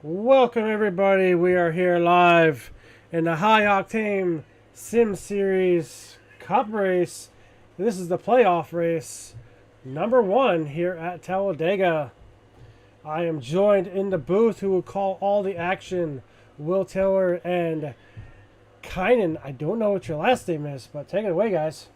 Welcome, everybody. We are here live in the High Octane Sim Series Cup race. This is the playoff race, number one here at Talladega. I am joined in the booth who will call all the action, Will Taylor and Kynan. I don't know what your last name is, but take it away, guys.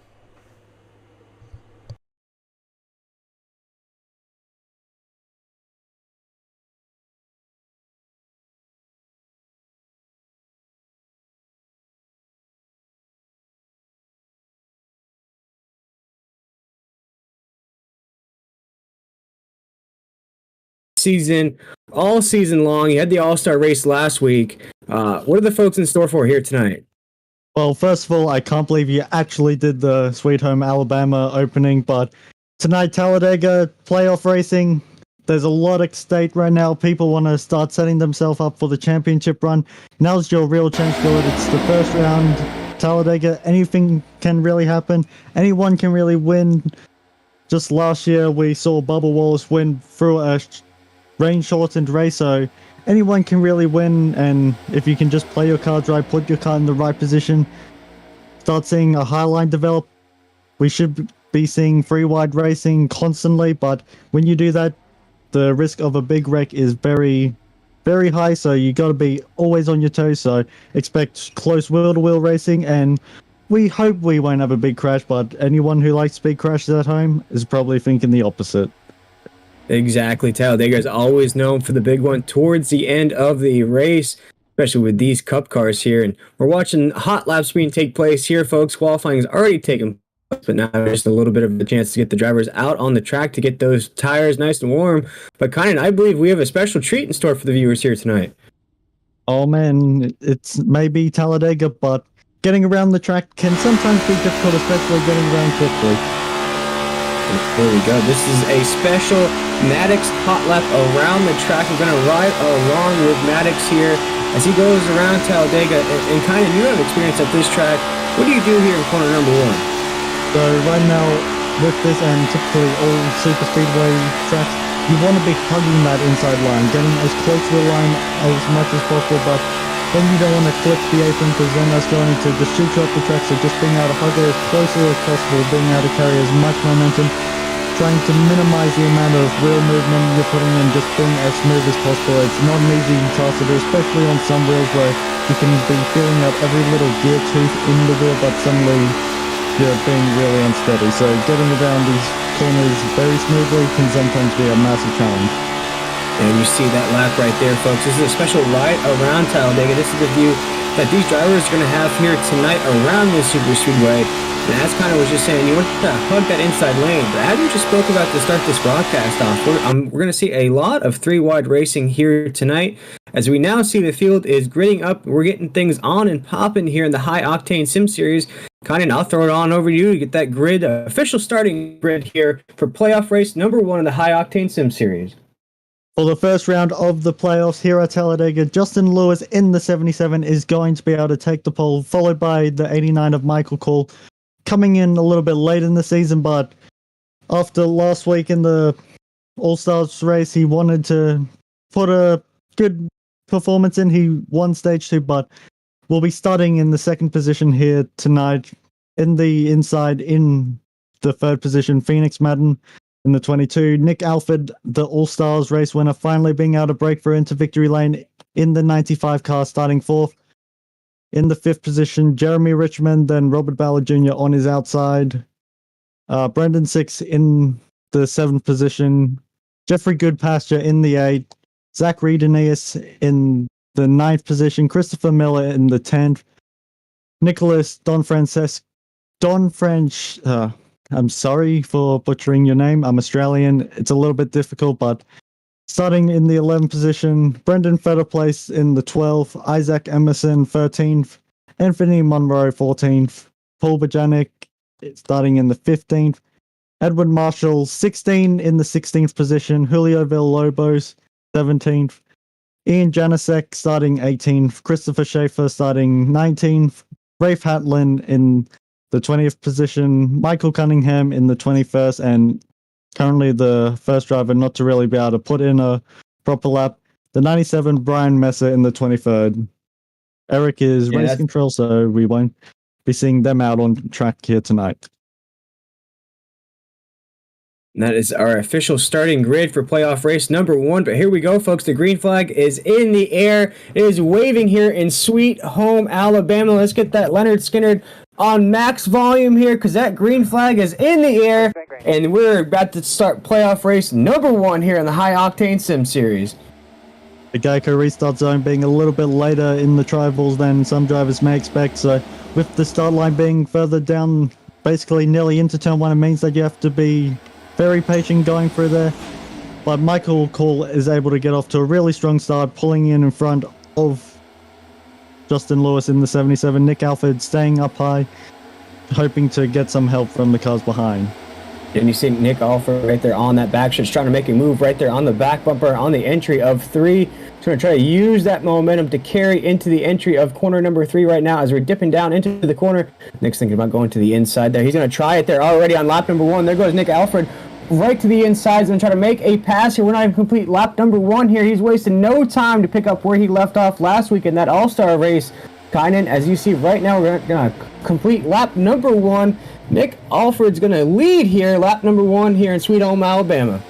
Season, all season long. You had the All-Star race last week. What are the folks in store for here tonight? Well, first of all, I can't believe you actually did the Sweet Home Alabama opening, but tonight, Talladega playoff racing. There's a lot at stake right now. People want to start setting themselves up for the championship run. Now's your real chance to do it. It's the first round. Talladega, anything can really happen. Anyone can really win. Just last year, we saw Bubba Wallace win through a rain-shortened race, so anyone can really win, and if you can just play your cards right, put your card in the right position, start seeing a high line develop. We should be seeing free wide racing constantly, but when you do that, the risk of a big wreck is very, very high, so you got to be always on your toes, so expect close wheel-to-wheel racing, and we hope we won't have a big crash, but anyone who likes big crashes at home is probably thinking the opposite. Exactly. Talladega is always known for the big one towards the end of the race, especially with these cup cars here. And we're watching hot lap speed take place here, folks. Qualifying has already taken place, but now there's a little bit of a chance to get the drivers out on the track to get those tires nice and warm. But Kynan, I believe we have a special treat in store for the viewers here tonight. Oh man, it's maybe Talladega, but getting around the track can sometimes be difficult, especially getting around quickly. There we go. This is a special Maddox hot lap around the track. We're going to ride along with Maddox here as he goes around Talladega. And kind of, you have experience at this track. What do you do here in corner number one? So right now, with this and typically all super speedway tracks, you want to be hugging that inside line, getting as close to the line as much as possible, but then you don't want to clip the apron because then that's going to just shoot you up the track. So just being able to hug it as closely as possible, being able to carry as much momentum, trying to minimize the amount of wheel movement you're putting in, just being as smooth as possible. It's not an easy task to do, especially on some wheels where you can be feeling out every little gear tooth in the wheel, but suddenly you're being really unsteady. So getting around these corners very smoothly can sometimes be a massive challenge. And you see that lap right there, folks. This is a special ride around Talladega. This is the view that these drivers are going to have here tonight around this super speedway. And as Connor was just saying, you want to hug that inside lane. But as we just spoke about to start this broadcast off, we're going to see a lot of three-wide racing here tonight. As we now see the field is gridding up, we're getting things on and popping here in the High Octane Sim Series. Connor, I'll throw it on over to you to get that grid, official starting grid here for playoff race number one in the High Octane Sim Series. For the first round of the playoffs here at Talladega, Justin Lewis in the 77 is going to be able to take the pole, followed by the 89 of Michael Cole, coming in a little bit late in the season, but after last week in the All-Stars race, he wanted to put a good performance in. He won stage 2, but we'll be starting in the second position here tonight. In the inside, in the third position, Phoenix Madden in the 22. Nick Alford, the All-Stars race winner, finally being able to break through into victory lane in the 95 car, starting fourth. In the fifth position, Jeremy Richmond, then Robert Ballard Jr. on his outside. Brendan Six in the seventh position. Jeffrey Goodpasture in the eighth. Zach Reed-Aeneas in the ninth position. Christopher Miller in the 10th. Nicholas I'm sorry for butchering your name. I'm Australian. It's a little bit difficult, but starting in the 11th position, Brendan Fetterplace in the 12th, Isaac Emerson 13th, Anthony Monroe 14th, Paul Bajanic starting in the 15th, Edward Marshall 16 in the 16th position, Julio Villalobos 17th, Ian Janicek starting 18th, Christopher Shafer starting 19th, Rafe Hatlin in the 20th position, Michael Cunningham in the 21st, and currently the first driver not to really be able to put in a proper lap, the 97 Brian Messer in the 23rd. Eric is race control, so we won't be seeing them out on track here tonight. And that is our official starting grid for playoff race number 1. But here we go, folks. The green flag is in the air. It is waving here in Sweet Home, Alabama. Let's get that Leonard Skinner on max volume here, because that green flag is in the air. And we're about to start playoff race number 1 here in the High Octane Sim Series. The Geico restart zone being a little bit later in the tribals than some drivers may expect. So with the start line being further down, basically nearly into turn 1, it means that you have to be very patient going through there. But Michael Cole is able to get off to a really strong start, pulling in front of Justin Lewis in the 77. Nick Alford staying up high, hoping to get some help from the cars behind. And you see Nick Alford right there on that back stretch, trying to make a move right there on the back bumper on the entry of 3. He's going to try to use that momentum to carry into the entry of corner number 3 right now as we're dipping down into the corner. Nick's thinking about going to the inside there. He's going to try it there already on lap number 1. There goes Nick Alford right to the inside. He's going to try to make a pass here. We're not even complete lap number 1 here. He's wasting no time to pick up where he left off last week in that All-Star race. Kynan, as you see right now, we're going to complete lap number 1. Nick Alford's going to lead here, lap number 1 here in Sweet Home, Alabama.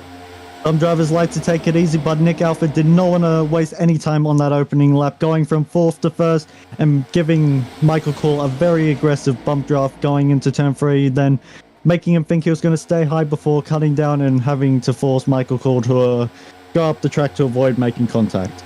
Some drivers like to take it easy, but Nick Alford did not want to waste any time on that opening lap, going from 4th to 1st and giving Michael Cole a very aggressive bump draft going into turn 3, then making him think he was going to stay high before cutting down and having to force Michael Cole to go up the track to avoid making contact.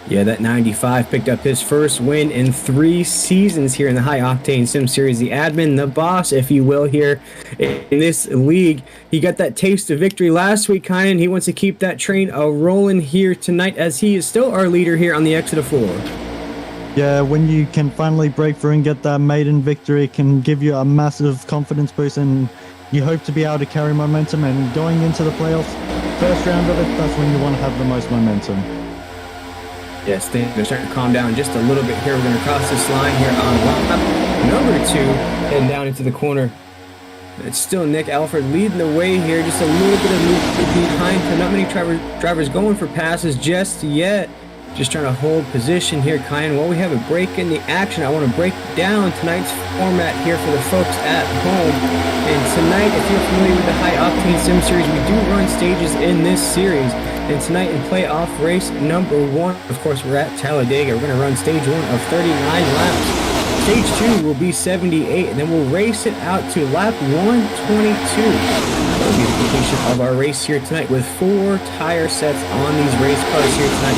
Yeah, that 95 picked up his first win in 3 seasons here in the High Octane Sim Series. The admin, the boss, if you will, here in this league. He got that taste of victory last week, Kynan. He wants to keep that train rolling here tonight, as he is still our leader here on the exit of 4. Yeah, when you can finally break through and get that maiden victory, it can give you a massive confidence boost, and you hope to be able to carry momentum. And going into the playoffs, first round of it, that's when you want to have the most momentum. Yes, things are starting to calm down just a little bit here. We're going to cross this line here on lap number 2, heading down into the corner. It's still Nick Alford leading the way here, just a little bit of move behind him. Not many drivers going for passes just yet. Just trying to hold position here, Kyan. While we have a break in the action, I want to break down tonight's format here for the folks at home. And tonight, if you're familiar with the High Octane Sim Series, we do run stages in this series. And tonight in playoff race number 1, of course, we're at Talladega. We're going to run stage 1 of 39 laps. Stage 2 will be 78, and then we'll race it out to lap 122. That will be the completion of our race here tonight with 4 tire sets on these race cars here tonight.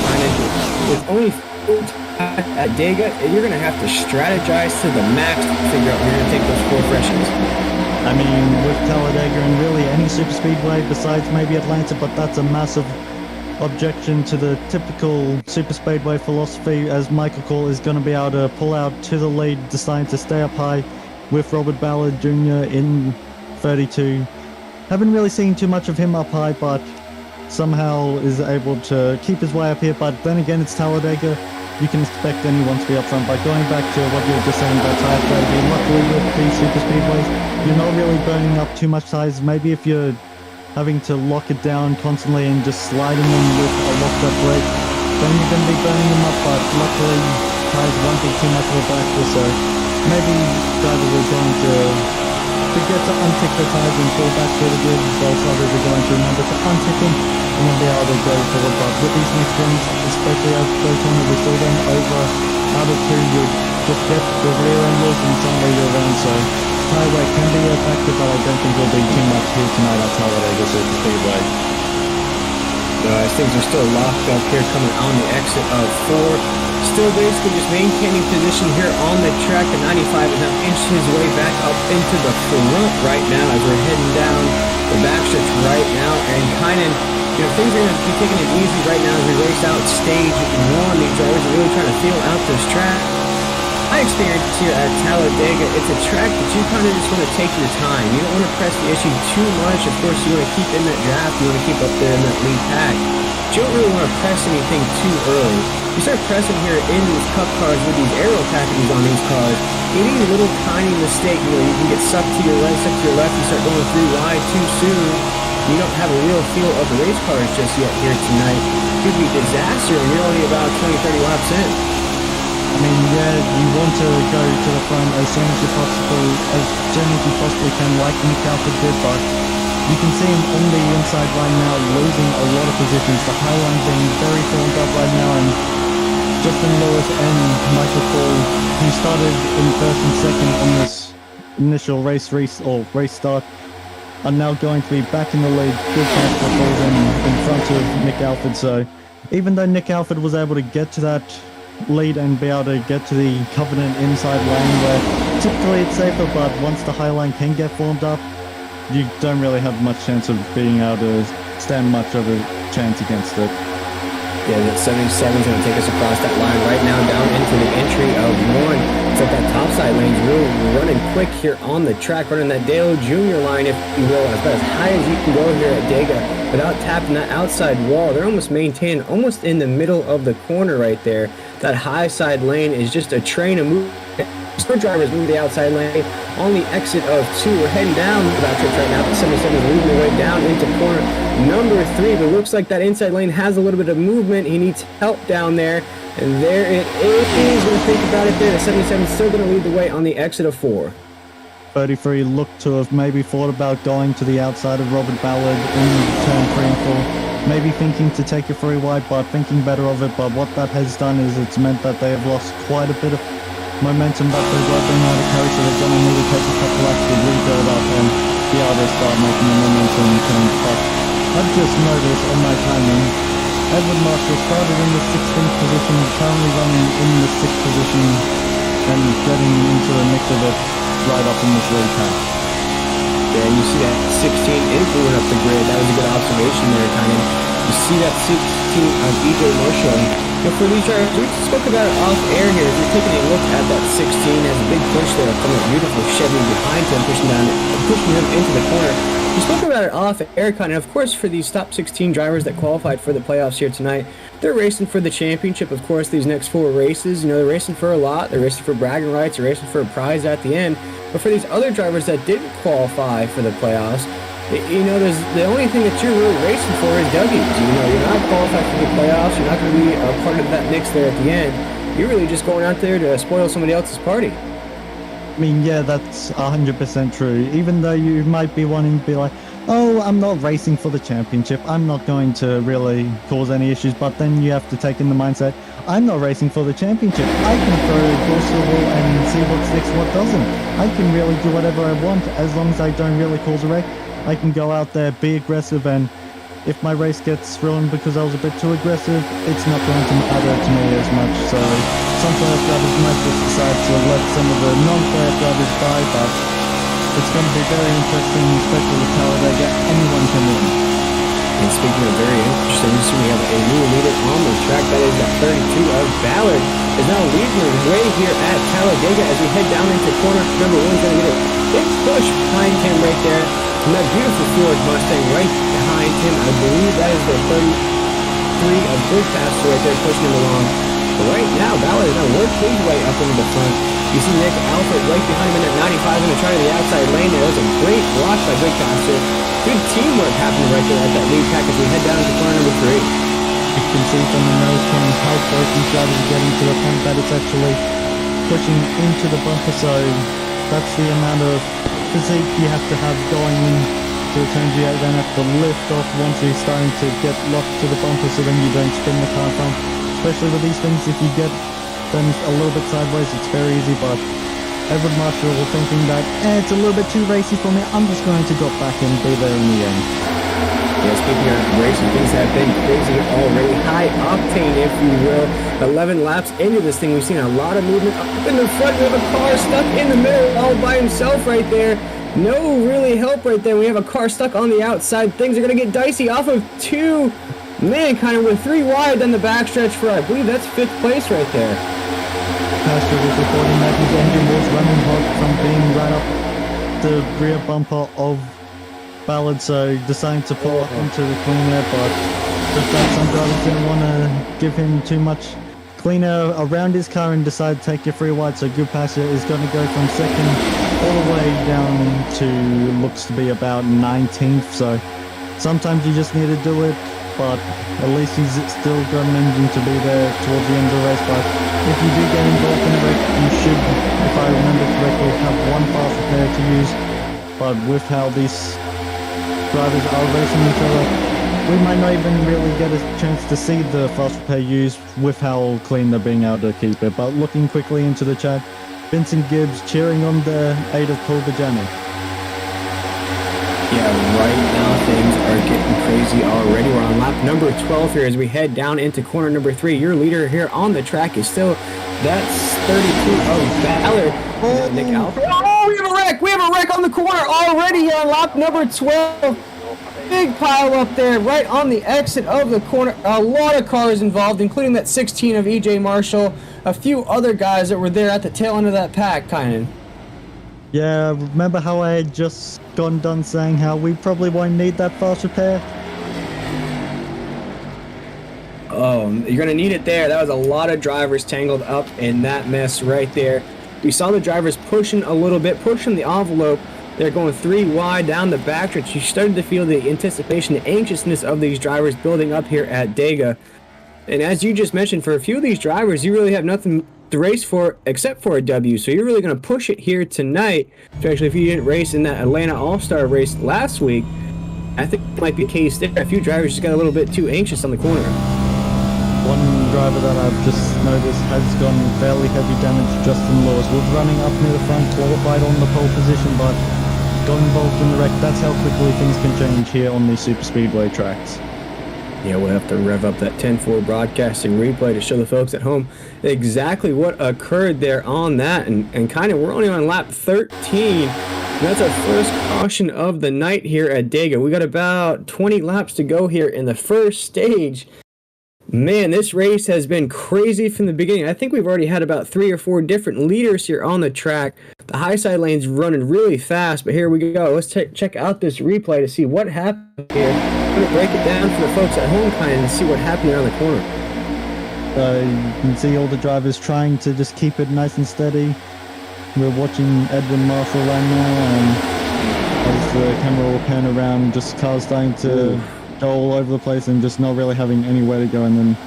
With only 4 tires at Talladega, you're going to have to strategize to the max to figure out where you're going to take those 4 freshens. I mean, with Talladega and really any super speedway besides maybe Atlanta, but that's a massive objection to the typical super speedway philosophy, as Michael Cole is going to be able to pull out to the lead, deciding to stay up high with Robert Ballard Jr. in 32. Haven't really seen too much of him up high, but somehow is able to keep his way up here. But then again, it's Talladega. You can expect anyone to be up front. By going back to what you were just saying about tire strategy, luckily with these super speedways, you're not really burning up too much tires. Maybe if you're having to lock it down constantly and just sliding them with a locked up brake, then you're going to be burning them up. But luckily, tires won't be too much of a factor, so maybe drivers are going to forget to untick their tires and fall back through the grid, whilst others are going to remember to untick them and then be able to go forward. But with these next ones, especially as Daytona, we saw them over out of 2, you just get the rear end loose and somewhere you're around, so tire weight can be a factor, but I don't think it'll be too much here tonight at Talladega Super Speedway. As things are still locked up here coming on the exit of 4. Still basically just maintaining position here on the track. The 95 is now inched his way back up into the front right now as we're heading down the backstretch right now. And Kynan, things are going to be taking it easy right now as we race out stage 1. These drivers are really trying to feel out this track. My experience here at Talladega, it's a track that you kind of just want to take your time. You don't want to press the issue too much. Of course, you want to keep in that draft. You want to keep up there in that lead pack. But you don't really want to press anything too early. You start pressing here in these cup cars with these aero packages on these cars. Any little tiny mistake, you can get sucked to your right, sucked to your left. You start going 3 wide too soon. you don't have a real feel of the race cars just yet here tonight. Could be disaster, and you're only about 20, 30 laps in. I mean, yeah, you want to go to the front as soon as you possibly can, like Nick Alford did, but you can see him on the inside right now, losing a lot of positions. The highline being very formed up right now, and Justin Lewis and Michael Paul, who started in first and second on this initial race start, are now going to be back in the lead. Good chance for Paul in front of Nick Alford. So even though Nick Alford was able to get to that lead and be able to get to the Covenant inside lane where typically it's safer, but once the high line can get formed up, you don't really have much chance of being able to stand much of a chance against it. Yeah, that 77 is going to take us across that line right now down into the entry of one. It's like that topside lane's really running quick here on the track, running that Dale Jr. line, if you will, about as high as you can go here at Dega without tapping that outside wall. They're almost maintained almost in the middle of the corner right there. That high side lane is just a train of movement. Sport drivers move the outside lane on the exit of 2. We're heading down the backstretch right now. The 77 is leading the way down into corner number 3, but it looks like that inside lane has a little bit of movement. He needs help down there, and there it is. When you think about it there, the 77 is still going to lead the way on the exit of 4. 33 looked to have maybe thought about going to the outside of Robert Ballard in turn 3 and 4. Maybe thinking to take it 3 wide, but thinking better of it. But what that has done is it's meant that they have lost quite a bit of momentum that they've been able to carry, so they're going to need to take a couple laps to rebuild up and be able to start making the momentum turns. But I've just noticed on my timing, Edward Marshall started in the 16th position, currently running in the 6th position, and getting into the mix of it right up in this recap. Yeah, and you see that 16 is moving up the grid. That was a good observation there, kind of. You see that 16 of EJ Marshall. But for these drivers, we spoke about it off air here. If you're taking a look at that 16, has a big push there from a beautiful Chevy behind him, pushing him into the corner. We spoke about it off air, kind of. Of course, for these top 16 drivers that qualified for the playoffs here tonight, they're racing for the championship. Of course, these next 4 races, they're racing for a lot. They're racing for bragging rights. They're racing for a prize at the end. But for these other drivers that didn't qualify for the playoffs, there's the only thing that you're really racing for is W's. You're not qualified for the playoffs. You're not going to be a part of that mix there at the end. You're really just going out there to spoil somebody else's party. I mean, yeah, that's 100% true. Even though you might be wanting to be like, oh, I'm not racing for the championship, I'm not going to really cause any issues, but then you have to take in the mindset, I'm not racing for the championship. I can throw balls to the wall and see what sticks, what doesn't. I can really do whatever I want as long as I don't really cause a wreck. I can go out there, be aggressive, and if my race gets ruined because I was a bit too aggressive, it's not going to matter to me as much. So some playoff drivers might just decide to let some of the non-playoff drivers die, but it's going to be very interesting, especially with Talladega. Anyone can win. And speaking of very interesting, you see we have a new leader on the track. That is the 32 of Ballard, is now leading the way here at Talladega as we head down into corner number 1. Going to get a big push behind him right there. And that beautiful Ford Mustang right behind him. I believe that is the 33 of Goodpaster right there pushing him along. But right now, Ballard is going to work his way up into the front. You see Nick Alford right behind him in that 95 going to try to the outside lane there. That's a great block by Goodpaster. Good teamwork happening right there at that lead pack as we head down into corner number 3. You can see from the nose cam how close these drivers are getting to the point that it's actually pushing into the bumper, so that's the amount of physique you have to have going in to the turns. You then have to lift off once you're starting to get locked to the bumper so then you don't spin the car front. Especially with these things, if you get them a little bit sideways, it's very easy, but Edward Marshall was thinking that it's a little bit too racy for me, I'm just going to drop back and be there in the end. Yeah, speaking of racing, things have been crazy already. High octane, if you will. 11 laps into this thing, we've seen a lot of movement up in the front. We have a car stuck in the middle all by himself right there. No really help right there. We have a car stuck on the outside. Things are going to get dicey off of 2. Man, kind of with 3 wide down the backstretch for, I believe that's 5th place right there. Pastor was reporting that his engine was running hot from being right up the rear bumper of Ballard, so deciding to pull up into the clean air, but just like some drivers didn't want to give him too much clean air around his car and decide to take it 3 wide, so Goodpaster is going to go from 2nd all the way down to looks to be about 19th, so Sometimes you just need to do it, but at least he's still got an engine to be there towards the end of the race. But if you do get involved in a wreck, you should, if I remember correctly, have one fast repair to use. But with how these drivers are racing each other, we might not even really get a chance to see the fast repair used with how clean they're being able to keep it. But looking quickly into the chat, Vincent Gibbs cheering on the aid of Paul Bajani. Yeah, right now things are getting crazy already. We're on lap number 12 here as we head down into corner number 3. Your leader here on the track is still, that's 32 of Ballard. Oh, Nick Alfred. Oh, we have a wreck! We have a wreck on the corner already here on lap number 12. Big pile up there right on the exit of the corner. A lot of cars involved, including that 16 of EJ Marshall, a few other guys that were there at the tail end of that pack, kind of. Yeah, remember how I had just gone done saying how we probably won't need that fast repair? Oh, you're going to need it there. That was a lot of drivers tangled up in that mess right there. We saw the drivers pushing a little bit, pushing the envelope. They're going 3 wide down the backstretch. You started to feel the anticipation, the anxiousness of these drivers building up here at Dega. And as you just mentioned, for a few of these drivers, you really have nothing to race for except for a W. So you're really going to push it here tonight, especially if you didn't race in that Atlanta All-Star race last week. I think it might be a case there. A few drivers just got a little bit too anxious on the corner. One driver that I've just noticed has gone fairly heavy damage, Justin Lewis, was running up near the front, qualified on the pole position, but got involved in the wreck. That's how quickly things can change here on these super speedway tracks. Yeah, we'll have to rev up that 10-4 broadcasting replay to show the folks at home exactly what occurred there on that. And kind of, we're only on lap 13. That's our first caution of the night here at Dega. We got about 20 laps to go here in the first stage. Man, this race has been crazy from the beginning. I think we've already had about 3 or 4 different leaders here on the track. The high side lane's running really fast, but here we go. Let's check out this replay to see what happened here. I'm going to break it down for the folks at home kind of and see what happened there on the corner. You can see all the drivers trying to just keep it nice and steady. We're watching Edwin Marshall right now, and as the camera will pan around, just cars starting to go all over the place and just not really having anywhere to go, and then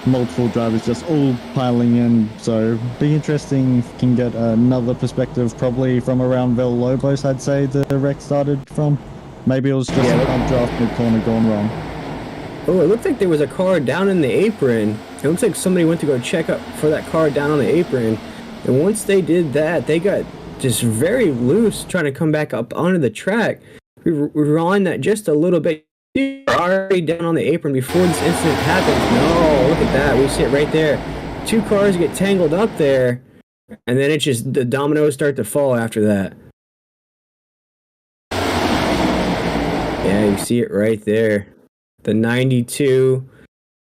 multiple drivers just all piling in. So be interesting if you can get another perspective, probably from around Villalobos, I'd say the wreck started from. Maybe it was just a pump draft mid-corner gone wrong. Oh, it looked like there was a car down in the apron. It looks like somebody went to go check up for that car down on the apron, and once they did that, they got just very loose trying to come back up onto the track. We rewind that just a little bit. Already down on the apron before this incident happened. No, look at that. We see it right there. 2 cars get tangled up there, and then it's just the dominoes start to fall after that. Yeah, you see it right there. The 92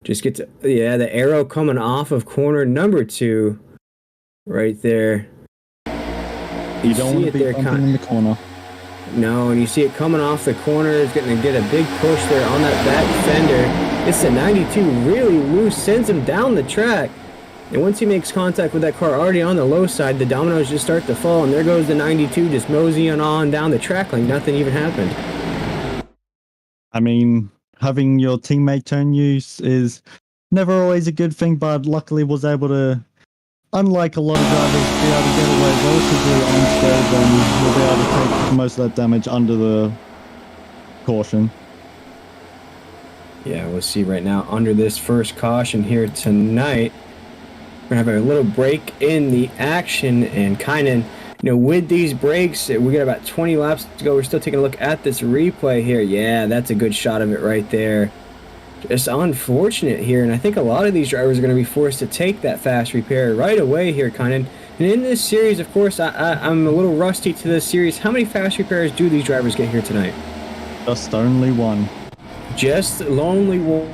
just gets, yeah, the arrow coming off of corner number 2 right there. You don't want to be bumping in the corner. No, and you see it coming off the corner. It's going to get a big push there on that back fender. It's the 92 really loose, sends him down the track. And once he makes contact with that car already on the low side, the dominoes just start to fall, and there goes the 92 just moseying on down the track like nothing even happened. I mean, having your teammate turn you is never always a good thing, but luckily was able to, unlike a lot of drivers, be able to get away relatively unscathed, and will be able to take most of that damage under the caution. Yeah, we'll see right now under this first caution here tonight. We're going to have a little break in the action, and kind of, you know, with these breaks, we got about 20 laps to go. We're still taking a look at this replay here. Yeah, that's a good shot of it right there. Just unfortunate here, and I think a lot of these drivers are going to be forced to take that fast repair right away here, Conan. And in this series, of course, I'm a little rusty to this series. How many fast repairs do these drivers get here tonight? Just only one. Just only one.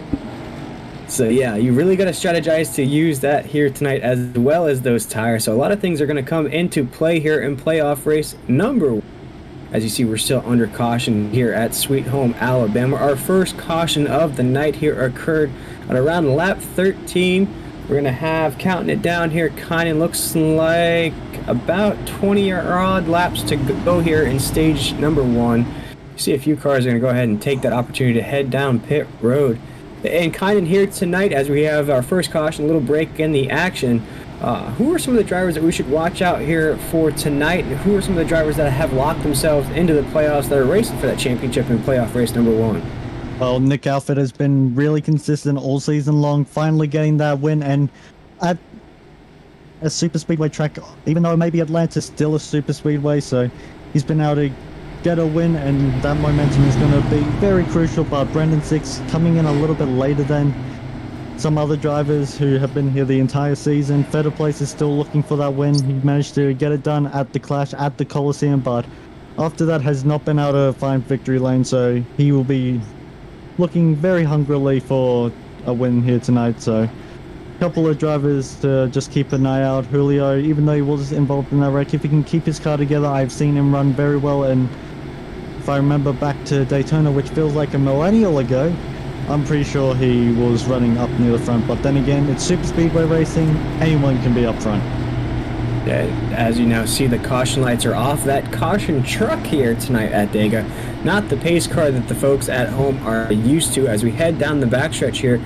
So yeah, you really got to strategize to use that here tonight, as well as those tires. So a lot of things are going to come into play here in playoff race number 1. As you see, we're still under caution here at Sweet Home, Alabama. Our first caution of the night here occurred at around lap 13. We're going to have, counting it down here, kind of looks like about 20 or odd laps to go here in stage number 1. see a few cars are going to go ahead and take that opportunity to head down pit road. And kind of here tonight, as we have our first caution, a little break in the action, who are some of the drivers that we should watch out here for tonight? And who are some of the drivers that have locked themselves into the playoffs that are racing for that championship in playoff race number 1? Well, Nick Alford has been really consistent all season long, finally getting that win. And at a super speedway track, even though maybe Atlanta's still a super speedway, so he's been able to get a win, and that momentum is going to be very crucial. But Brendan Six coming in a little bit later than some other drivers who have been here the entire season. Third place is still looking for that win. He managed to get it done at the Clash at the Coliseum, but after that has not been able to find victory lane, so he will be looking very hungrily for a win here tonight. So a couple of drivers to just keep an eye out. Julio, even though he was involved in that wreck, if he can keep his car together, I've seen him run very well. And if I remember back to Daytona, which feels like a millennial ago, I'm pretty sure he was running up near the front. But then again, it's super speedway racing, anyone can be up front. As you now see, the caution lights are off. That caution truck here tonight at Dega, not the pace car that the folks at home are used to, as we head down the backstretch here.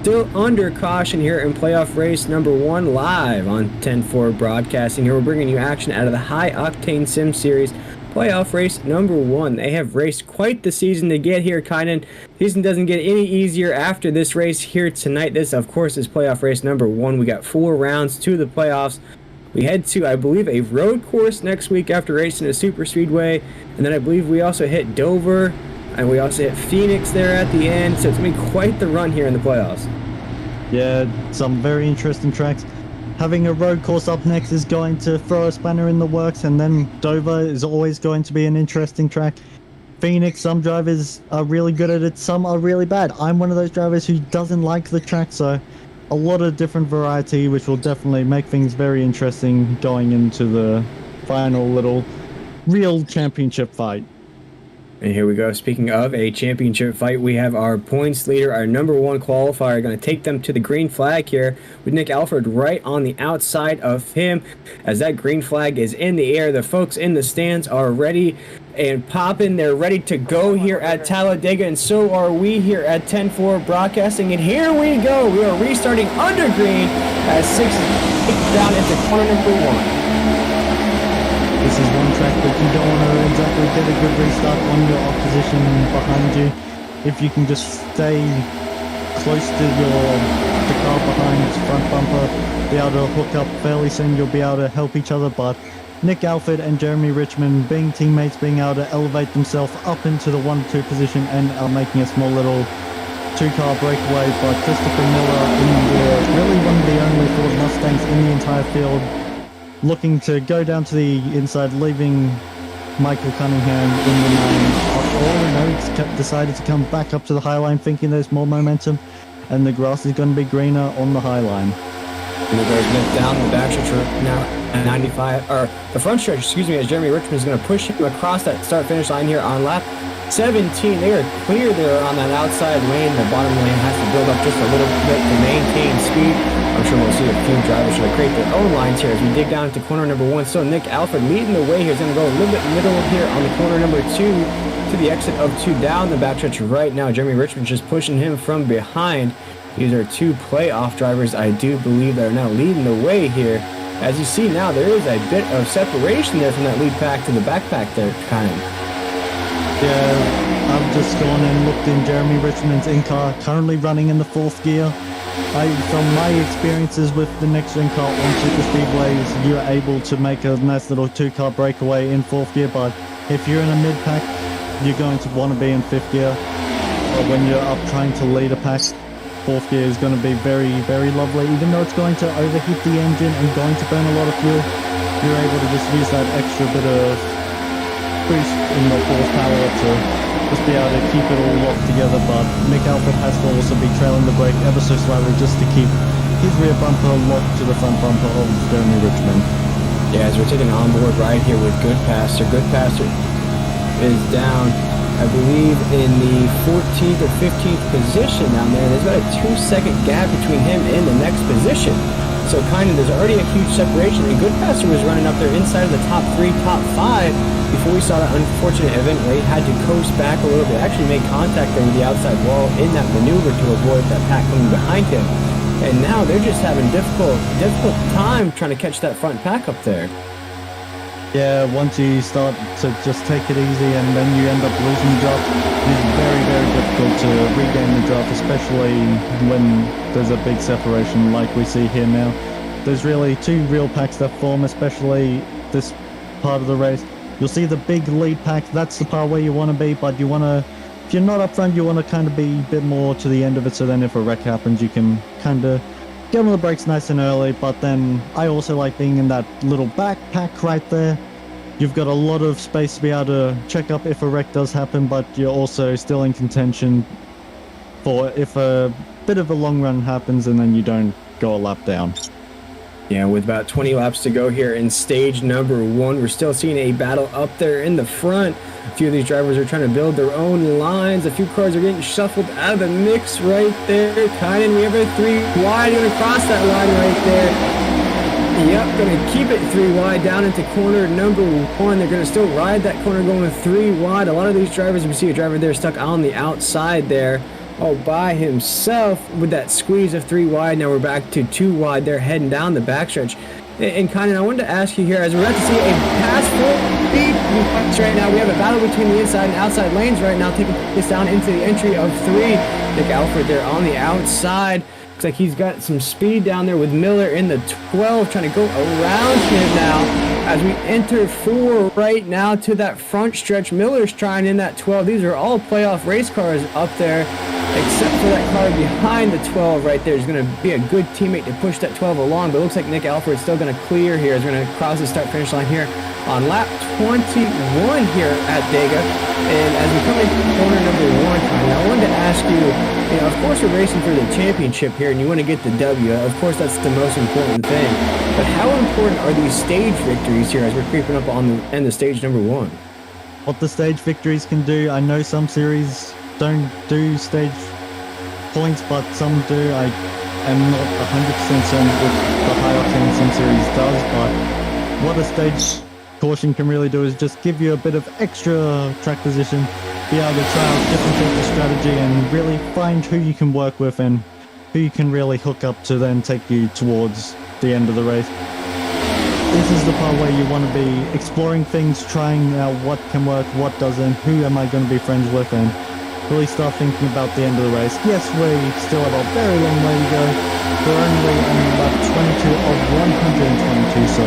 Still under caution here in playoff race number 1 live on 10-4 broadcasting. Here we're bringing you action out of the High Octane Sim Series playoff race number 1. They have raced quite the season to get here, Kynan. Season doesn't get any easier after this race here tonight. This, of course, is playoff race number 1. We got 4 rounds to the playoffs. We head to, I believe, a road course next week after racing a super speedway. And then I believe we also hit Dover, and we also hit Phoenix there at the end. So it's going to be quite the run here in the playoffs. Yeah, some very interesting tracks. Having a road course up next is going to throw a spanner in the works, and then Dover is always going to be an interesting track. Phoenix, some drivers are really good at it, some are really bad. I'm one of those drivers who doesn't like the track, so a lot of different variety, which will definitely make things very interesting going into the final little real championship fight. And here we go. Speaking of a championship fight, we have our points leader, our number 1 qualifier, going to take them to the green flag here with Nick Alford right on the outside of him. As that green flag is in the air, the folks in the stands are ready and popping. They're ready to go here at Talladega, and so are we here at 10-4 broadcasting. And here we go. We are restarting under green as 6 down into corner number 1. This is one track that you don't want to exactly get a good restart on your opposition behind you. If you can just stay close to the car behind its front bumper, be able to hook up fairly soon, you'll be able to help each other. But Nick Alford and Jeremy Richmond, being teammates, being able to elevate themselves up into the 1-2 position and are making a small little 2-car breakaway. But Christopher Miller, really one of the only Ford Mustangs in the entire field, looking to go down to the inside, leaving Michael Cunningham in the lane. After all, he's decided to come back up to the high line, thinking there's more momentum, and the grass is going to be greener on the high line. And it goes Nick down the backstretch now at 95, or the front stretch, excuse me, as Jeremy Richmond is going to push him across that start-finish line here on lap 17. They are clear there on that outside lane. The bottom lane has to build up just a little bit to maintain speed. I'm sure we'll see a few drivers try to create their own lines here as we dig down into corner number 1. So Nick Alford leading the way here. He's going to go a little bit middle here on the corner number 2 to the exit of 2 down the backstretch right now. Jeremy Richmond just pushing him from behind. These are 2 playoff drivers, I do believe, that are now leading the way here. As you see now, there is a bit of separation there from that lead pack to the backpack there, kind of. Yeah, I've just gone and looked in Jeremy Richmond's in-car, currently running in the 4th gear. From my experiences with the next-gen car on super speedways, you're able to make a nice little 2-car breakaway in 4th gear, but if you're in a mid-pack, you're going to want to be in 5th gear. But when you're up trying to lead a pack, 4th gear is going to be very, very lovely. Even though it's going to overheat the engine and going to burn a lot of fuel, you're able to just use that extra bit of boost in the horsepower to just be able to keep it all locked together. But Nick Alford has to also be trailing the brake ever so slightly just to keep his rear bumper locked to the front bumper of Jeremy Richmond. Yeah, as we're taking on board right here with Goodpaster. Goodpaster is down, I believe, in the 14th or 15th position down there. There's about a 2-second gap between him and the next position. So kind of there's already a huge separation. And Goodpaster was running up there inside of the top 3, top 5. before we saw that unfortunate event where he had to coast back a little bit, actually make contact there with the outside wall in that maneuver to avoid that pack coming behind him. And now they're just having difficult time trying to catch that front pack up there. Yeah, once you start to just take it easy and then you end up losing the drop, it's very, very difficult to regain the drop, especially when there's a big separation like we see here now. There's really two real packs that form, especially this part of the race. You'll see the big lead pack, that's the part where you want to be, but you want to, if you're not up front, you want to kind of be a bit more to the end of it, so then if a wreck happens, you can kind of get on the brakes nice and early. But then I also like being in that little back pack right there. You've got a lot of space to be able to check up if a wreck does happen, but you're also still in contention for if a bit of a long run happens and then you don't go a lap down. Yeah, with about 20 laps to go here in stage number 1, we're still seeing a battle up there in the front. A few of these drivers are trying to build their own lines. A few cars are getting shuffled out of the mix right there. Kynan, we have a 3 wide. You're going to cross that line right there. Yep, going to keep it 3 wide down into corner number 1. They're going to still ride that corner going 3 wide. A lot of these drivers, we see a driver there stuck on the outside there, all by himself with that squeeze of 3 wide. Now we're back to 2 wide. They're heading down the backstretch. And Kynan, I wanted to ask you here, as we're about to see a pass full speed right now, we have a battle between the inside and outside lanes right now, taking this down into the entry of 3. Nick Alfred there on the outside. Looks like he's got some speed down there with Miller in the 12, trying to go around him now. As we enter 4 right now to that front stretch, Miller's trying in that 12. These are all playoff race cars up there, except for that car behind the 12 right there. Is going to be a good teammate to push that 12 along, but it looks like Nick Alfred's still going to clear here. He's going to cross the start-finish line here on lap 21 here at Dega. And as we come into corner number 1, I wanted to ask you, of course we're racing for the championship here and you want to get the W. Of course that's the most important thing. But how important are these stage victories here as we're creeping up on the end of stage number 1? What the stage victories can do, I know some series don't do stage points, but some do. I am not 100% certain if the High Octane Sim series does, but what a stage caution can really do is just give you a bit of extra track position, be able to try out different types of strategy and really find who you can work with and who you can really hook up to then take you towards the end of the race. This is the part where you want to be exploring things, trying out what can work, what doesn't, who am I going to be friends with, and really start thinking about the end of the race. Yes, we still have a very long way to go. We're only on lap 22 of 122, so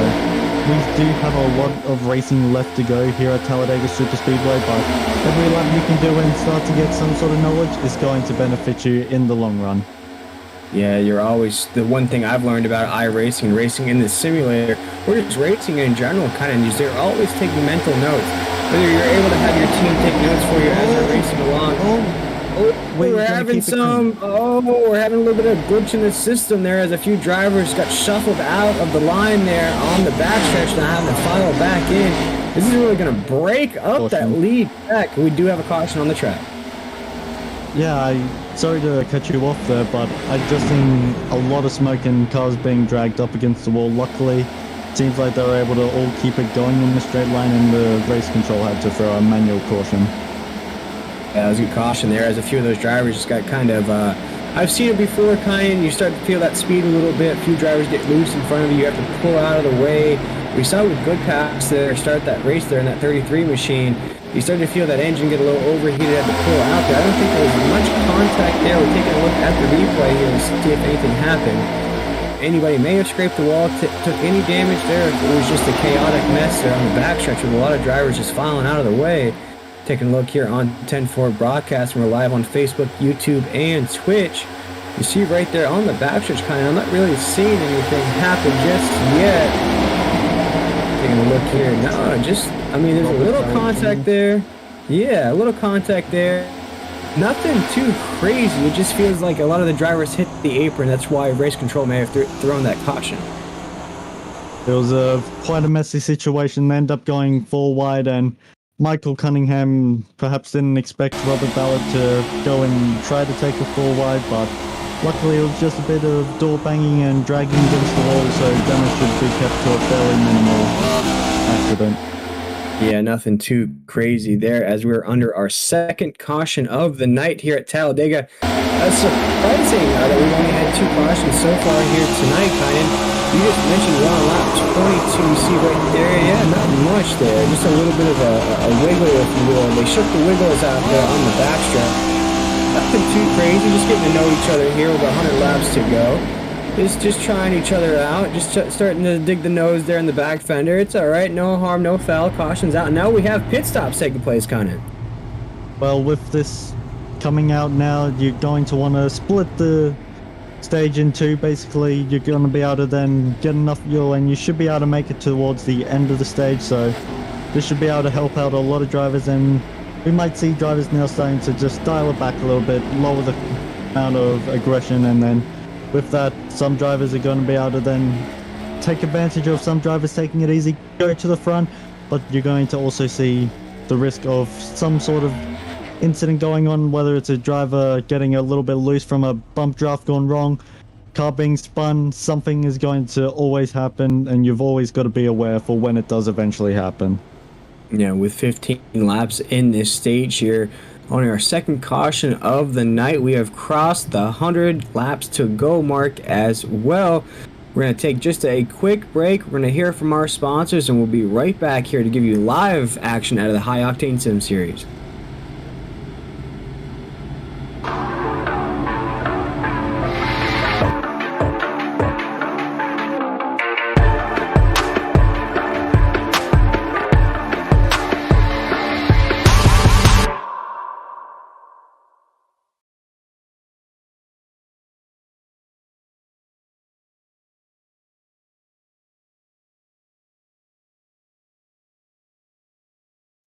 we do have a lot of racing left to go here at Talladega Superspeedway, but every lap you can do and start to get some sort of knowledge is going to benefit you in the long run. Yeah, you're always, the one thing I've learned about iRacing, racing in the simulator, or just racing in general, is they're always taking mental notes. Whether you're able to have your team take notes for you as you're racing along. Wait, we're having we're having a little bit of glitch in the system there as a few drivers got shuffled out of the line there on the backstretch and having to file back in. This is really going to break up that lead back. We do have a caution on the track. Yeah, sorry to cut you off there, but I just seen a lot of smoke and cars being dragged up against the wall. Luckily, it seems like they were able to all keep it going in the straight line and the race control had to throw a manual caution. Yeah, that was a good caution there as a few of those drivers just got kind of, I've seen it before, you start to feel that speed a little bit. A few drivers get loose in front of you. You have to pull out of the way. We saw with good pass there, start that race there in that 33 machine. You started to feel that engine get a little overheated, had to pull out there. I don't think there was much contact there. We're taking a look at the replay here to see if anything happened. Anybody may have scraped the wall, took any damage there. It was just a chaotic mess there on the backstretch with a lot of drivers just filing out of the way. Taking a look here on 10-4 broadcast, and we're live on Facebook, YouTube, and Twitch. You see right there on the backstretch, I'm not really seeing anything happen just yet. Taking a look here, there's a little contact there. Yeah, a little contact there. Nothing too crazy. It just feels like a lot of the drivers hit the apron. That's why race control may have thrown that caution. It was quite a messy situation. They ended up going 4 wide, and Michael Cunningham perhaps didn't expect Robert Ballard to go and try to take a 4 wide, but luckily it was just a bit of door banging and dragging against the wall, so damage should be kept to a fairly minimal accident. Yeah, nothing too crazy there as we're under our second caution of the night here at Talladega. That's surprising that we've only had 2 cautions so far here tonight, Kynan. You just mentioned one on lap 22. You see right there, yeah, not much there. Just a little bit of a wiggle, if you will. They shook the wiggles out there on the backstrap. Nothing too crazy, just getting to know each other here with 100 laps to go. Just trying each other out, just starting to dig the nose there in the back fender. It's all right, no harm, no foul, caution's out. Now we have pit stops taking place, Conan. Well, with this coming out now, you're going to want to split the stage in 2. Basically, you're going to be able to then get enough fuel, and you should be able to make it towards the end of the stage. So this should be able to help out a lot of drivers, and we might see drivers now starting to just dial it back a little bit, lower the amount of aggression, and then with that, some drivers are going to be able to then take advantage of some drivers taking it easy, go to the front, but you're going to also see the risk of some sort of incident going on, whether it's a driver getting a little bit loose from a bump draft gone wrong, car being spun. Something is going to always happen, and you've always got to be aware for when it does eventually happen. Yeah, with 15 laps in this stage here, on our second caution of the night, we have crossed the 100 laps to go mark as well. We're going to take just a quick break. We're going to hear from our sponsors, and we'll be right back here to give you live action out of the High Octane Sim Series.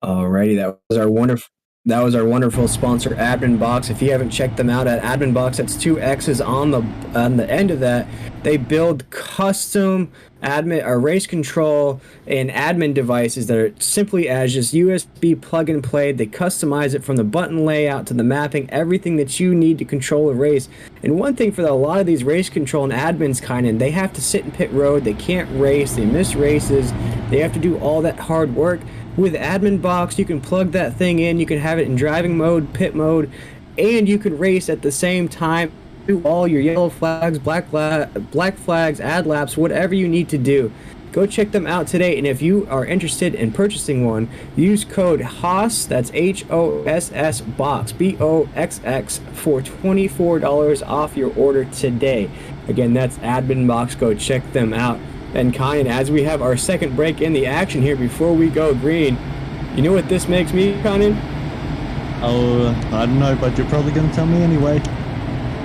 Alrighty, that was our wonderful sponsor, Admin Box. If you haven't checked them out at Admin Box, that's 2 X's on the end of that. They build custom admin or race control and admin devices that are simply as just USB plug and play. They customize it from the button layout to the mapping, everything that you need to control a race. And one thing for a lot of these race control and admins, they have to sit in pit road. They can't race. They miss races. They have to do all that hard work. With Admin Box, you can plug that thing in, you can have it in driving mode, pit mode, and you can race at the same time. Do all your yellow flags, black flags, ad laps, whatever you need to do. Go check them out today, and if you are interested in purchasing one, use code HOSS, that's HOSS BOX, BOXX, for $24 off your order today. Again, that's Admin Box. Go check them out. And as we have our second break in the action here before we go green, you know what this makes me, Conan? Oh, I don't know, but you're probably going to tell me anyway.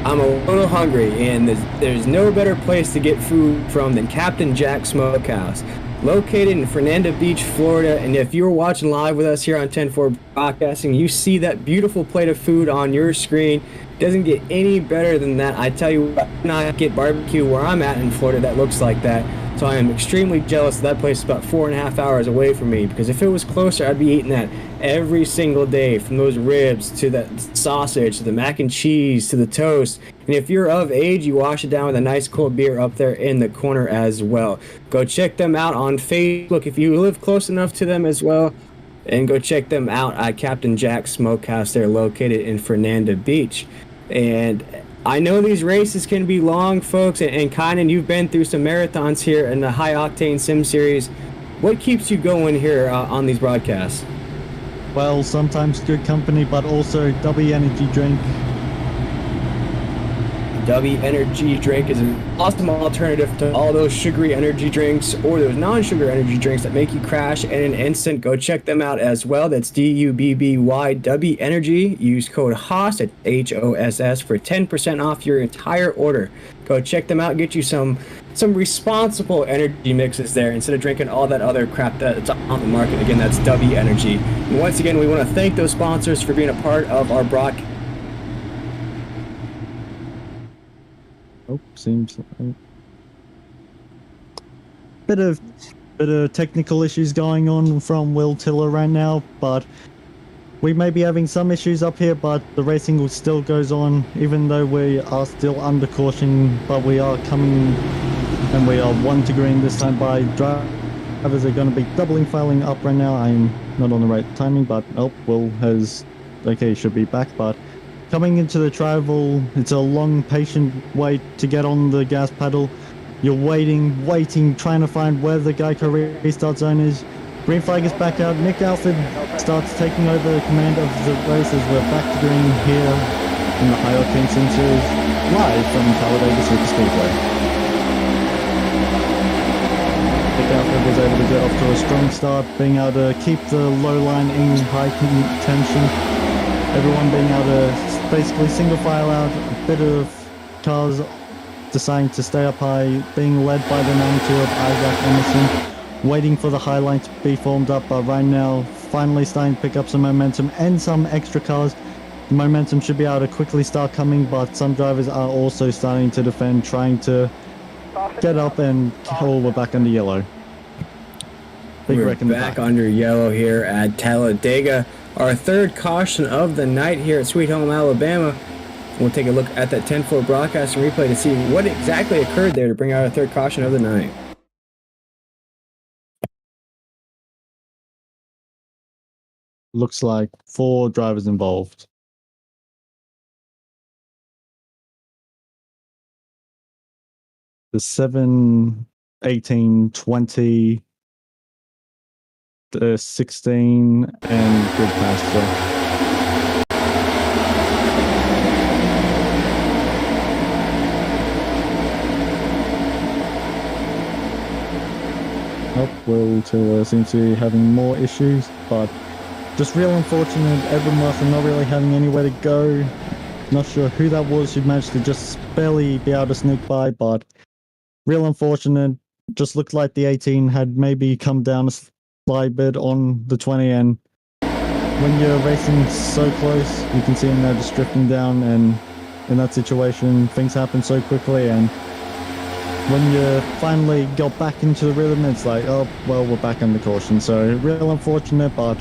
I'm a little hungry, and there's no better place to get food from than Captain Jack Smokehouse, located in Fernandina Beach, Florida. And if you're watching live with us here on 10-4 Broadcasting, you see that beautiful plate of food on your screen. Doesn't get any better than that. I tell you what, I cannot get barbecue where I'm at in Florida that looks like that. So I am extremely jealous that place is about 4.5 hours away from me, because if it was closer, I'd be eating that every single day, from those ribs to that sausage to the mac and cheese to the toast. And if you're of age, you wash it down with a nice cold beer up there in the corner as well. Go check them out on Facebook if you live close enough to them as well. And go check them out at Captain Jack Smokehouse. They're located in Fernandina Beach. And I know these races can be long, folks, and Kynan, you've been through some marathons here in the High Octane Sim Series. What keeps you going here on these broadcasts? Well, sometimes good company, but also W Energy Drink. W Energy Drink is an awesome alternative to all those sugary energy drinks or those non-sugar energy drinks that make you crash in an instant. Go check them out as well. That's DUBBY W Energy. Use code HOSS at HOSS for 10% off your entire order. Go check them out. Get you some responsible energy mixes there instead of drinking all that other crap that's on the market. Again, that's W Energy. And once again, we want to thank those sponsors for being a part of our broadcast. Oh, seems like bit of technical issues going on from Will Tiller right now, but we may be having some issues up here, but the racing still goes on, even though we are still under caution. But we are coming, and we are 1 to green this time by drivers are going to be doubling filing up right now. I'm not on the right timing, but Will has... Okay, should be back, but coming into the tri-oval, it's a long, patient wait to get on the gas pedal. You're waiting, trying to find where the Geico restart zone is. Green flag is back out. Nick Alford starts taking over command of the race as we're back to green here in the High Octane Sim Series, live from Talladega Super Speedway. Nick Alford was able to get off to a strong start, being able to keep the low line in high contention. Everyone being able to basically single file out, a bit of cars deciding to stay up high, being led by the 92 of Isaac Emerson, waiting for the high line to be formed up, but right now finally starting to pick up some momentum and some extra cars. The momentum should be able to quickly start coming, but some drivers are also starting to defend, trying to get up, and we're back under yellow. We're back under yellow here at Talladega. Our third caution of the night here at Sweet Home, Alabama. We'll take a look at that 10-4 broadcast and replay to see what exactly occurred there to bring out our third caution of the night. Looks like 4 drivers involved. The 7, 18, 20, the 16, and good pasture. Will Taylor seems to be having more issues, but just real unfortunate. Edward Martha not really having anywhere to go. Not sure who that was who managed to just barely be able to sneak by, but real unfortunate. Just looked like the 18 had maybe come down a slight bit on the 20, and when you're racing so close, you can see him now just drifting down, and in that situation, things happen so quickly, and when you finally got back into the rhythm, it's like, we're back under caution. So real unfortunate, but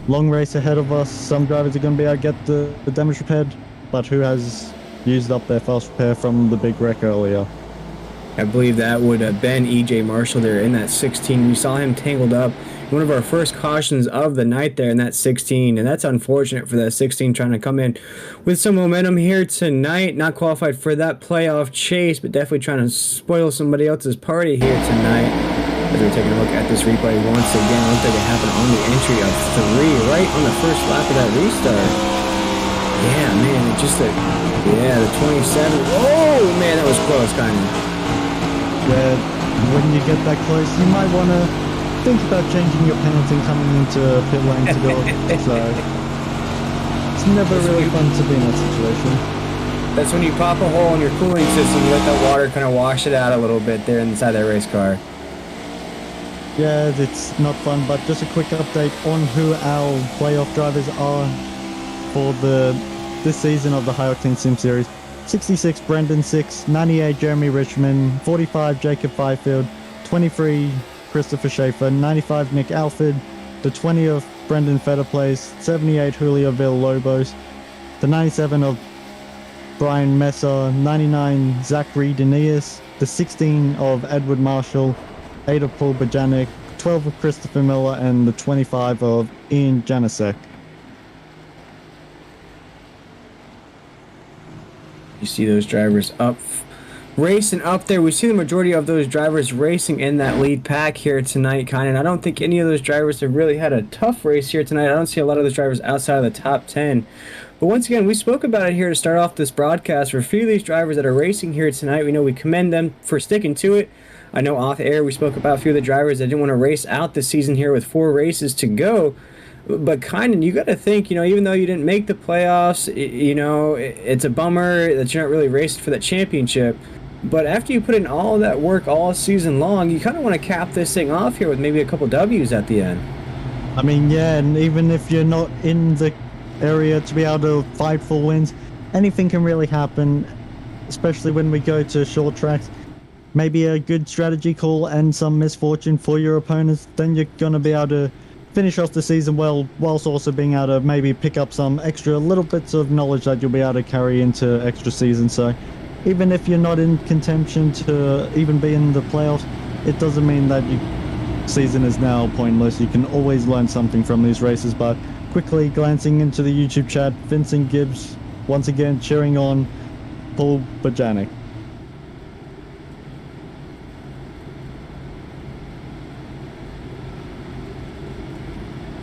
long race ahead of us. Some drivers are going to be able to get the damage repaired, but who has used up their fast repair from the big wreck earlier? I believe that would have been EJ Marshall there in that 16. We saw him tangled up. One of our first cautions of the night there in that 16, and that's unfortunate for that 16 trying to come in with some momentum here tonight. Not qualified for that playoff chase, but definitely trying to spoil somebody else's party here tonight. As we're taking a look at this replay once again, it looks like it happened on the entry of 3, right on the first lap of that restart. Yeah, man, the 27. Oh, man, that was close, kind of. Yeah, when you get that close, you might want to think about changing your pants and coming into pit lane to go. So it's never really fun to be in that situation. That's when you pop a hole in your cooling system, you let that water kind of wash it out a little bit there inside that race car. Yeah, it's not fun, but just a quick update on who our playoff drivers are for this season of the High Octane Sim Series. 66 Brendan 6, 98 Jeremy Richmond, 45 Jacob Fifield, 23 Christopher Shafer, 95 Nick Alford, the 20 of Brendan Fetterplace, 78 Julio Villalobos, the 97 of Brian Messer, 99 Zachary Denias, the 16 of Edward Marshall, 8 of Paul Bajanic, 12 of Christopher Miller, and the 25 of Ian Janicek. You see those drivers racing up there. We see the majority of those drivers racing in that lead pack here tonight, kind of. I don't think any of those drivers have really had a tough race here tonight. I don't see a lot of those drivers outside of the top 10. But once again, we spoke about it here to start off this broadcast. For a few of these drivers that are racing here tonight, we know we commend them for sticking to it. I know off air we spoke about a few of the drivers that didn't want to race out this season here with 4 races to go. But kind of, you got to think, even though you didn't make the playoffs, it's a bummer that you're not really racing for that championship. But after you put in all that work all season long, you kind of want to cap this thing off here with maybe a couple W's at the end. I mean, yeah, and even if you're not in the area to be able to fight for wins, anything can really happen, especially when we go to short tracks. Maybe a good strategy call and some misfortune for your opponents, then you're going to be able to finish off the season well, whilst also being able to maybe pick up some extra little bits of knowledge that you'll be able to carry into extra season. So even if you're not in contention to even be in the playoffs, it doesn't mean that you season is now pointless. You can always learn something from these races, but quickly glancing into the YouTube chat, Vincent Gibbs once again cheering on Paul Bajanic.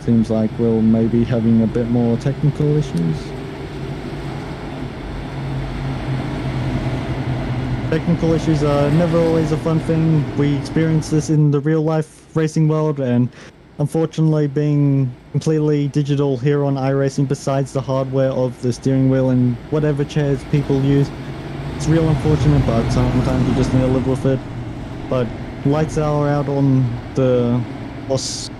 Seems like we'll maybe having a bit more technical issues. Technical issues are never always a fun thing. We experience this in the real life racing world, and unfortunately being completely digital here on iRacing, besides the hardware of the steering wheel and whatever chairs people use, it's real unfortunate, but sometimes you just need to live with it. But lights are out on the Boss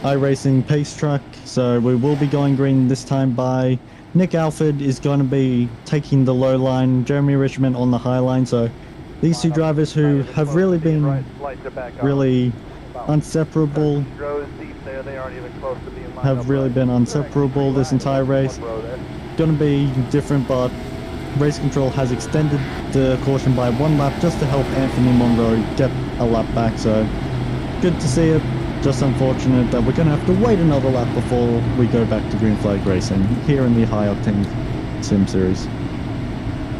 iRacing pace truck, so we will be going green this time by Nick Alford is going to be taking the low line, Jeremy Richmond on the high line. So these two drivers who have really been really inseparable, have really been inseparable this entire race. Going to be different, but race control has extended the caution by 1 lap just to help Anthony Monroe get a lap back. So good to see it. Just unfortunate that we're going to have to wait another lap before we go back to green flag racing here in the High Octane Sim Series.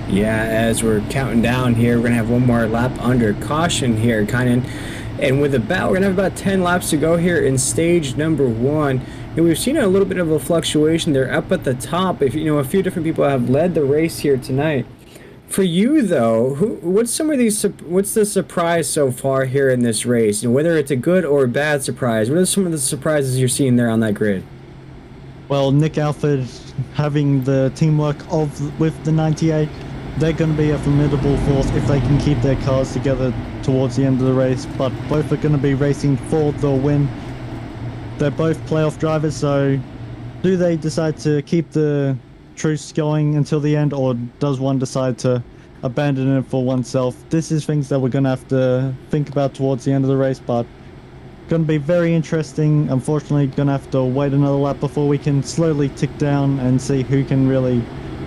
Yeah, as we're counting down here, we're going to have one more lap under caution here, kind of. And with we're going to have about 10 laps to go here in stage number 1. And we've seen a little bit of a fluctuation there up at the top. If a few different people have led the race here tonight. For you though, what's the surprise so far here in this race? Whether it's a good or a bad surprise, what are some of the surprises you're seeing there on that grid? Well, Nick Alford having the teamwork with the 98, they're going to be a formidable force if they can keep their cars together towards the end of the race. But both are going to be racing for the win. They're both playoff drivers, so do they decide to keep the truce going until the end, or does one decide to abandon it for oneself? This is things that we're going to have to think about towards the end of the race, but going to be very interesting. Unfortunately, going to have to wait another lap before we can slowly tick down and see who can really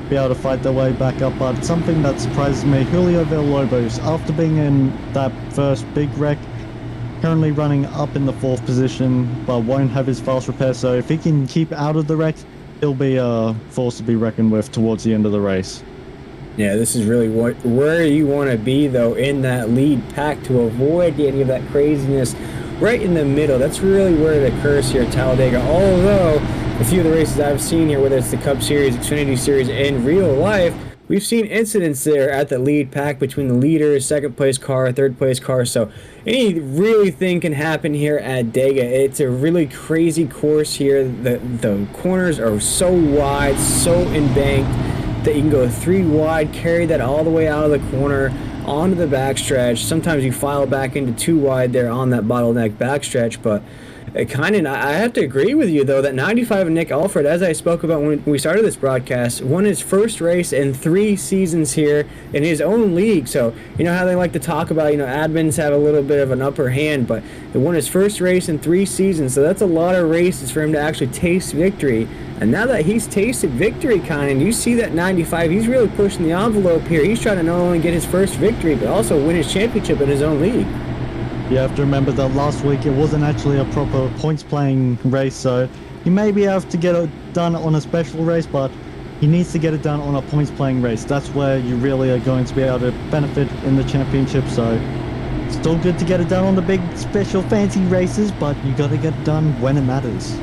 be able to fight their way back up. But something that surprises me, Julio Villalobos, after being in that first big wreck, currently running up in the 4th position, but won't have his fast repair, so if he can keep out of the wreck, he'll be a force to be reckoned with towards the end of the race. Yeah, this is really where you want to be, though, in that lead pack to avoid any of that craziness right in the middle. That's really where it occurs here at Talladega. Although, a few of the races I've seen here, whether it's the Cup Series, Xfinity Series, in real life, we've seen incidents there at the lead pack between the leaders, 2nd place car, 3rd place car. So any really thing can happen here at Dega. It's a really crazy course here. The corners are so wide, so embanked that you can go 3 wide, carry that all the way out of the corner onto the backstretch. Sometimes you file back into 2 wide there on that bottleneck backstretch, but I have to agree with you, though, that 95 and Nick Alford, as I spoke about when we started this broadcast, won his first race in 3 seasons here in his own league. So, how they like to talk about, admins have a little bit of an upper hand, but he won his first race in 3 seasons. So that's a lot of races for him to actually taste victory. And now that he's tasted victory, you see that 95, he's really pushing the envelope here. He's trying to not only get his first victory, but also win his championship in his own league. You have to remember that last week it wasn't actually a proper points playing race, so he may be able to get it done on a special race, but he needs to get it done on a points playing race. That's where you really are going to be able to benefit in the championship. So still good to get it done on the big special fancy races, but you got to get it done when it matters.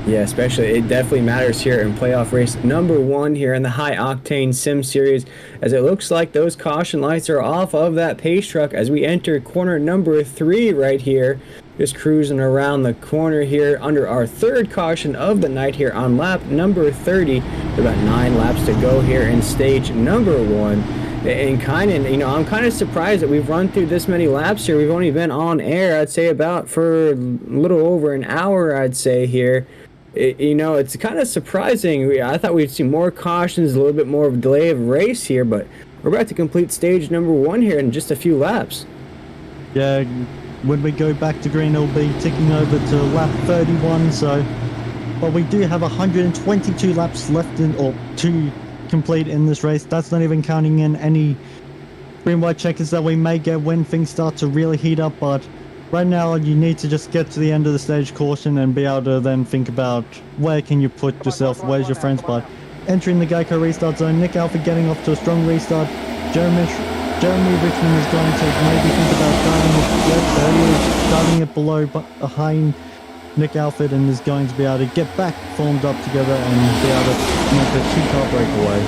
Yeah, especially it definitely matters here in playoff race number 1 here in the High Octane Sim Series, as it looks like those caution lights are off of that pace truck as we enter corner number 3 right here. Just cruising around the corner here under our 3rd caution of the night here on lap number 30. About 9 laps to go here in stage number 1. And I'm kind of surprised that we've run through this many laps here. We've only been on air, I'd say, about for a little over an hour, I'd say, here. It's kind of surprising. I thought we'd see more cautions, a little bit more of a delay of race here, but we're about to complete stage number 1 here in just a few laps. Yeah, when we go back to green, it'll be ticking over to lap 31, so... But we do have 122 laps left to complete in this race. That's not even counting in any green-white checkers that we may get when things start to really heat up, but right now you need to just get to the end of the stage caution and be able to then think about where can you put yourself, where's your friend spot. Entering the Geico restart zone, Nick Alford getting off to a strong restart. Jeremy Richmond is going to maybe think about starting it below behind Nick Alford, and is going to be able to get back formed up together and be able to make a 2-car breakaway.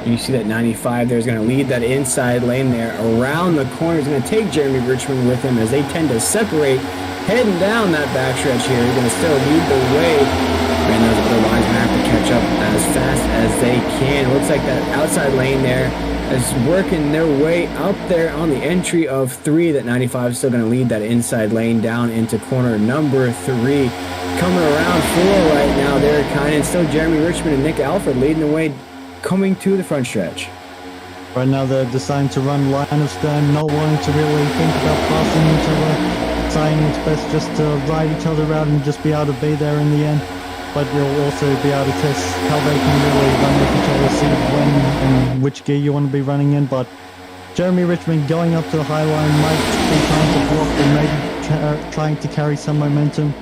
You see that 95 there is going to lead that inside lane there around the corner. He's going to take Jeremy Richmond with him as they tend to separate. Heading down that backstretch here, he's going to still lead the way. And those other lines going to have to catch up as fast as they can. It looks like that outside lane there is working their way up there on the entry of 3. That 95 is still going to lead that inside lane down into corner number 3. Coming around 4 right now there, kind of still Jeremy Richmond and Nick Alford leading the way coming to the front stretch. Right now they're deciding to run line of stern, not wanting to really think about passing each other, saying it's best just to ride each other out and just be able to be there in the end. But you'll also be able to test how they can really run with each other, see when and which gear you want to be running in. But Jeremy Richmond going up to the high line might be trying to block and maybe trying to carry some momentum.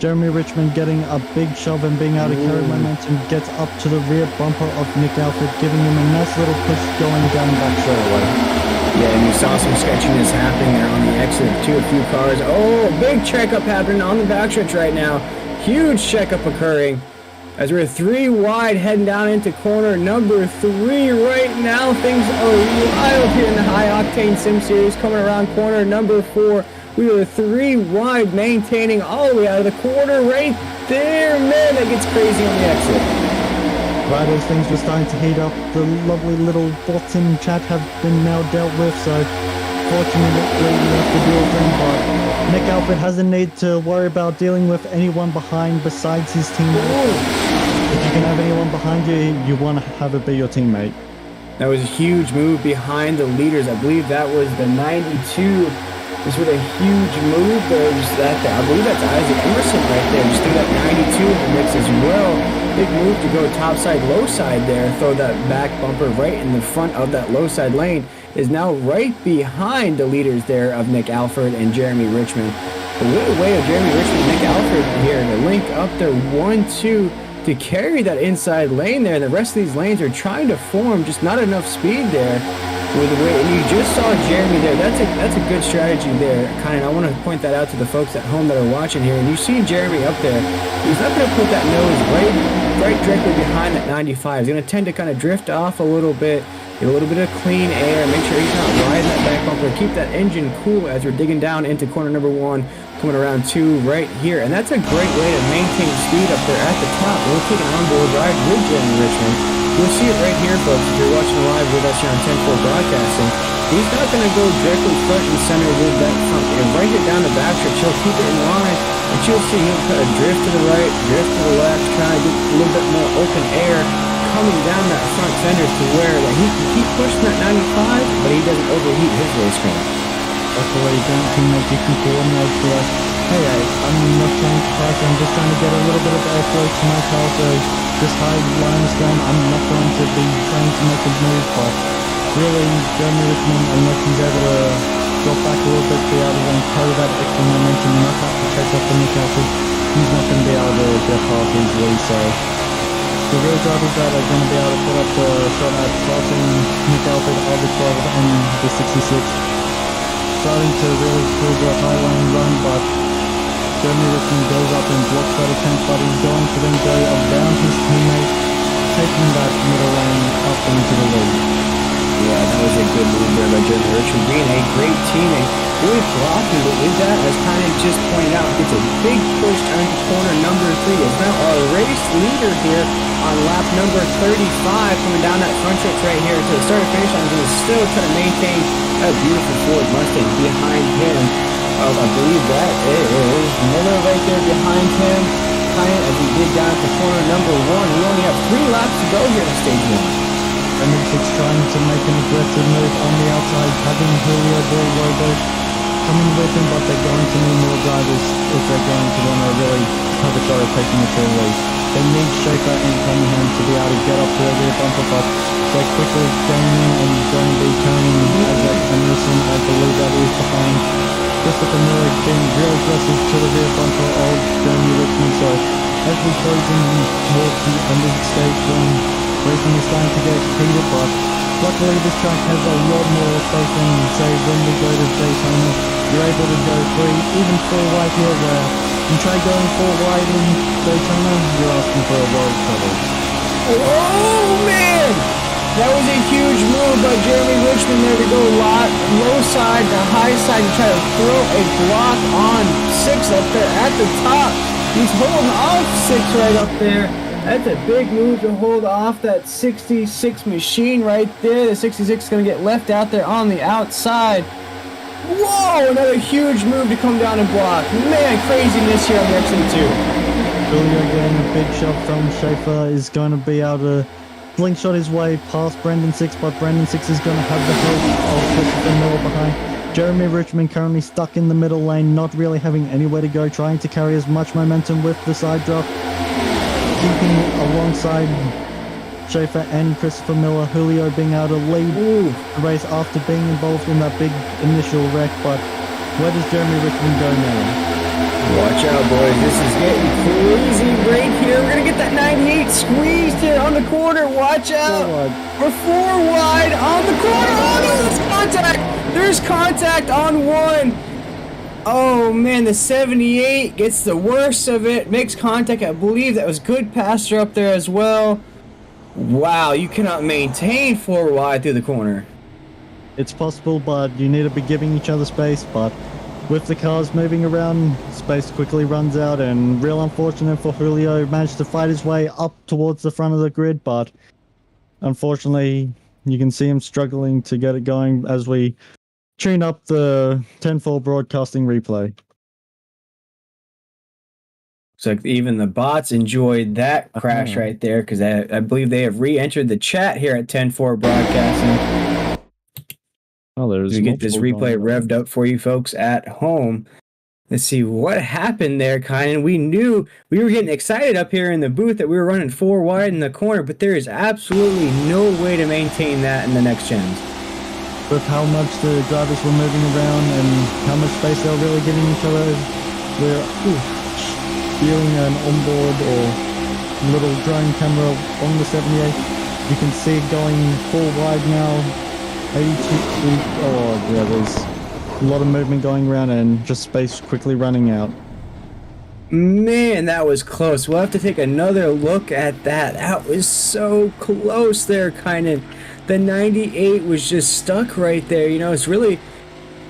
Jeremy Richmond getting a big shove and being able to carry momentum, gets up to the rear bumper of Nick Alford, giving him a nice little push going down back straight away. Yeah, and you saw some sketchiness happening there on the exit to a few cars. Oh, big checkup happening on the backstretch right now. Huge checkup occurring as we're 3 wide heading down into corner number 3 right now. Things are wild here in the High Octane Sim Series. Coming around corner number 4. We are 3 wide, maintaining all the way out of the corner right there. Man, that gets crazy on the exit. Right as things were starting to heat up, the lovely little bots in chat have been now dealt with, so fortunately we have to deal with them, but Nick Alford hasn't need to worry about dealing with anyone behind besides his teammate. If you can have anyone behind you, you want to have it be your teammate. That was a huge move behind the leaders. I believe that was the 92. Just with a huge move there, just that there. I believe that's Isaac Emerson right there. Just threw that 92 in the mix as well. Big move to go top side, low side there. Throw that back bumper right in the front of that low side lane. Is now right behind the leaders there of Nick Alford and Jeremy Richmond. A little way of Jeremy Richmond and Nick Alford here to link up their 1-2 to carry that inside lane there. And the rest of these lanes are trying to form, just not enough speed there. With the way, and you just saw Jeremy there. That's a good strategy there. Kind of, I want to point that out to the folks at home that are watching here. And you see Jeremy up there. He's not going to put that nose right directly behind that 95. He's going to tend to kind of drift off a little bit, get a little bit of clean air, make sure he's not riding that back bumper. Keep that engine cool as we're digging down into corner number 1, coming around 2 right here. And that's a great way to maintain speed up there at the top. We'll take an onboard ride with Jeremy Richmond. You'll see it right here, folks, if you're watching live with us here on 10-4 Broadcasting. He's not going to go directly front and center with that front. And right here down the backstretch, he'll keep it in line. And you'll see he'll kind of drift to the right, drift to the left, trying to get a little bit more open air coming down that front fender to where that he can keep pushing that 95, but he doesn't overheat his race car. That's the way going to make you can coordinate for us. Hey, I'm not trying to pass, I'm just trying to get a little bit of airflow to my car, so this high line is down. I'm not going to be trying to make a move, but really, Jeremy Richmond, unless he's able to drop back a little bit, be able to then carry that extra momentum and not have to check up the Nick Alford, he's not going to be able to get past easily, so the real drivers that are going to be able to put up the shot at passing Nick Alford are the 12 and the 66. Starting to really pull the high line run, but Jeremy Richmond goes up and blocks that attempt, but he's going to then go around his teammate, taking that middle lane up into the lead. Yeah, that was a good move there by Jeremy Richmond, being a great teammate. Really blocking, but with that, as kind of just pointed out, gets a big push onto corner number 3. Is now our race leader here on lap number 35, coming down that front stretch right here to the start of finish line. He's still trying to maintain a beautiful Ford Mustang behind him. I believe that is Miller right there behind him. Kind of as we dig down to corner number 1. We only have 3 laps to go here in stage 1. And it's trying to make an aggressive move on the outside, having Julio Ball Robo coming with him, but they're going to need more drivers if they're going to want to really have a shot at taking it to the lead. They need Shafer and Cunningham to be able to get up to the rear bumper, but they're quickly gaining and going to be turning as Emerson, I believe that is behind Christopher Miller being real aggressive to the rear bumper of Jeremy Richmond. So as we close in towards the end of the stage when racing is starting to get heated, but luckily this track has a lot more space than say when we go to Daytona. You're able to go 3, even 4 wide here, where you try going 4 wide in Daytona, you're asking for a lot of trouble. Oh, man! That was a huge move by Jeremy Richmond there to go low side to high side and try to throw a block on 6 up there at the top. He's holding off 6 right up there. That's a big move to hold off that 66 machine right there. The 66 is going to get left out there on the outside. Whoa, another huge move to come down and block. Man, craziness here on the XM2. Julio getting a big shot from Shafer is going to be able to slingshot his way past Brandon 6, but Brandon 6 is going to have the help of Christopher Miller behind. Jeremy Richmond currently stuck in the middle lane, not really having anywhere to go, trying to carry as much momentum with the side drop. Keeping alongside Shafer and Christopher Miller, Julio being able to lead the race after being involved in that big initial wreck, but where does Jeremy Richmond go now? Watch out, boys. This is getting crazy right here. We're going to get that 98 squeezed here on the corner. Watch out. We're 4 wide on the corner. Oh, no, there's contact. There's contact on 1. Oh, man, the 78 gets the worst of it. Makes contact. I believe that was good passer up there as well. Wow, you cannot maintain 4 wide through the corner. It's possible, but you need to be giving each other space, but with the cars moving around, space quickly runs out, and real unfortunate for Julio, managed to fight his way up towards the front of the grid, but unfortunately you can see him struggling to get it going as we tune up the 10-4 broadcasting replay. So even the bots enjoyed that crash right there, because I believe they have re-entered the chat here at 10-4 broadcasting. Oh, there's we get this replay revved up for you folks at home. Let's see what happened there, Kynan. We knew we were getting excited up here in the booth that we were running 4 wide in the corner, but there is absolutely no way to maintain that in the next gens. With how much the drivers were moving around and how much space they were really giving each other, we're feeling an onboard or little drone camera on the 78. You can see it going 4 wide now. 82, oh yeah, there's a lot of movement going around and just space quickly running out. Man, that was close. We'll have to take another look at that. That was so close there, kind of. The 98 was just stuck right there. You know, it's really,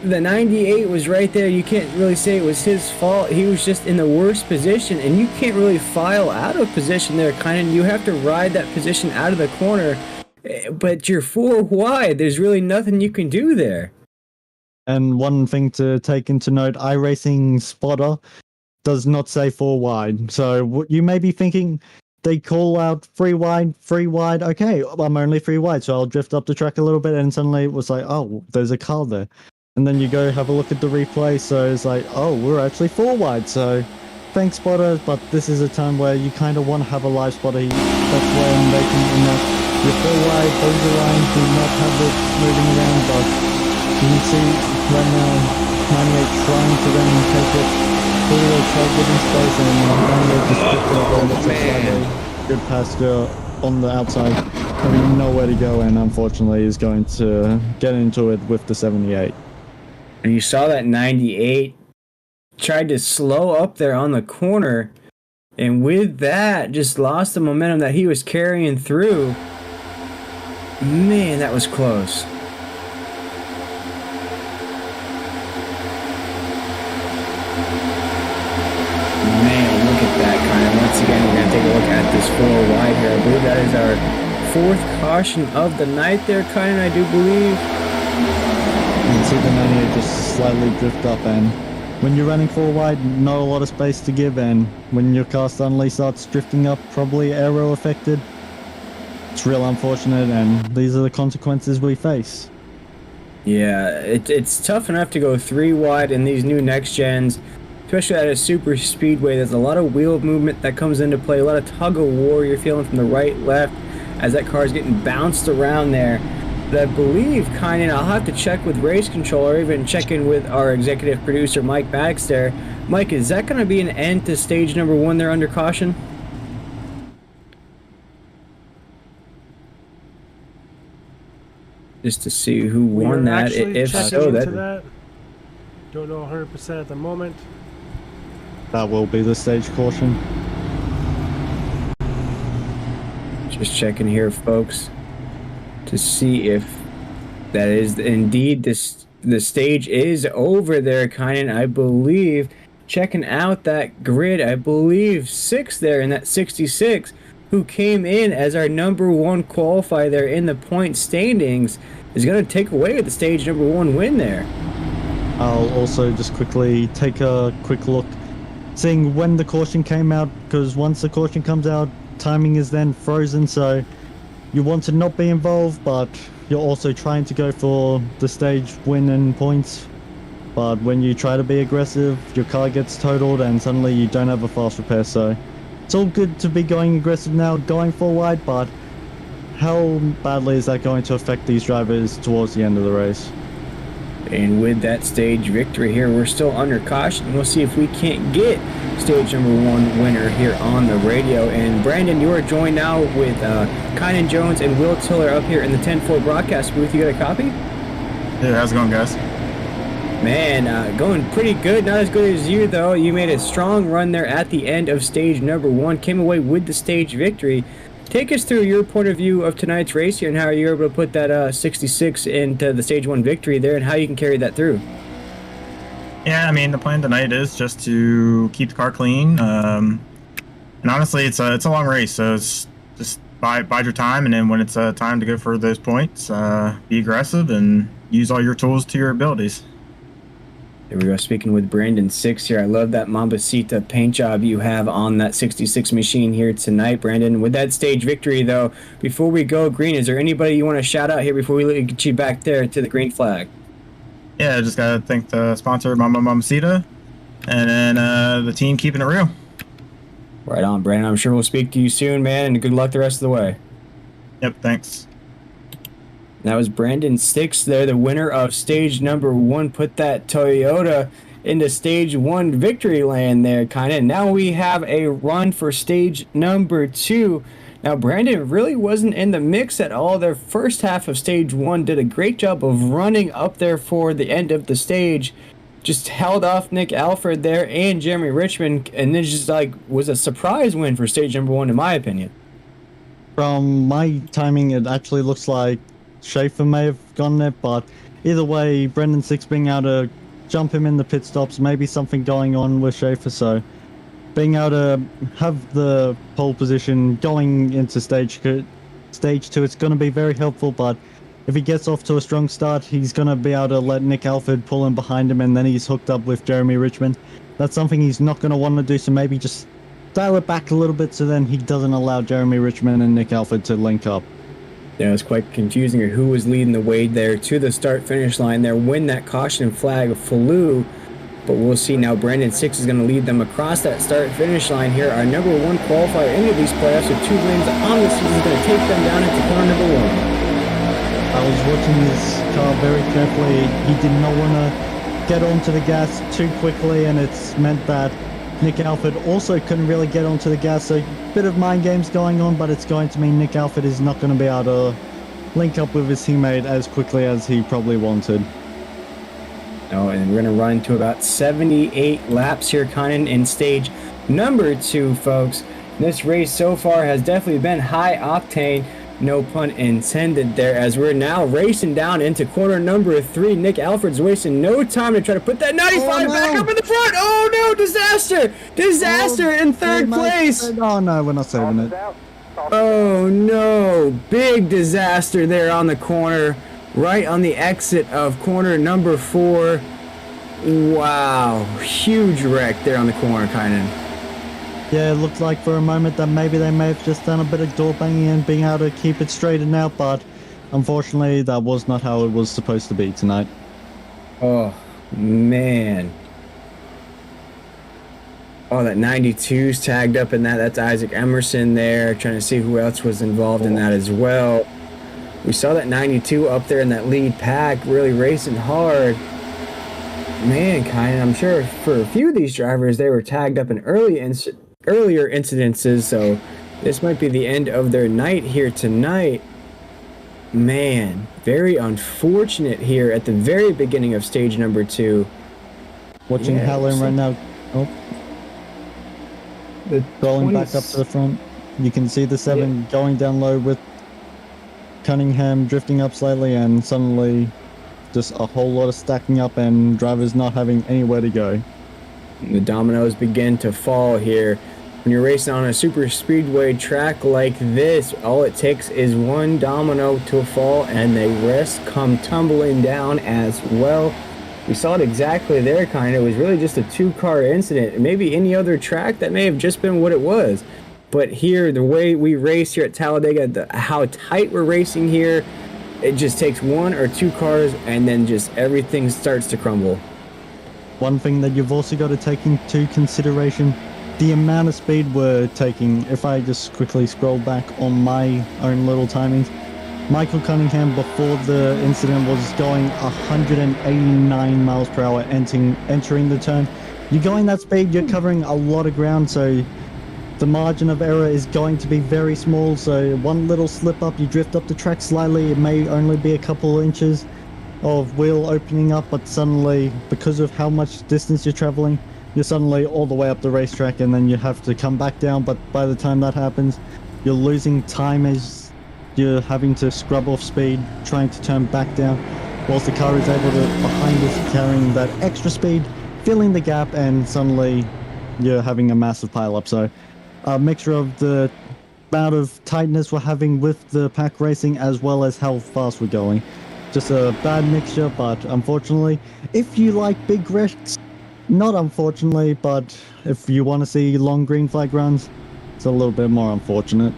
the 98 was right there. You can't really say it was his fault. He was just in the worst position, and you can't really file out of position there, kind of. You have to ride that position out of the corner. But you're 4 wide. There's really nothing you can do there. And one thing to take into note, iRacing spotter does not say 4 wide. So you may be thinking they call out 3 wide. Okay, I'm only 3 wide, so I'll drift up the track a little bit, and suddenly it was like, oh, there's a car there. And then you go have a look at the replay, so it's like, oh, we're actually 4 wide. So thanks, spotter, but this is a time where you kind of want to have a live spotter. That's when they can you're 4 wide, over the line, do not have it moving around, but you can see right now 98 trying to then take it. Julio tried getting space and 98 just picked it up. Good passenger on the outside, having nowhere to go, and unfortunately is going to get into it with the 78. And you saw that 98 tried to slow up there on the corner, and with that, just lost the momentum that he was carrying through. Man, that was close. Man, look at that, kind of. Once again, we're going to take a look at this 4 wide here. I believe that is our 4th caution of the night there, kind of, I do believe. You can see the 98 just slightly drift up, and when you're running 4 wide, not a lot of space to give, and when your car suddenly starts drifting up, probably aero affected. It's real unfortunate, and these are the consequences we face. Yeah, it's tough enough to go 3 wide in these new next gens, especially at a super speedway. There's a lot of wheel movement that comes into play, a lot of tug of war you're feeling from the right, left, as that car is getting bounced around there. But I believe, kind of, I'll have to check with race control or even check in with our executive producer, Mike Maddox there. Mike, is that going to be an end to stage number 1 there under caution? Just to see who won that. If so, that. Don't know 100% at the moment. That will be the stage caution. Just checking here, folks, to see if that is indeed the stage is over there, Kynan. I believe, checking out that grid, I believe 6 there in that 66, who came in as our number 1 qualifier there in the point standings, is going to take away the stage number 1 win there. I'll also just quickly take a quick look, seeing when the caution came out, because once the caution comes out, timing is then frozen, so you want to not be involved, but you're also trying to go for the stage win and points. But when you try to be aggressive, your car gets totaled and suddenly you don't have a fast repair, so it's all good to be going aggressive now, going full wide, but how badly is that going to affect these drivers towards the end of the race? And with that stage victory here, we're still under caution. We'll see if we can't get stage number 1 winner here on the radio. And Brandon, you are joined now with Kynan Jones and Will Tiller up here in the 10-4 broadcast booth. You got a copy? Yeah, how's it going, guys? Man, going pretty good. Not as good as you, though. You made a strong run there at the end of stage number 1. Came away with the stage victory. Take us through your point of view of tonight's race here and how you were able to put that 66 into the stage 1 victory there and how you can carry that through. Yeah, I mean, the plan tonight is just to keep the car clean. And honestly, it's a long race, so it's just bide your time, and then when it's time to go for those points, be aggressive and use all your tools to your abilities. There we go, speaking with Brandon 6 here. I love that Mambasita paint job you have on that 66 machine here tonight, Brandon. With that stage victory, though, before we go green, is there anybody you want to shout out here before we get you back there to the green flag? Yeah, just got to thank the sponsor, Mambasita, and then the team keeping it real. Right on, Brandon. I'm sure we'll speak to you soon, man, and good luck the rest of the way. Yep, thanks. That was Brandon 6 there, the winner of stage number 1. Put that Toyota into stage 1 victory land there, kind of. Now we have a run for stage number 2. Now, Brandon really wasn't in the mix at all. Their first half of stage 1 did a great job of running up there for the end of the stage. Just held off Nick Alford there and Jeremy Richmond, and then just was a surprise win for stage number 1, in my opinion. From my timing, it actually looks like Shafer may have gone there, but either way, Brendan 6 being able to jump him in the pit stops, maybe something going on with Shafer, so being able to have the pole position going into stage 2, it's going to be very helpful, but if he gets off to a strong start, he's going to be able to let Nick Alford pull in behind him, and then he's hooked up with Jeremy Richmond. That's something he's not going to want to do, so maybe just dial it back a little bit so then he doesn't allow Jeremy Richmond and Nick Alford to link up. Yeah, it was quite confusing who was leading the way there to the start-finish line there when that caution flag flew. But we'll see now. Brandon 6 is going to lead them across that start-finish line here. Our number 1 qualifier into these playoffs with 2 wins on the season is going to take them down into corner number 1. I was watching his car very carefully. He did not want to get onto the gas too quickly, and it's meant that Nick Alford also couldn't really get onto the gas, so a bit of mind games going on, but it's going to mean Nick Alford is not going to be able to link up with his teammate as quickly as he probably wanted. Oh, and we're going to run to about 78 laps here, Kynan, in stage number 2, folks. This race so far has definitely been high octane, no pun intended there, as we're now racing down into corner number 3. Nick Alford's wasting no time to try to put that 95 back up in the front. Oh no, disaster in third place. Oh no, we're not saving it. Oh no, big disaster there on the corner, right on the exit of corner number 4. Wow, huge wreck there on the corner, Kynan. Yeah, it looked like for a moment that maybe they may have just done a bit of door banging and being able to keep it straightened out, but unfortunately that was not how it was supposed to be tonight. Oh, man. Oh, that 92's tagged up in that. That's Isaac Emerson there, trying to see who else was involved in that as well. We saw that 92 up there in that lead pack, really racing hard. Mankind, I'm sure for a few of these drivers, they were tagged up in earlier incidences, so this might be the end of their night here tonight. Man, very unfortunate here at the very beginning of stage number 2. Watching Helen right now. Oh. Rolling back up to the front. You can see the 7 going down low with Cunningham drifting up slightly, and suddenly just a whole lot of stacking up and drivers not having anywhere to go. The dominoes begin to fall here. When you're racing on a super speedway track like this, all it takes is one domino to fall and the rest come tumbling down as well. We saw it exactly there, kind of. It was really just a 2-car incident. Maybe any other track, that may have just been what it was. But here, the way we race here at Talladega, how tight we're racing here, it just takes 1 or 2 cars and then just everything starts to crumble. One thing that you've also got to take into consideration, the amount of speed we're taking. If I just quickly scroll back on my own little timings, Michael Cunningham before the incident was going 189 miles per hour entering the turn. You're going that speed, you're covering a lot of ground, so the margin of error is going to be very small. So one little slip up, you drift up the track slightly, it may only be a couple inches of wheel opening up, but suddenly, because of how much distance you're traveling, you're suddenly all the way up the racetrack, and then you have to come back down. But by the time that happens, you're losing time as you're having to scrub off speed, trying to turn back down, whilst the car is able to, behind us, carrying that extra speed, filling the gap, and suddenly you're having a massive pile up. So a mixture of the amount of tightness we're having with the pack racing as well as how fast we're going. Just a bad mixture, but unfortunately, if you like big wrecks, not unfortunately, but if you want to see long green flag runs, it's a little bit more unfortunate.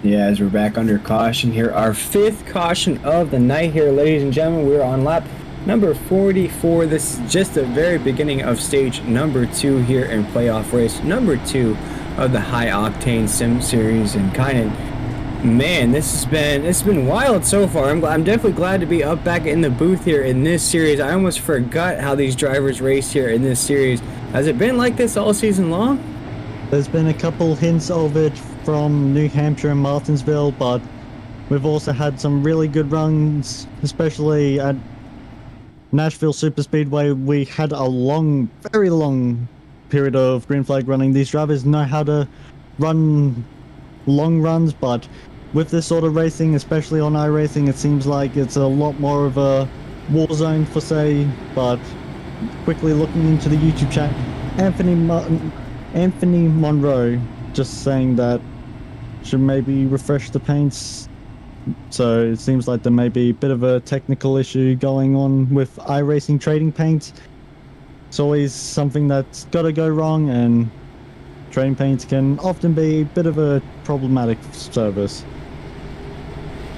Yeah, as we're back under caution here, our 5th caution of the night here, ladies and gentlemen. We're on lap number 44. This is just the very beginning of stage number 2 here in playoff race number 2 of the High Octane Sim Series. And kind of, man, it's been wild so far. I'm definitely glad to be up back in the booth here in this series. I almost forgot how these drivers race here in this series. Has it been like this all season long? There's been a couple hints of it from New Hampshire and Martinsville, but we've also had some really good runs, especially at Nashville Super Speedway. We had a very long period of green flag running. These drivers know how to run long runs, but with this sort of racing, especially on iRacing, it seems like it's a lot more of a war zone for say. But quickly looking into the YouTube chat, Anthony Monroe just saying that should maybe refresh the paints. So it seems like there may be a bit of a technical issue going on with iRacing trading paints. It's always something that's got to go wrong, and trading paints can often be a bit of a problematic service.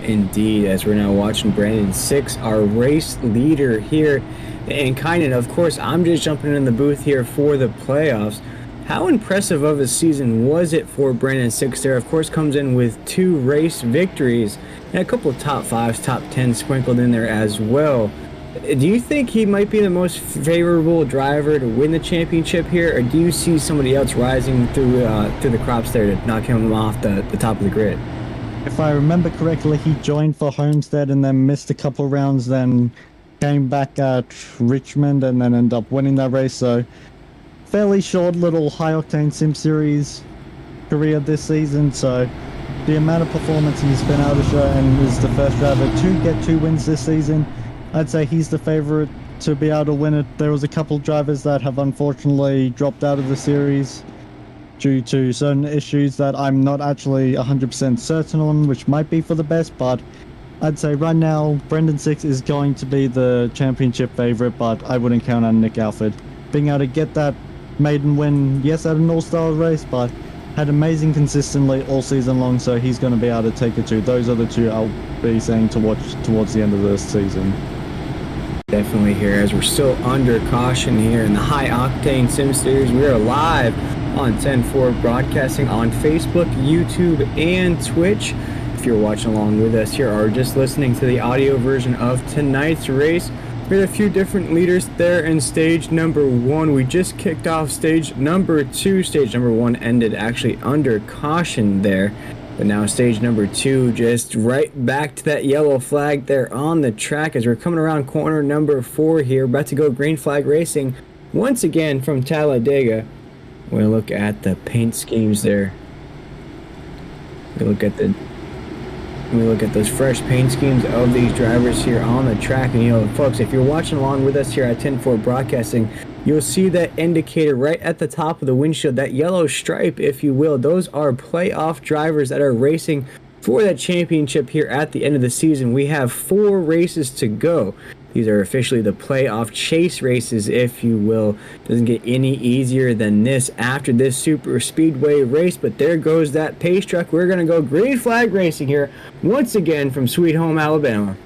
Indeed, as we're now watching Brandon 6, our race leader here. And kind of course, I'm just jumping in the booth here for the playoffs. How impressive of a season was it for Brandon 6 there? Of course, comes in with 2 race victories and a couple of top 5s, top 10s sprinkled in there as well. Do you think he might be the most favorable driver to win the championship here, or do you see somebody else rising through the crops there to knock him off the top of the grid? If I remember correctly, he joined for Homestead and then missed a couple rounds, then came back at Richmond and then ended up winning that race. So fairly short little High Octane Sim Series career this season. So the amount of performance he's been able to show, and is the first driver to get 2 wins this season, I'd say he's the favorite to be able to win it. There was a couple drivers that have unfortunately dropped out of the series due to certain issues that I'm not actually 100% certain on, which might be for the best, but I'd say right now Brendan 6 is going to be the championship favorite, but I wouldn't count on Nick Alford being able to get that maiden win, yes, at an all-star race, but had amazing consistently all season long, so he's going to be able to take it too. Those are the 2 I'll be saying to watch towards the end of this season. Definitely here, as we're still under caution here in the High Octane Sim Series. We are live on 10-4 broadcasting on Facebook, YouTube, and Twitch. if you're watching along with us here or just listening to the audio version of tonight's race. We had a few different leaders there in stage number 1. We just kicked off stage number 2. Stage number 1 ended actually under caution there. But now stage number 2 just right back to that yellow flag there on the track as we're coming around corner number 4 here. About to go green flag racing once again from Talladega. We'll look at the paint schemes there. We look at those fresh paint schemes of these drivers here on the track. And you know, folks, if you're watching along with us here at 10-4 Broadcasting, you'll see that indicator right at the top of the windshield, that yellow stripe, if you will. Those are playoff drivers that are racing for that championship here at the end of the season. We have 4 races to go. These are officially the playoff chase races, if you will. Doesn't get any easier than this after this super speedway race, but there goes that pace truck. We're going to go green flag racing here once again from Sweet Home, Alabama.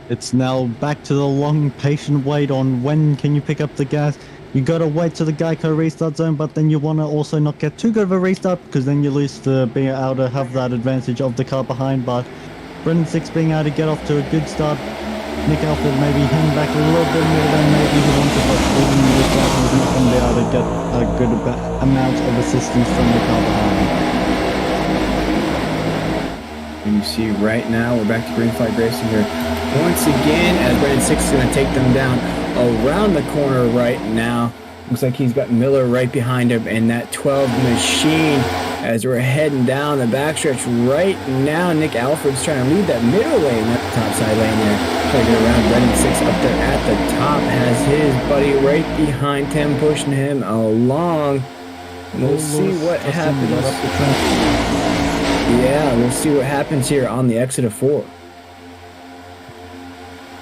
It's now back to the long, patient wait on when can you pick up the gas. You got to wait to the Geico restart zone, but then you want to also not get too good of a restart because then you lose the being able to have that advantage of the car behind. But Brendan Six being able to get off to a good start. Nick Alford maybe hang back a little bit more than maybe he wanted, but even with that, he's not going to be able to get a good amount of assistance from the car behind. And you see right now, we're back to green flag racing here once again as Brendan Six is going to take them down around the corner right now. Looks like he's got Miller right behind him and that 12 machine as we're heading down the backstretch right now. Nick Alfred's trying to lead that middle lane, that top side lane there. Trying to get around Brendan Six up there at the top. Has his buddy right behind him, pushing him along. We'll see what happens. Yeah, we'll see what happens here on the exit of 4.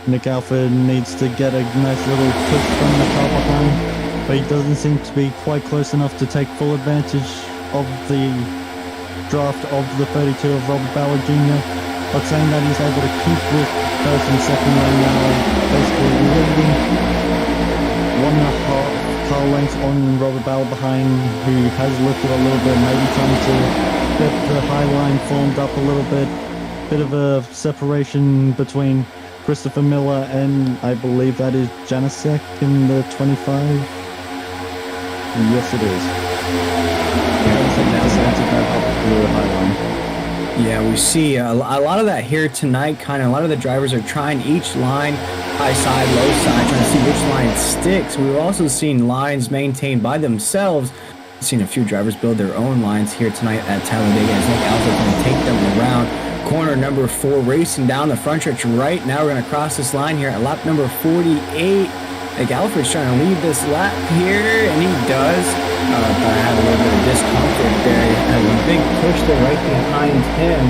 Nick Alford needs to get a nice little push from the car behind, but he doesn't seem to be quite close enough to take full advantage of the draft of the 32 of Robert Ballard Jr. But saying that he's able to keep with first and second lane now, basically leading 1.5 car lengths on Robert Ballard behind, who has lifted a little bit, maybe trying to get the high line formed up a little bit. Bit of a separation between Christopher Miller and I believe that is Janicek in the 25. Yes, it is. Yeah, we see a lot of that here tonight. A lot of the drivers are trying each line, high side, low side, trying to see which line sticks. We've also seen lines maintained by themselves. We've seen a few drivers build their own lines here tonight at Talladega as Nick Alford going to take them around. Corner number 4 racing down the front stretch right now. We're going to cross this line here at lap number 48. Nick Alford's trying to lead this lap here, and he does. But I have a little bit of discomfort there. He has a big push there right behind him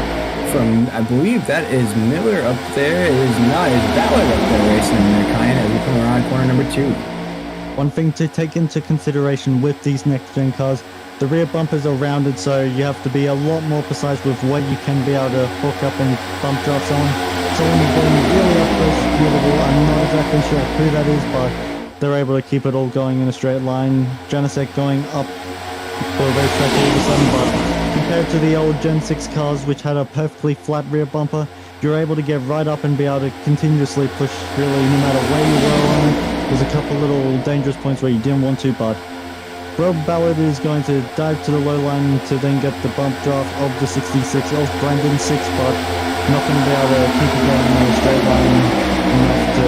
from, I believe that is Miller up there. It is not. It's Ballard up there racing in there, kind of, as we come around corner number 2. One thing to take into consideration with these next-gen cars, the rear bumpers are rounded, so you have to be a lot more precise with what you can be able to hook up and bump drafts on. Someone going really up close, beautiful. I'm not exactly sure who that is, but they're able to keep it all going in a straight line. Janicek going up for a racetrack all of a sudden, but compared to the old Gen 6 cars, which had a perfectly flat rear bumper, you're able to get right up and be able to continuously push really no matter where you were on it. There's a couple little dangerous points where you didn't want to, but Rob Ballard is going to dive to the low line to then get the bump draft of the 66 of Brandon 6, but not going to be able to keep it going in a straight line enough to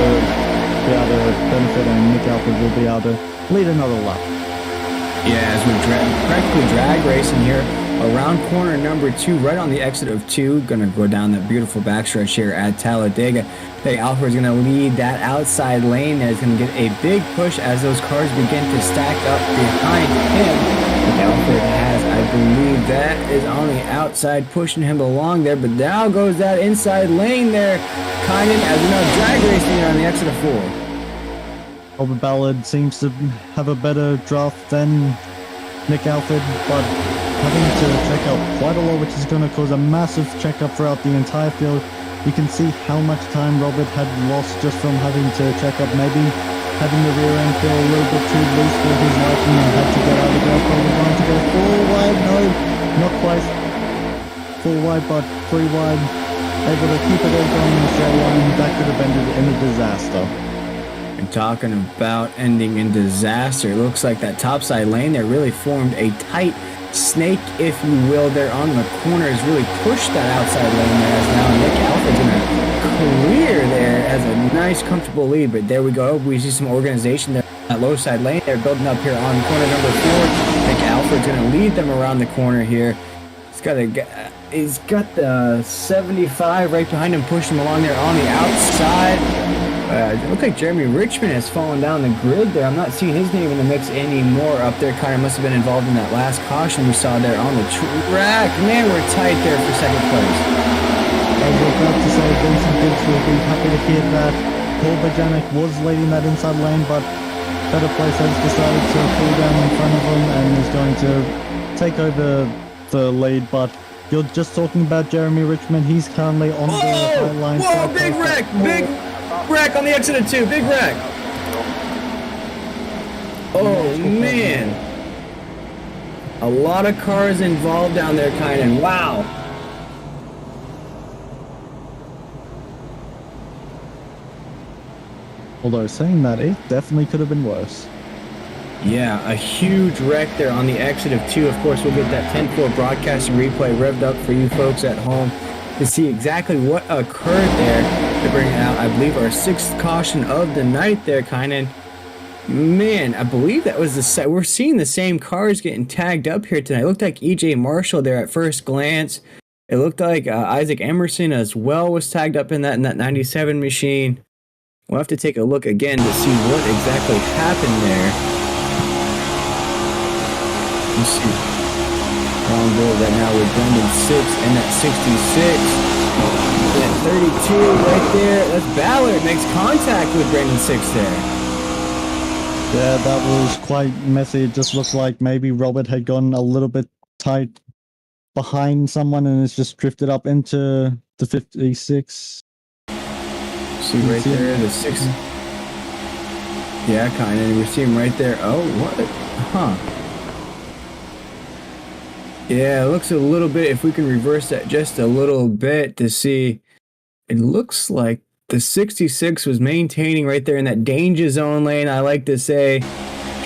be able to benefit, and Nick Alford will be able to lead another lap. Yeah, as we're practically drag racing here around corner number 2, right on the exit of 2. Gonna go down that beautiful backstretch here at Talladega. Nick Alford is gonna lead that outside lane. That's gonna get a big push as those cars begin to stack up behind him. Nick Alford has, I believe, that is on the outside pushing him along there. But now goes that inside lane there, kind of as we're now drag racing here on the exit of 4. Robert Ballard seems to have a better draft than Nick Alford, but having to check out quite a lot, which is going to cause a massive checkup throughout the entire field. You can see how much time Robert had lost just from having to check up, maybe having the rear end feel a little bit too loose for his liking and had to get out of the gas, probably going to go full wide. No, not quite. 4 wide, but 3 wide, able to keep it all going in a straight line. That could have ended in a disaster. And talking about ending in disaster, it looks like that topside lane there really formed a tight snake, if you will, there on the corners, really pushed that outside lane there, as now Nick Alfred's gonna clear there as a nice comfortable lead. But there we go, we see some organization there, that low side lane they're building up here on corner number 4. Nick Alfred's gonna lead them around the corner here. He's got the 75 right behind him, pushing him along there on the outside. It looks like Jeremy Richmond has fallen down the grid there. I'm not seeing his name in the mix anymore up there. Kind of must have been involved in that last caution we saw there on the track. Man, we're tight there for second place. I was about to say Vincent Gibbs will be happy to hear that. Paul Bajanic was leading that inside lane, but Better Place has decided to pull down in front of him and is going to take over the lead. But you're just talking about Jeremy Richmond. He's currently on the high line. Whoa, big wreck! Big wreck on the exit of 2. Big wreck! Oh, man. A lot of cars involved down there, kind of. Wow. Although saying that, it definitely could have been worse. Yeah, a huge wreck there on the exit of 2. Of course, we'll get that 10-4 broadcasting replay revved up for you folks at home to see exactly what occurred there. To bring out, I believe, our 6th caution of the night there, kind of. Man, I believe that was the... We're seeing the same cars getting tagged up here tonight. It looked like E.J. Marshall there at first glance. It looked like Isaac Emerson as well was tagged up in that 97 machine. We'll have to take a look again to see what exactly happened there. Let's see. On board right now with Brendan 6 and that 66. That 32 right there. That's Ballard makes contact with Brendan 6 there. Yeah, that was quite messy. It just looked like maybe Robert had gone a little bit tight behind someone and it's just drifted up into the 56. See right there, the 6. Yeah, kind of. We see him right there. Oh, what? Huh. Yeah, it looks a little bit, if we can reverse that just a little bit to see, it looks like the 66 was maintaining right there in that danger zone lane, I like to say.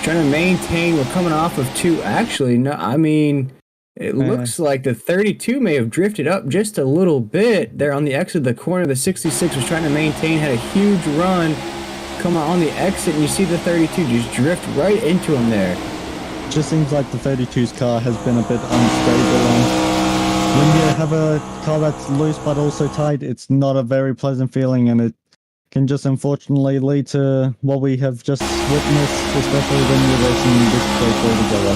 Trying to maintain, we're coming off of 2. Actually, no, I mean, it looks like the 32 may have drifted up just a little bit there on the exit of the corner. The 66 was trying to maintain, had a huge run come on the exit, and you see the 32 just drift right into him there. Just seems like the 32's car has been a bit unstable, and when you have a car that's loose but also tight, it's not a very pleasant feeling, and it can just unfortunately lead to what we have just witnessed, especially when you're racing this closely together.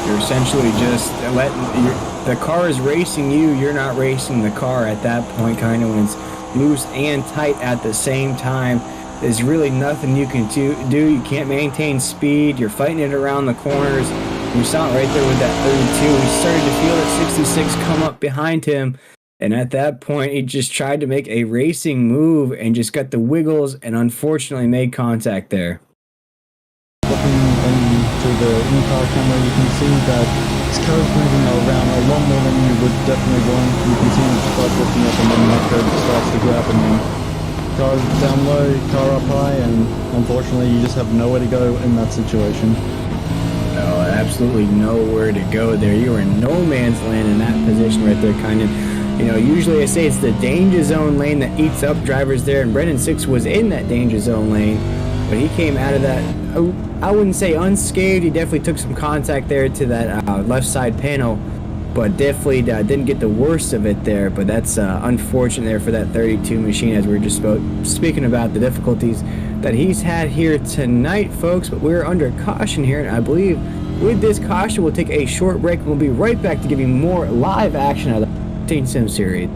You're essentially just letting the car is racing you. You're not racing the car at that point, kind of, when it's loose and tight at the same time. There's really nothing you can do. You can't maintain speed. You're fighting it around the corners. We saw it right there with that 32. He started to feel that 66 come up behind him. And at that point, he just tried to make a racing move and just got the wiggles and unfortunately made contact there. Looking into the in-car camera, you can see that his car is moving around a lot more than you would definitely want. You can see him start lifting up and then that curve starts to grab and then car down low, car up high, and unfortunately you just have nowhere to go in that situation. No, absolutely nowhere to go there. You are in no man's land in that position right there, kind of. You know, usually I say it's the danger zone lane that eats up drivers there, and Brendan 6 was in that danger zone lane, but he came out of that, I wouldn't say unscathed. He definitely took some contact there to that left side panel, but definitely didn't get the worst of it there. But that's unfortunate there for that 32 machine, as we were just speaking about the difficulties that he's had here tonight, folks. But we're under caution here, and I believe with this caution we'll take a short break and we'll be right back to give you more live action out of the Octane Sim series.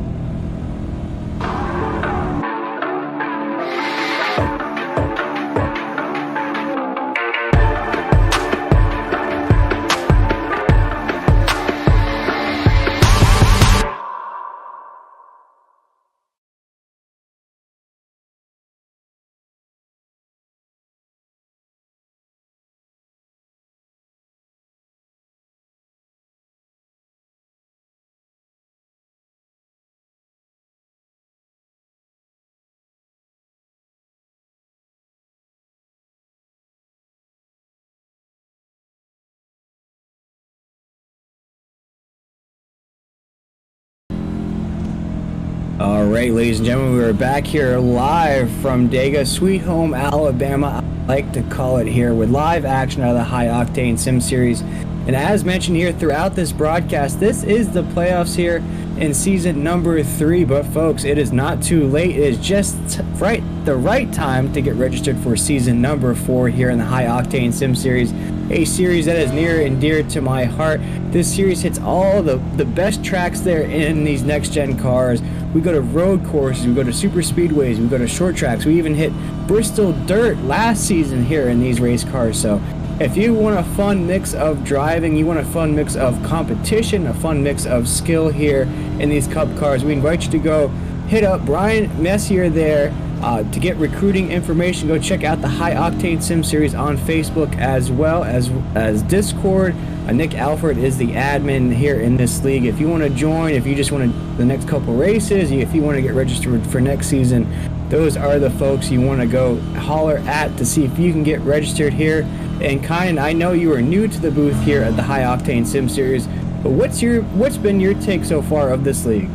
All right, ladies and gentlemen, we are back here live from Dega, Sweet Home, Alabama. I like to call it here with live action out of the High Octane Sim Series. And as mentioned here throughout this broadcast, this is the playoffs here in season number 3. But folks, it is not too late. It is just the right time to get registered for season number 4 here in the High Octane Sim Series, a series that is near and dear to my heart. This series hits all the best tracks there in these next-gen cars. We go to road courses, we go to super speedways, we go to short tracks. We even hit Bristol Dirt last season here in these race cars. So if you want a fun mix of driving, you want a fun mix of competition, a fun mix of skill here in these Cup cars, we invite you to go hit up Brian Messier there to get recruiting information. Go check out the High Octane Sim Series on Facebook as well as Discord. Nick Alford is the admin here in this league. If you want to join, if you just want the next couple races, if you want to get registered for next season, those are the folks you want to go holler at to see if you can get registered here. And Kyan, I know you are new to the booth here at the High Octane Sim Series, but what's been your take so far of this league?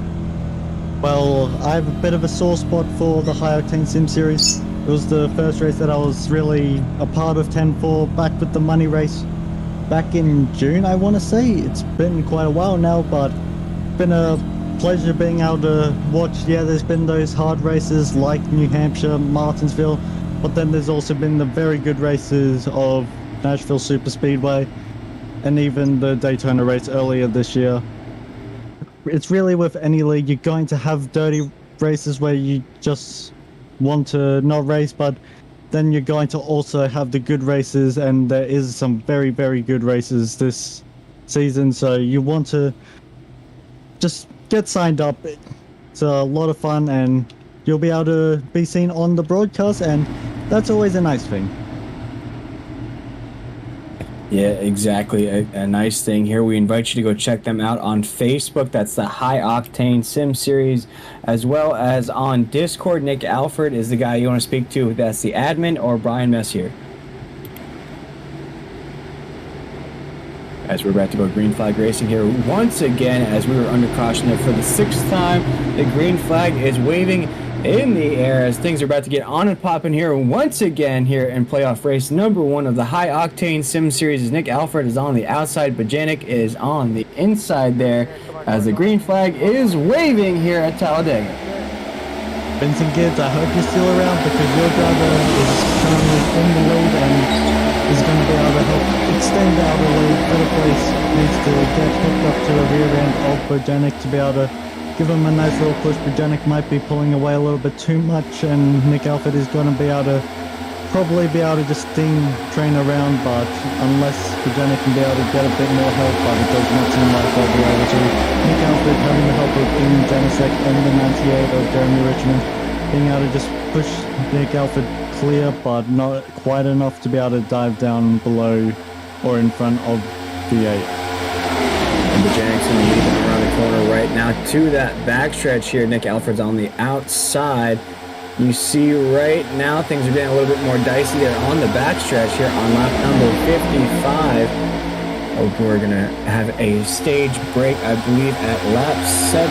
Well, I have a bit of a sore spot for the High Octane Sim Series. It was the first race that I was really a part of 10-4, back with the money race back in June, I want to say. It's been quite a while now, but it's been a pleasure being able to watch. Yeah, there's been those hard races like New Hampshire, Martinsville, but then there's also been the very good races of Nashville Super Speedway and even the Daytona race earlier this year. It's really with any league, you're going to have dirty races where you just want to not race, but then you're going to also have the good races, and there is some very, very good races this season, so you want to just get signed up. It's a lot of fun, and you'll be able to be seen on the broadcast, and that's always a nice thing. Yeah, exactly. A nice thing here. We invite you to go check them out on Facebook. That's the High Octane Sim Series, as well as on Discord. Nick Alford is the guy you want to speak to. That's the admin, or Brian Messier. As we're about to go green flag racing here once again, as we were under caution there for the 6th time, the green flag is waving in the air as things are about to get on and popping here once again here in playoff race number 1 of the High Octane Sim Series. As Nick Alford is on the outside, Bajanic is on the inside there as the green flag is waving here at Talladega. Vincent Gibbs, I hope you're still around, because your driver is currently in the lead and is going to be able to help extend out the lead. Better place needs to get hooked up to the rear end of Bajanic to be able to give him a nice little push. Bajanic might be pulling away a little bit too much, and Nick Alford is going to be able to probably be able to just steam train around, but unless Bajanic can be able to get a bit more help, but it does not seem like they'll be able to. Nick Alford having the help of Ian Janicek and the 98 of Jeremy Richmond, being able to just push Nick Alford clear, but not quite enough to be able to dive down below or in front of V8. And Bajanic's going to lead them around the corner right now to that backstretch here. Nick Alford's on the outside. You see right now things are getting a little bit more dicey there on the backstretch here on lap number 55. We're going to have a stage break, I believe, at lap 70.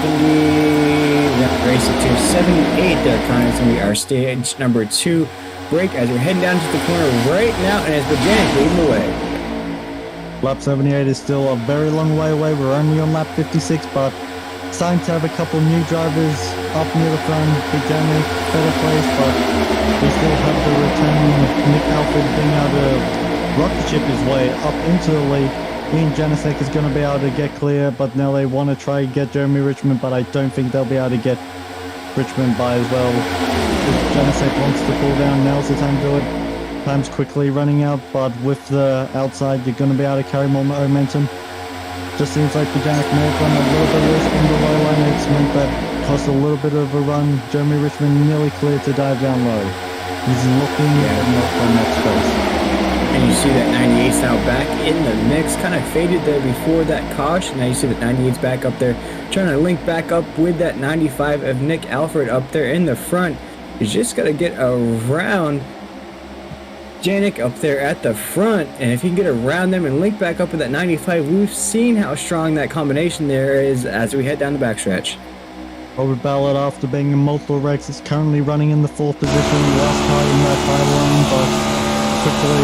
Race it to 78 there, Connor. It's going to be our stage number 2 break as we're heading down to the corner right now, and it's Bajanic leading the way. Lap 78 is still a very long way away. We're only on lap 56, but starting to have a couple new drivers up near the front. Bajanic, better place, but we still have the returning Nick Alford being able to rocket ship his way up into the lead. Ian Janicek is going to be able to get clear, but now they want to try and get Jeremy Richmond, but I don't think they'll be able to get Richmond by as well. If Janicek wants to pull down, now's the time to do it. Time's quickly running out, but with the outside, you're going to be able to carry more momentum. Just seems like Bajanic may have run a little bit loose on the low line. It's meant that cost a little bit of a run. Jeremy Richmond nearly cleared to dive down low. He's looking not for next space. And you see that 98's now back in the mix, kind of faded there before that caution. Now you see that 98's back up there, trying to link back up with that 95 of Nick Alford up there in the front. He's just got to get around Janik up there at the front, and if he can get around them and link back up with that 95, we've seen how strong that combination there is as we head down the backstretch. Robert Ballard, after being in multiple wrecks, is currently running in the 4th position, last high in that high line, but quickly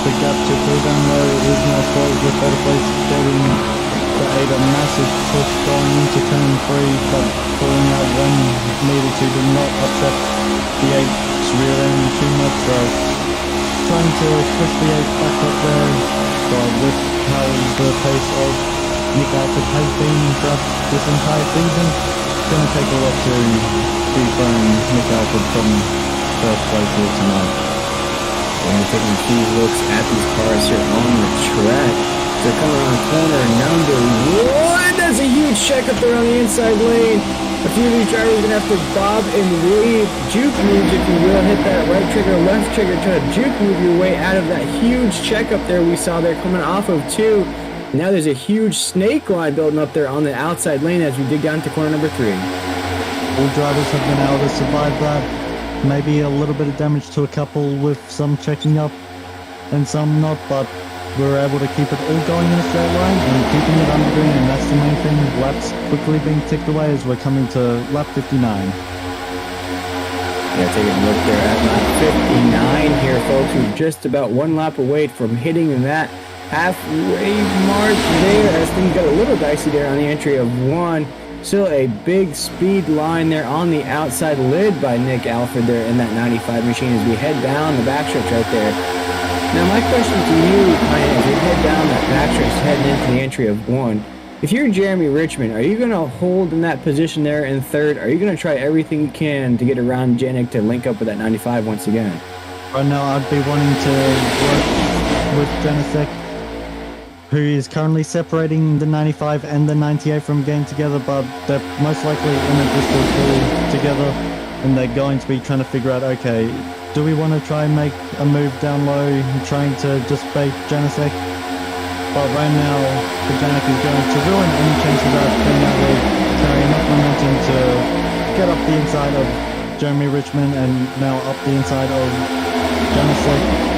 the gap to pull down low is now closed with Butterflies getting the 8 a massive push going into turn 3, but pulling out when needed to did not upset the 8's rear end too much, so trying to push the 8 back up there, but with how the pace of Nick Alford has been throughout this entire season, it's going to take a lot to dethrone Nick Alford from first place here tonight. We're taking a few looks at these cars here on the track. So coming around corner number 1, that's a huge check up there on the inside lane. A few of these drivers are going to have to bob and weave, juke moves if you will, hit that right trigger, left trigger, try to juke move your way out of that huge check up there we saw there coming off of 2. Now there's a huge snake line building up there on the outside lane as we dig down to corner number 3. All drivers have been able to survive that. Maybe a little bit of damage to a couple with some checking up and some not, but we were able to keep it all going in a straight line and keeping it under green, and that's the main thing. Laps quickly being ticked away as we're coming to lap 59. Yeah, taking a look there at lap 59 here, folks. We're just about 1 lap away from hitting that halfway mark there as things got a little dicey there on the entry of 1. Still a big speed line there on the outside, led by Nick Alford there in that 95 machine as we head down the backstretch right there. Now my question to you, Ryan, as we head down that backstretch heading into the entry of 1, if you're Jeremy Richmond, are you going to hold in that position there in 3rd? Are you going to try everything you can to get around Janik to link up with that 95 once again? Right now I'd be wanting to work with Janisek, who is currently separating the 95 and the 98 from getting together, but they're most likely in a Discord call together, and they're going to be trying to figure out, okay, do we want to try and make a move down low, trying to just bait Janisek? But right now, the Janik is going to ruin any chances of being able to carry enough momentum to get up the inside of Jeremy Richmond and now up the inside of Janisek.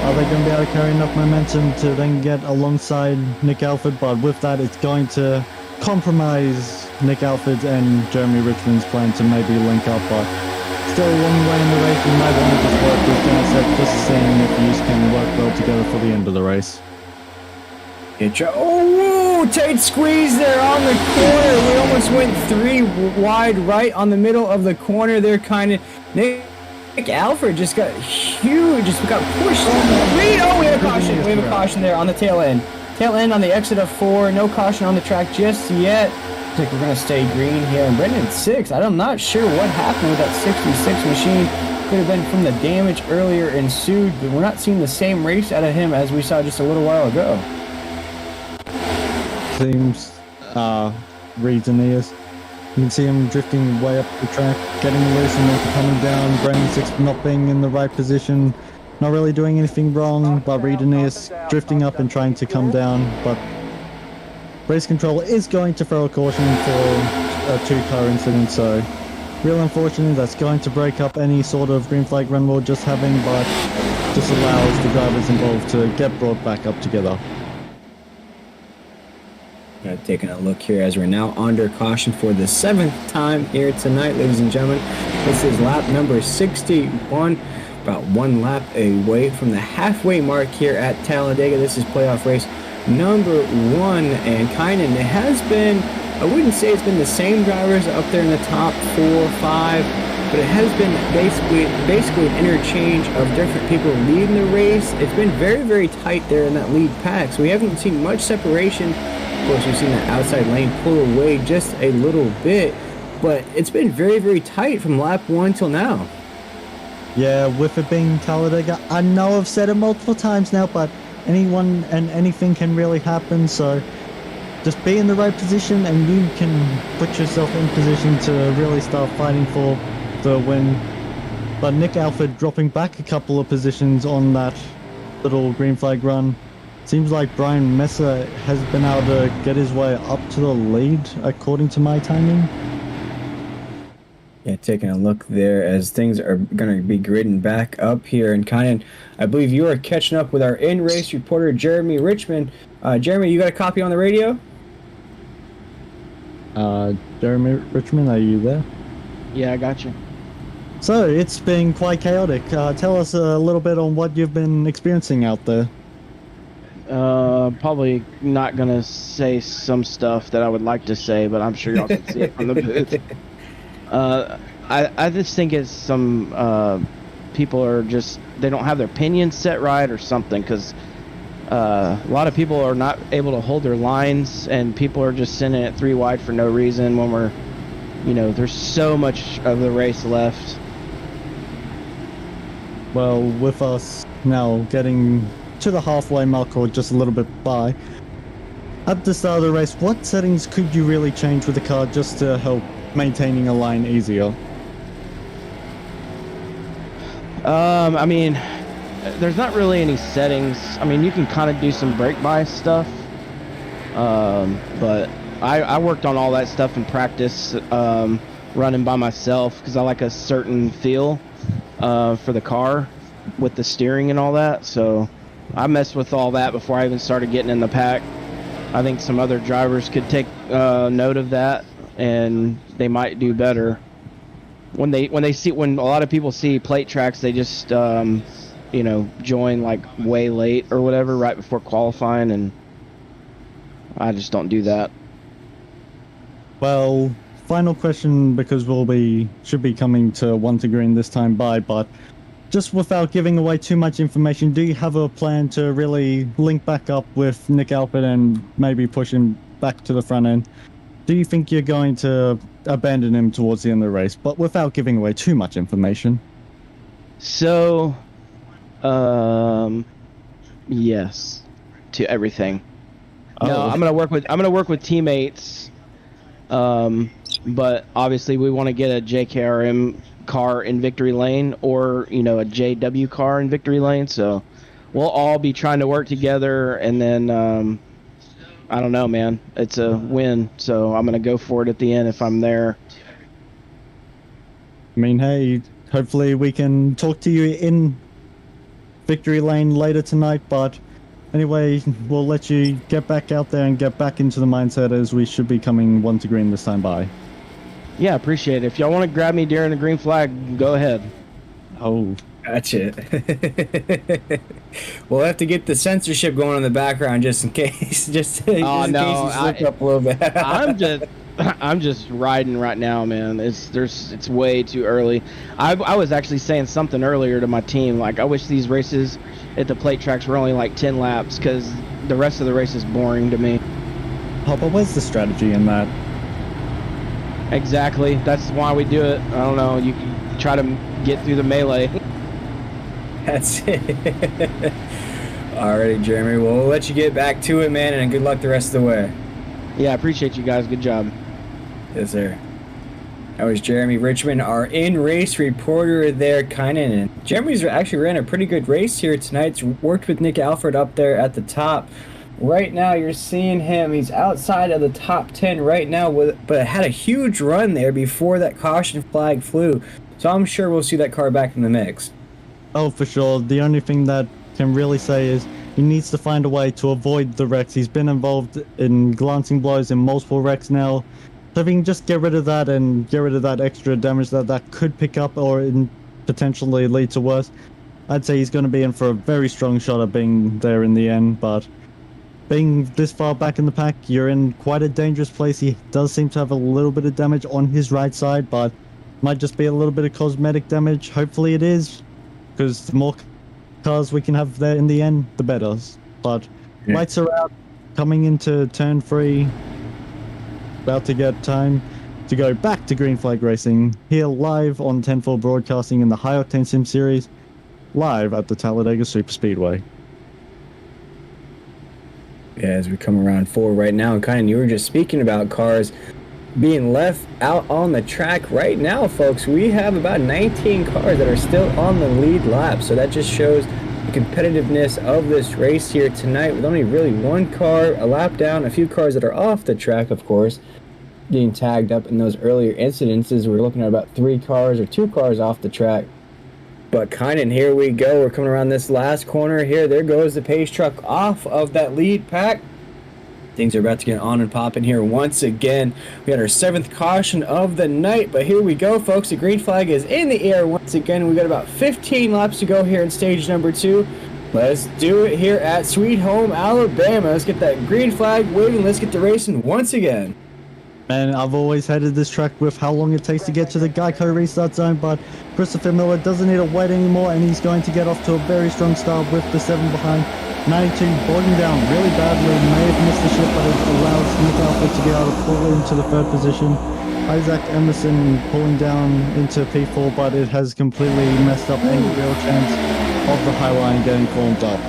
Are they going to be able to carry enough momentum to then get alongside Nick Alford? But with that, it's going to compromise Nick Alford's and Jeremy Richmond's plan to maybe link up. But still a long way in the race. We might want to just work with Janisek, just seeing if these can work well together for the end of the race. Oh, tight squeeze there on the corner. We almost went 3 wide right on the middle of the corner there, kind of. Nick Alford just got huge, just got pushed. Oh, we have a caution. We have a caution there on the tail end. Tail end on the exit of 4. No caution on the track just yet. I think we're going to stay green here. And Brendan 6. I'm not sure what happened with that 66 machine. Could have been from the damage earlier ensued, but we're not seeing the same race out of him as we saw just a little while ago. Seems reason is. You can see him drifting way up the track, getting loose and then coming down. Brandon 6 not being in the right position, not really doing anything wrong, but Reed Aeneas drifting up and trying to come down. But race control is going to throw a caution for a 2-car incident, so real unfortunate. That's going to break up any sort of green flag run we're just having, but just allows the drivers involved to get brought back up together. Taking a look here as we're now under caution for the 7th time here tonight, ladies and gentlemen. This is lap number 61, about 1 lap away from the halfway mark here at Talladega. This is playoff race number 1, and Kynan, it has been, I wouldn't say it's been the same drivers up there in the top 4, 5, but it has been basically an interchange of different people leading the race. It's been very, very tight there in that lead pack, so we haven't seen much separation. Of course, we've seen that outside lane pull away just a little bit, but it's been very, very tight from lap 1 till now. Yeah, with it being Talladega, I know I've said it multiple times now, but anyone and anything can really happen, so just be in the right position and you can put yourself in position to really start fighting for the win. But Nick Alford dropping back a couple of positions on that little green flag run. Seems like Brian Messer has been able to get his way up to the lead, according to my timing. Yeah, taking a look there as things are going to be gridding back up here. And Kynan, I believe you are catching up with our in-race reporter, Jeremy Richmond. Jeremy, you got a copy on the radio? Jeremy Richmond, are you there? Yeah, I got you. So it's been quite chaotic. Tell us a little bit on what you've been experiencing out there. Probably not gonna say some stuff that I would like to say, but I'm sure y'all can see it from the booth. I just think it's some people are just, they don't have their opinions set right or something, because a lot of people are not able to hold their lines, and people are just sending it 3 wide for no reason when we're, there's so much of the race left. Well, with us now getting to the halfway mark or just a little bit by, at the start of the race, what settings could you really change with the car just to help maintaining a line easier? I mean, there's not really any settings. I mean, you can kind of do some brake bias stuff, but I worked on all that stuff in practice, running by myself, because I like a certain feel for the car with the steering and all that. So I messed with all that before I even started getting in the pack. I think some other drivers could take note of that, and they might do better. When a lot of people see plate tracks, they just join like way late or whatever, right before qualifying, and I just don't do that. Well, final question, because should be coming to 1 to green this time by, but just without giving away too much information, do you have a plan to really link back up with Nick Alford and maybe push him back to the front end? Do you think you're going to abandon him towards the end of the race, but without giving away too much information? So, yes, to everything. No, I'm gonna work with teammates. But obviously we want to get a JKRM car in victory lane, or a JW car in victory lane. So we'll all be trying to work together, and then I don't know, man. It's a win, so I'm gonna go for it at the end if I'm there. I mean, hey, hopefully we can talk to you in victory lane later tonight, but anyway, we'll let you get back out there and get back into the mindset, as we should be coming 1 to green this time by. Yeah, appreciate it. If y'all want to grab me during the green flag, go ahead. Oh, gotcha. We'll have to get the censorship going in the background just in case. Just in case you slip up a little bit. I'm just riding right now, man. It's way too early. I was actually saying something earlier to my team, like I wish these races at the plate tracks were only like 10 laps, because the rest of the race is boring to me. Oh, but where's the strategy in that? Exactly. That's why we do it. I don't know. You can try to get through the melee. That's it. Alrighty, Jeremy. Well, we'll let you get back to it, man, and good luck the rest of the way. Yeah, I appreciate you guys. Good job. Yes, sir. That was Jeremy Richmond, our in-race reporter there, Kynan. And Jeremy's actually ran a pretty good race here tonight. Worked with Nick Alford up there at the top. Right now, you're seeing him. He's outside of the top 10 right now, but had a huge run there before that caution flag flew. So I'm sure we'll see that car back in the mix. Oh, for sure. The only thing that can really say is he needs to find a way to avoid the wrecks. He's been involved in glancing blows in multiple wrecks now. So if he can just get rid of that and get rid of that extra damage that could pick up or potentially lead to worse, I'd say he's going to be in for a very strong shot at being there in the end. But being this far back in the pack, you're in quite a dangerous place. He does seem to have a little bit of damage on his right side, but might just be a little bit of cosmetic damage. Hopefully it is, because the more cars we can have there in the end, the better. But yeah. Lights are out, coming into turn 3. About to get time to go back to green flag racing here live on 10-4 broadcasting in the High Octane Sim Series, live at the Talladega Super Speedway. Yeah, as we come around 4 right now, and kind of you were just speaking about cars being left out on the track right now, folks. We have about 19 cars that are still on the lead lap, so that just shows the competitiveness of this race here tonight, with only really 1 car a lap down, a few cars that are off the track, of course, getting tagged up in those earlier incidences. We're looking at about 3 cars or 2 cars off the track. But kind of here we go. We're coming around this last corner here. There goes the pace truck off of that lead pack. Things are about to get on and popping here once again. We had our 7th caution of the night, but here we go, folks. The green flag is in the air once again. We got about 15 laps to go here in stage number 2. Let's do it here at Sweet Home, Alabama. Let's get that green flag waving. Let's get the racing once again. And I've always hated this track with how long it takes to get to the Geico restart zone, but Christopher Miller doesn't need to wait anymore, and he's going to get off to a very strong start with the 7 behind. 92 bogging down really badly, may have missed the ship, but it allows Nick Alford to be able to pull into the 3rd position. Isaac Emerson pulling down into P4, but it has completely messed up any real chance of the high line getting formed up.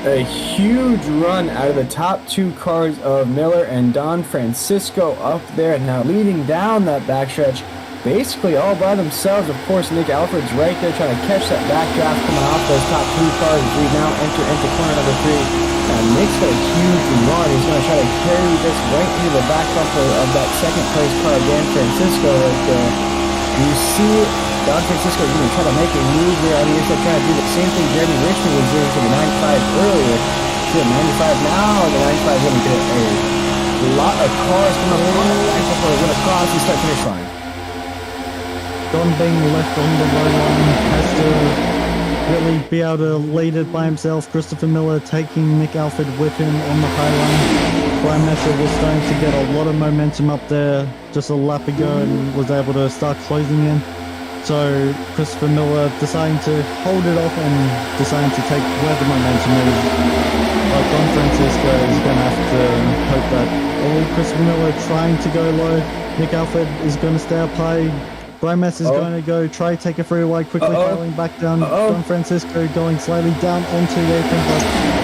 A huge run out of the top 2 cars of Miller and Don Francisco up there, now leading down that backstretch basically all by themselves. Of course, Nick Alfred's right there trying to catch that backdraft coming off those top 2 cars as we now enter into corner number 3. Nick's got a huge run. He's going to try to carry this right into the back bumper of that 2nd place car, Dan Francisco right there. You see Don Francisco is going to try to make a move here on the inside, trying to do the same thing Jeremy Richmond was doing to the 95 earlier. To the 95 now, the 95 is going to get a lot of cars coming on the back before they're going to cross the start-finish line. Don being left on the low line has to really be able to lead it by himself. Christopher Miller taking Nick Alford with him on the high line. Brian Messer was starting to get a lot of momentum up there just a lap ago and was able to start closing in. So Christopher Miller deciding to hold it off and deciding to take where the momentum is. But Don Francisco is going to have to hope that Christopher Miller trying to go low. Nick Alford is going to stay up high. Brian Mess is going to go try take a free wide, quickly falling back down. Don Francisco going slightly down onto the apron, but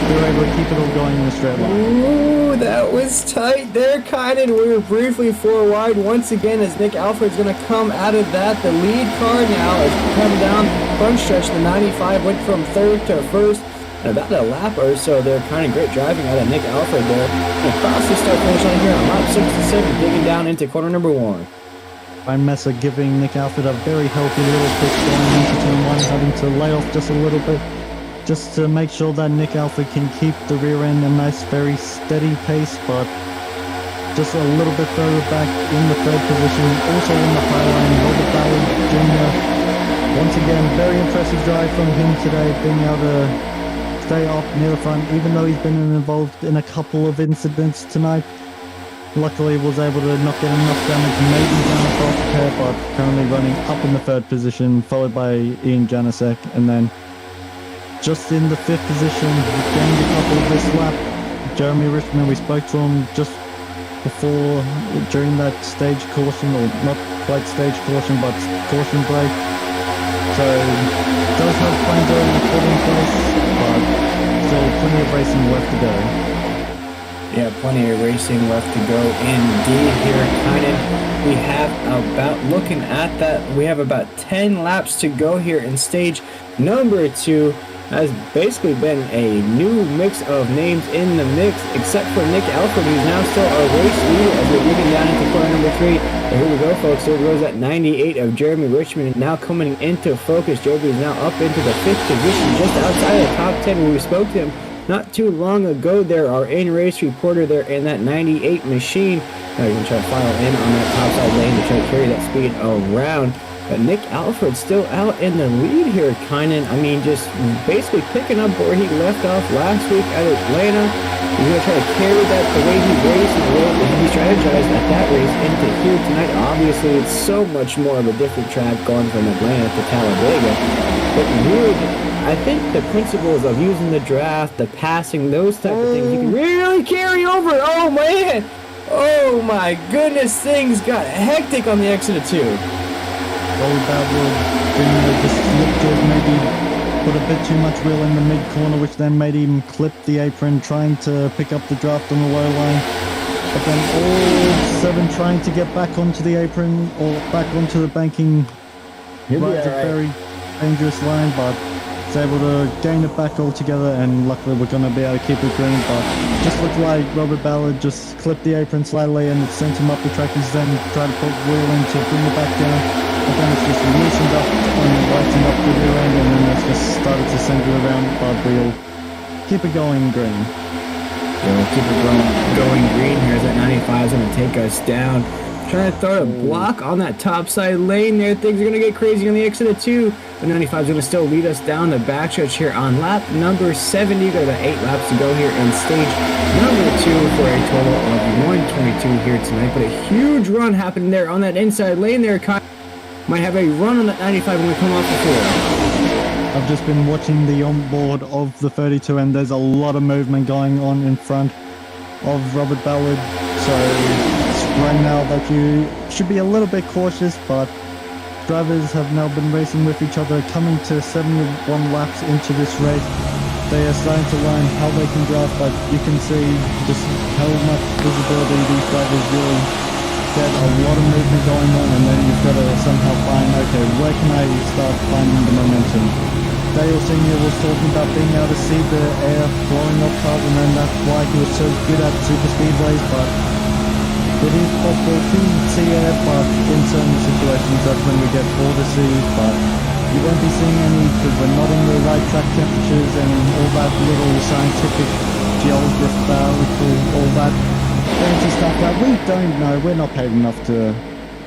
they're able to keep it all going in a straight line. Ooh, that was tight there, Kynan. We were briefly 4 wide once again as Nick Alfred's going to come out of that. The lead car now has come down front stretch. The 95 went from 3rd to 1st. And about a lap or so there, kind of great driving out of Nick Alfred there. And across the start finish line here on lap 67, digging down into corner number 1. Brian Messer giving Nick Alford a very healthy little push going into turn 1, having to lay off just a little bit, just to make sure that Nick Alford can keep the rear end a nice, very steady pace, but just a little bit further back in the 3rd position, also in the high line, Robert Ballard Jr. Once again, very impressive drive from him today, being able to stay up near the front, even though he's been involved in a couple of incidents tonight. Luckily was able to not get enough damage, maybe down the fourth pair, but currently running up in the 3rd position, followed by Ian Janasek, and then just in the 5th position, gained a couple of this lap. Jeremy Richmond, we spoke to him just before, during that stage caution, or not quite stage caution, but caution break. So, does have plenty of put in place, but still plenty of racing left to go. Yeah, plenty of racing left to go indeed here, Kynan. We have about, looking at that, we have about 10 laps to go here in stage number 2. Has basically been a new mix of names in the mix, except for Nick Alford, who's now still a race leader as we're digging down into corner number 3. And here we go, folks. There goes that 98 of Jeremy Richmond, now coming into focus. Jeremy is now up into the 5th position, just outside of the top 10 when we spoke to him not too long ago. There, our in-race reporter there in that 98 machine. Now you're going to try to file in on that topside lane to try to carry that speed around. But Nick Alford still out in the lead here, Kynan. I mean, just basically picking up where he left off last week at Atlanta. He's going to try to carry that the way he raced and the way he strategized at that race into here tonight. Obviously, it's so much more of a different track going from Atlanta to Talladega. But really, I think the principles of using the draft, the passing, those type of things, you can really carry over. Oh, man. Oh, my goodness. Things got hectic on the exit of 2. That will just slipped it, maybe put a bit too much wheel in the mid corner, which then made him clip the apron, trying to pick up the draft on the low line. But then all 7 trying to get back onto the apron or back onto the banking. Rides a very dangerous line, but it's able to gain it back altogether, and luckily we're going to be able to keep it green. But just looked like Robert Ballard just clipped the apron slightly and it sent him up the track. He's then tried to put wheel in to bring it back down. But then it's just loosened up and lightened up the rear end, and then it's just started to send it around, but we'll keep it going green. Yeah, we'll keep it going green here as that 95 is going to take us down. Trying to throw a block on that top side lane there. Things are going to get crazy on the exit of 2. The 95 is going to still lead us down the backstretch here on lap number 70. Got about 8 laps to go here in stage number 2 for a total of 122 here tonight. But a huge run happening there on that inside lane there. Might have a run on that 95 when we come off the floor. I've just been watching the onboard of the 32 and there's a lot of movement going on in front of Robert Ballard. So right now that you should be a little bit cautious, but drivers have now been racing with each other, coming to 71 laps into this race. They are starting to learn how they can drive, but you can see just how much visibility these drivers really get. A lot of movement going on, and then you've got to somehow find, okay, where can I start finding the momentum? Dale Sr. was talking about being able to see the air blowing off cars, and then that's why he was so good at super speedways, but it is possible to see air, but in certain situations that's when we get poor to see, but you won't be seeing any because we're not in the right track temperatures and all that little scientific geographical, all that fancy stuff that we don't know. We're not paid enough to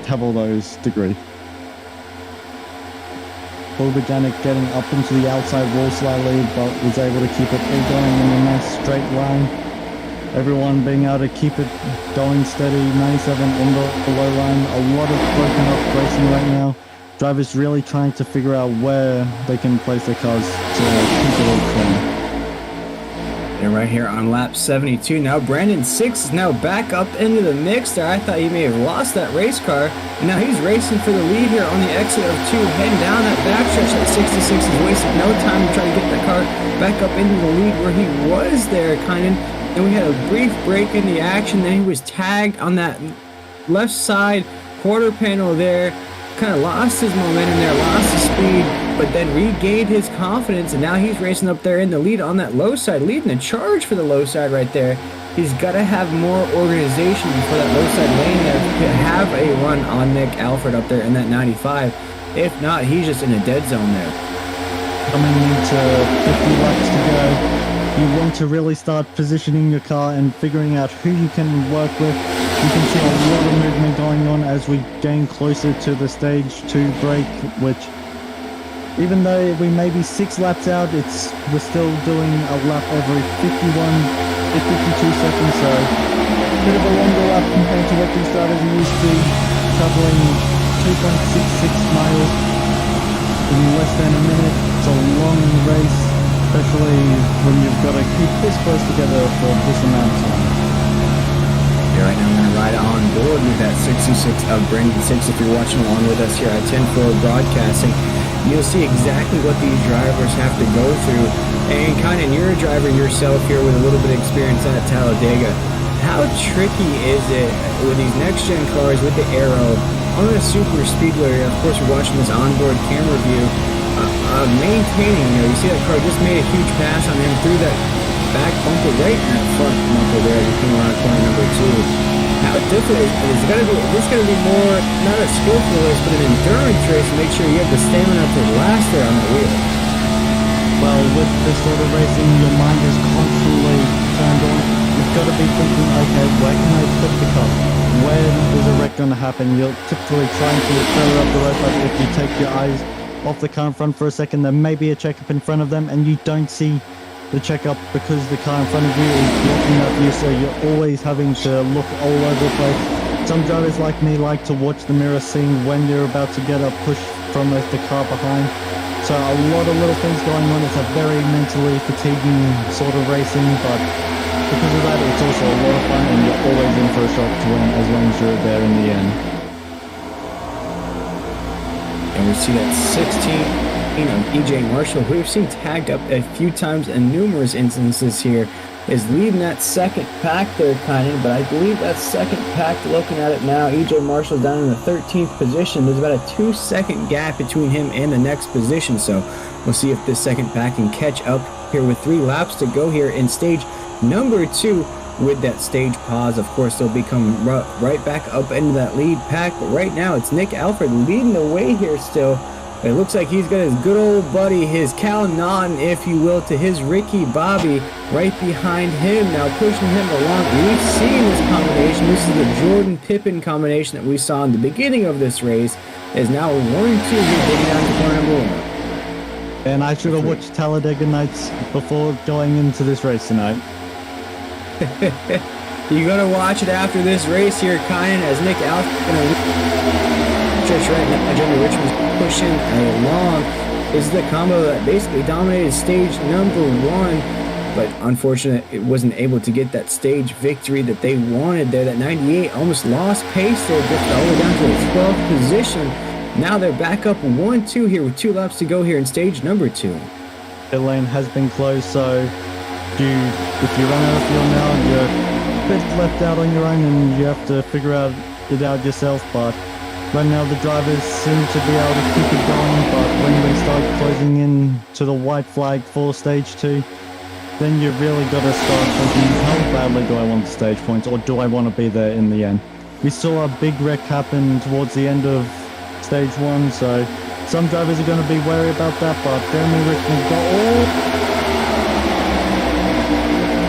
have all those degrees. Bulbajanik getting up into the outside wall slightly, but was able to keep it all going in a nice straight line. Everyone being able to keep it going steady. 97 on the low line. A lot of broken up racing right now. Drivers really trying to figure out where they can place their cars to keep it all clean. And right here on lap 72 now, Brandon 6 is now back up into the mix there. I thought he may have lost that race car. And now he's racing for the lead here on the exit of 2, heading down that backstretch at 66. He's wasted no time to try to get the car back up into the lead where he was there, kind of. Then we had a brief break in the action. Then he was tagged on that left side quarter panel there. Kind of lost his momentum there, lost his speed, but then regained his confidence, and now he's racing up there in the lead on that low side, leading the charge for the low side right there. He's got to have more organization for that low side lane there to have a run on Nick Alfred up there in that 95. If not, he's just in a dead zone there. Coming into 50 laps to go. You want to really start positioning your car and figuring out who you can work with. You can see a lot of movement going on as we gain closer to the stage 2 break, which even though we may be 6 laps out, we're still doing a lap every 52 seconds, so a bit of a longer lap compared to what these drivers are used to, traveling 2.66 miles in less than a minute. It's a long race, especially when you've got to keep this close together for this amount of time. Yeah, right now I'm going to ride on board with that 66 of Brandon 6. If you're watching along with us here at 10-4 Broadcasting, you'll see exactly what these drivers have to go through. And kind of you're a driver yourself here with a little bit of experience at Talladega. How tricky is it with these next-gen cars with the aero on a super speedway? Of course, we're watching this onboard camera view. Maintaining, you see that car just made a huge pass on him through that back bumper right in that front bumper there as he came around corner number 2. How difficult is this going to be more, not a skillful race, but an endurance race to make sure you have the stamina to last there on the wheel? Well, with this sort of racing, your mind is constantly turned on. You've got to be thinking, okay, where can I put the car? When is a wreck going to happen? You're typically trying to further up the road, but if you take your eyes off the car in front for a second, there may be a checkup in front of them, and you don't see the checkup because the car in front of you is blocking that view, so you're always having to look all over the place. Some drivers like me like to watch the mirror, seeing when you're about to get a push from the car behind. So a lot of little things going on. It's a very mentally fatiguing sort of racing, but because of that, it's also a lot of fun, and you're always in for a shot to win as long as you're there in the end. And we see that 16 of EJ Marshall, who we've seen tagged up a few times in numerous instances here, is leading that second pack there, kind of. But I believe that second pack, looking at it now, EJ Marshall down in the 13th position. There's about a 2-second gap between him and the next position. So we'll see if this second pack can catch up here with 3 laps to go here in stage number 2. With that stage pause, of course, they'll become right back up into that lead pack. But right now, it's Nick Alfred leading the way here still It looks like he's got his good old buddy, his Cal Naughton, if you will, to his Ricky Bobby right behind him, now pushing him along. We've seen this combination. This is the Jordan Pippen combination that we saw in the beginning of this race. Is now 1-2 here, getting down to corner number 1. And I should have watched Talladega Nights before going into this race tonight. You're going to watch it after this race here, Kyan, as Nick Alf going to stretch right now. Jeremy Richmond's pushing along. This is the combo that basically dominated stage number 1, but unfortunately it wasn't able to get that stage victory that they wanted there. That 98 almost lost pace there, just all the way down to the 12th position. Now they're back up 1-2 here with 2 laps to go here in stage number 2. The lane has been closed, so if you run out of fuel now, you're a bit left out on your own and you have to figure it out yourself. But right now the drivers seem to be able to keep it going, but when they start closing in to the white flag for stage 2, then you really got to start thinking, how badly do I want the stage points, or do I want to be there in the end? We saw a big wreck happen towards the end of stage 1, so some drivers are going to be wary about that, but Jeremy Richmond got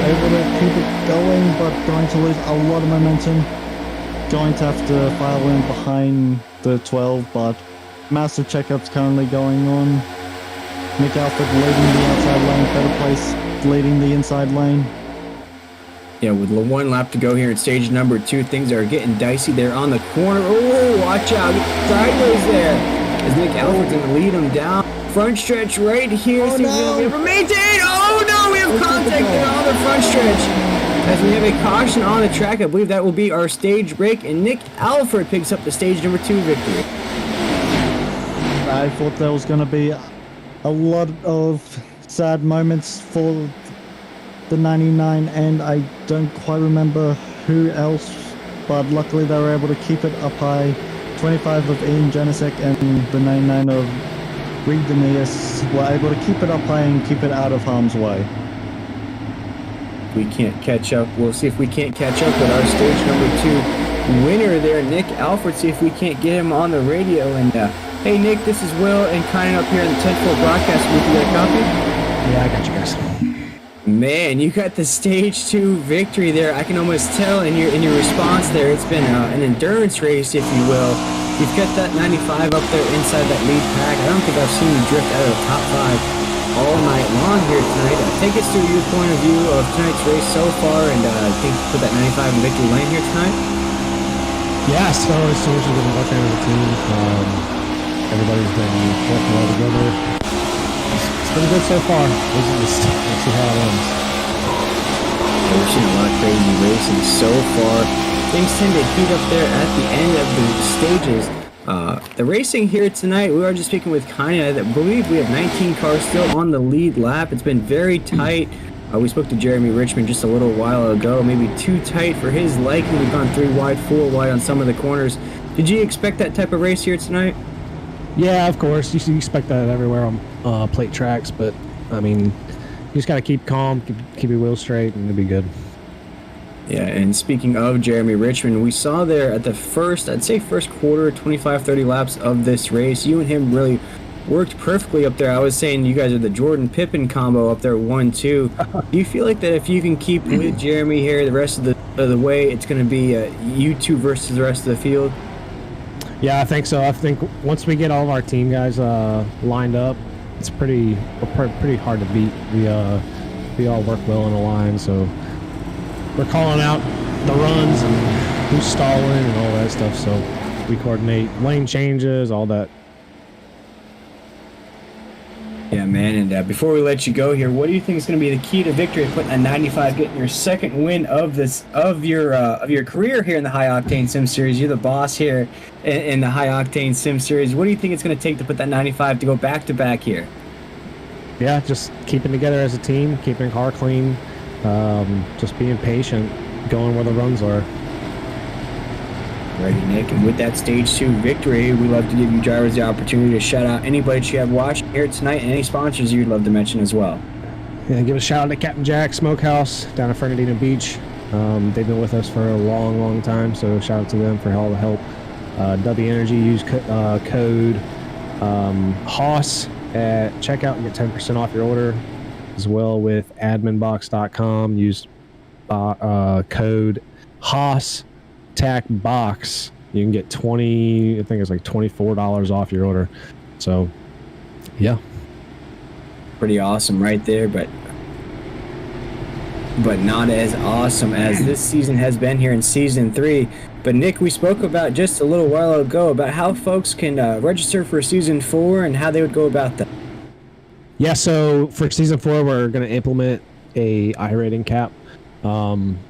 able to keep it going, but going to lose a lot of momentum. Going to have to file in behind the 12, but massive checkups currently going on. Nick Alfred leading the outside lane, Better Place leading the inside lane. Yeah, with 1 lap to go here in stage number 2, things are getting dicey there on the corner. Oh, watch out, sideways there. As Nick Alfred's going to lead him down. Front stretch right here. Oh, no. Able to maintain. Oh, no, we have contact there on the front stretch. As we have a caution on the track, I believe that will be our stage break, and Nick Alfred picks up the stage number 2 victory. I thought there was going to be a lot of sad moments for the 99, and I don't quite remember who else, but luckily they were able to keep it up high. 25 of Ian Janicek and the 99 of Reed Denius were able to keep it up high and keep it out of harm's way. We can't catch up. We'll see if we can't catch up with our stage number 2 winner there, Nick Alfred. See if we can't get him on the radio. And hey, Nick, this is Will and Kyan up here in the 10-4 broadcast booth. You got a copy? Yeah, I got you guys. Man, you got the stage 2 victory there. I can almost tell in your response there. It's been an endurance race, if you will. You've got that 95 up there inside that lead pack. I don't think I've seen you drift out of the top 5 all night long here tonight. Take us through your point of view of tonight's race so far, and I think put that 95 in victory lane here tonight. Yeah, so it's so much been working as a team. Everybody's been working well together. It's been good so far. Let's see how it ends. We've seen a lot of crazy racing so far. Things tend to heat up there at the end of the stages. The racing here tonight, we are just speaking with Kanya. I believe we have 19 cars still on the lead lap. It's been very tight. We spoke to Jeremy Richmond just a little while ago. Maybe too tight for his liking. We've gone 3 wide, 4 wide on some of the corners. Did you expect that type of race here tonight? Yeah, of course. You expect that everywhere on plate tracks, but I mean, you just got to keep calm, keep your wheels straight, and it'll be good. Yeah, and speaking of Jeremy Richmond, we saw there at the first quarter, 25-30 laps of this race, you and him really worked perfectly up there. I was saying you guys are the Jordan Pippen combo up there, 1-2. Do you feel like that if you can keep with Jeremy here the rest of the way, it's going to be you two versus the rest of the field? Yeah, I think so. I think once we get all of our team guys lined up, it's pretty hard to beat. We all work well in a line, so we're calling out the runs and who's stalling and all that stuff. So we coordinate lane changes, all that. Yeah, man, and before we let you go here, what do you think is going to be the key to victory, putting a 95, getting your second win of your career here in the High Octane Sim Series? You're the boss here in the High Octane Sim Series. What do you think it's going to take to put that 95 to go back-to-back here? Yeah, just keeping together as a team, keeping the car clean, just being patient, going where the runs are. Ready, Nick, and with that Stage 2 victory, we love to give you drivers the opportunity to shout out anybody that you have watching here tonight and any sponsors you'd love to mention as well. Yeah, give a shout out to Captain Jack Smokehouse down at Fernandina Beach. They've been with us for a long, long time, so shout out to them for all the help. W Energy, use code Haas at checkout and get 10% off your order, as well with adminbox.com. Use code Haas TAC Box. You can get I think it's like $24 off your order. So, yeah. Pretty awesome right there, but not as awesome as this season has been here in Season 3. But Nick, we spoke about just a little while ago about how folks can register for Season 4 and how they would go about that. Yeah, so for Season 4, we're going to implement a iRating cap.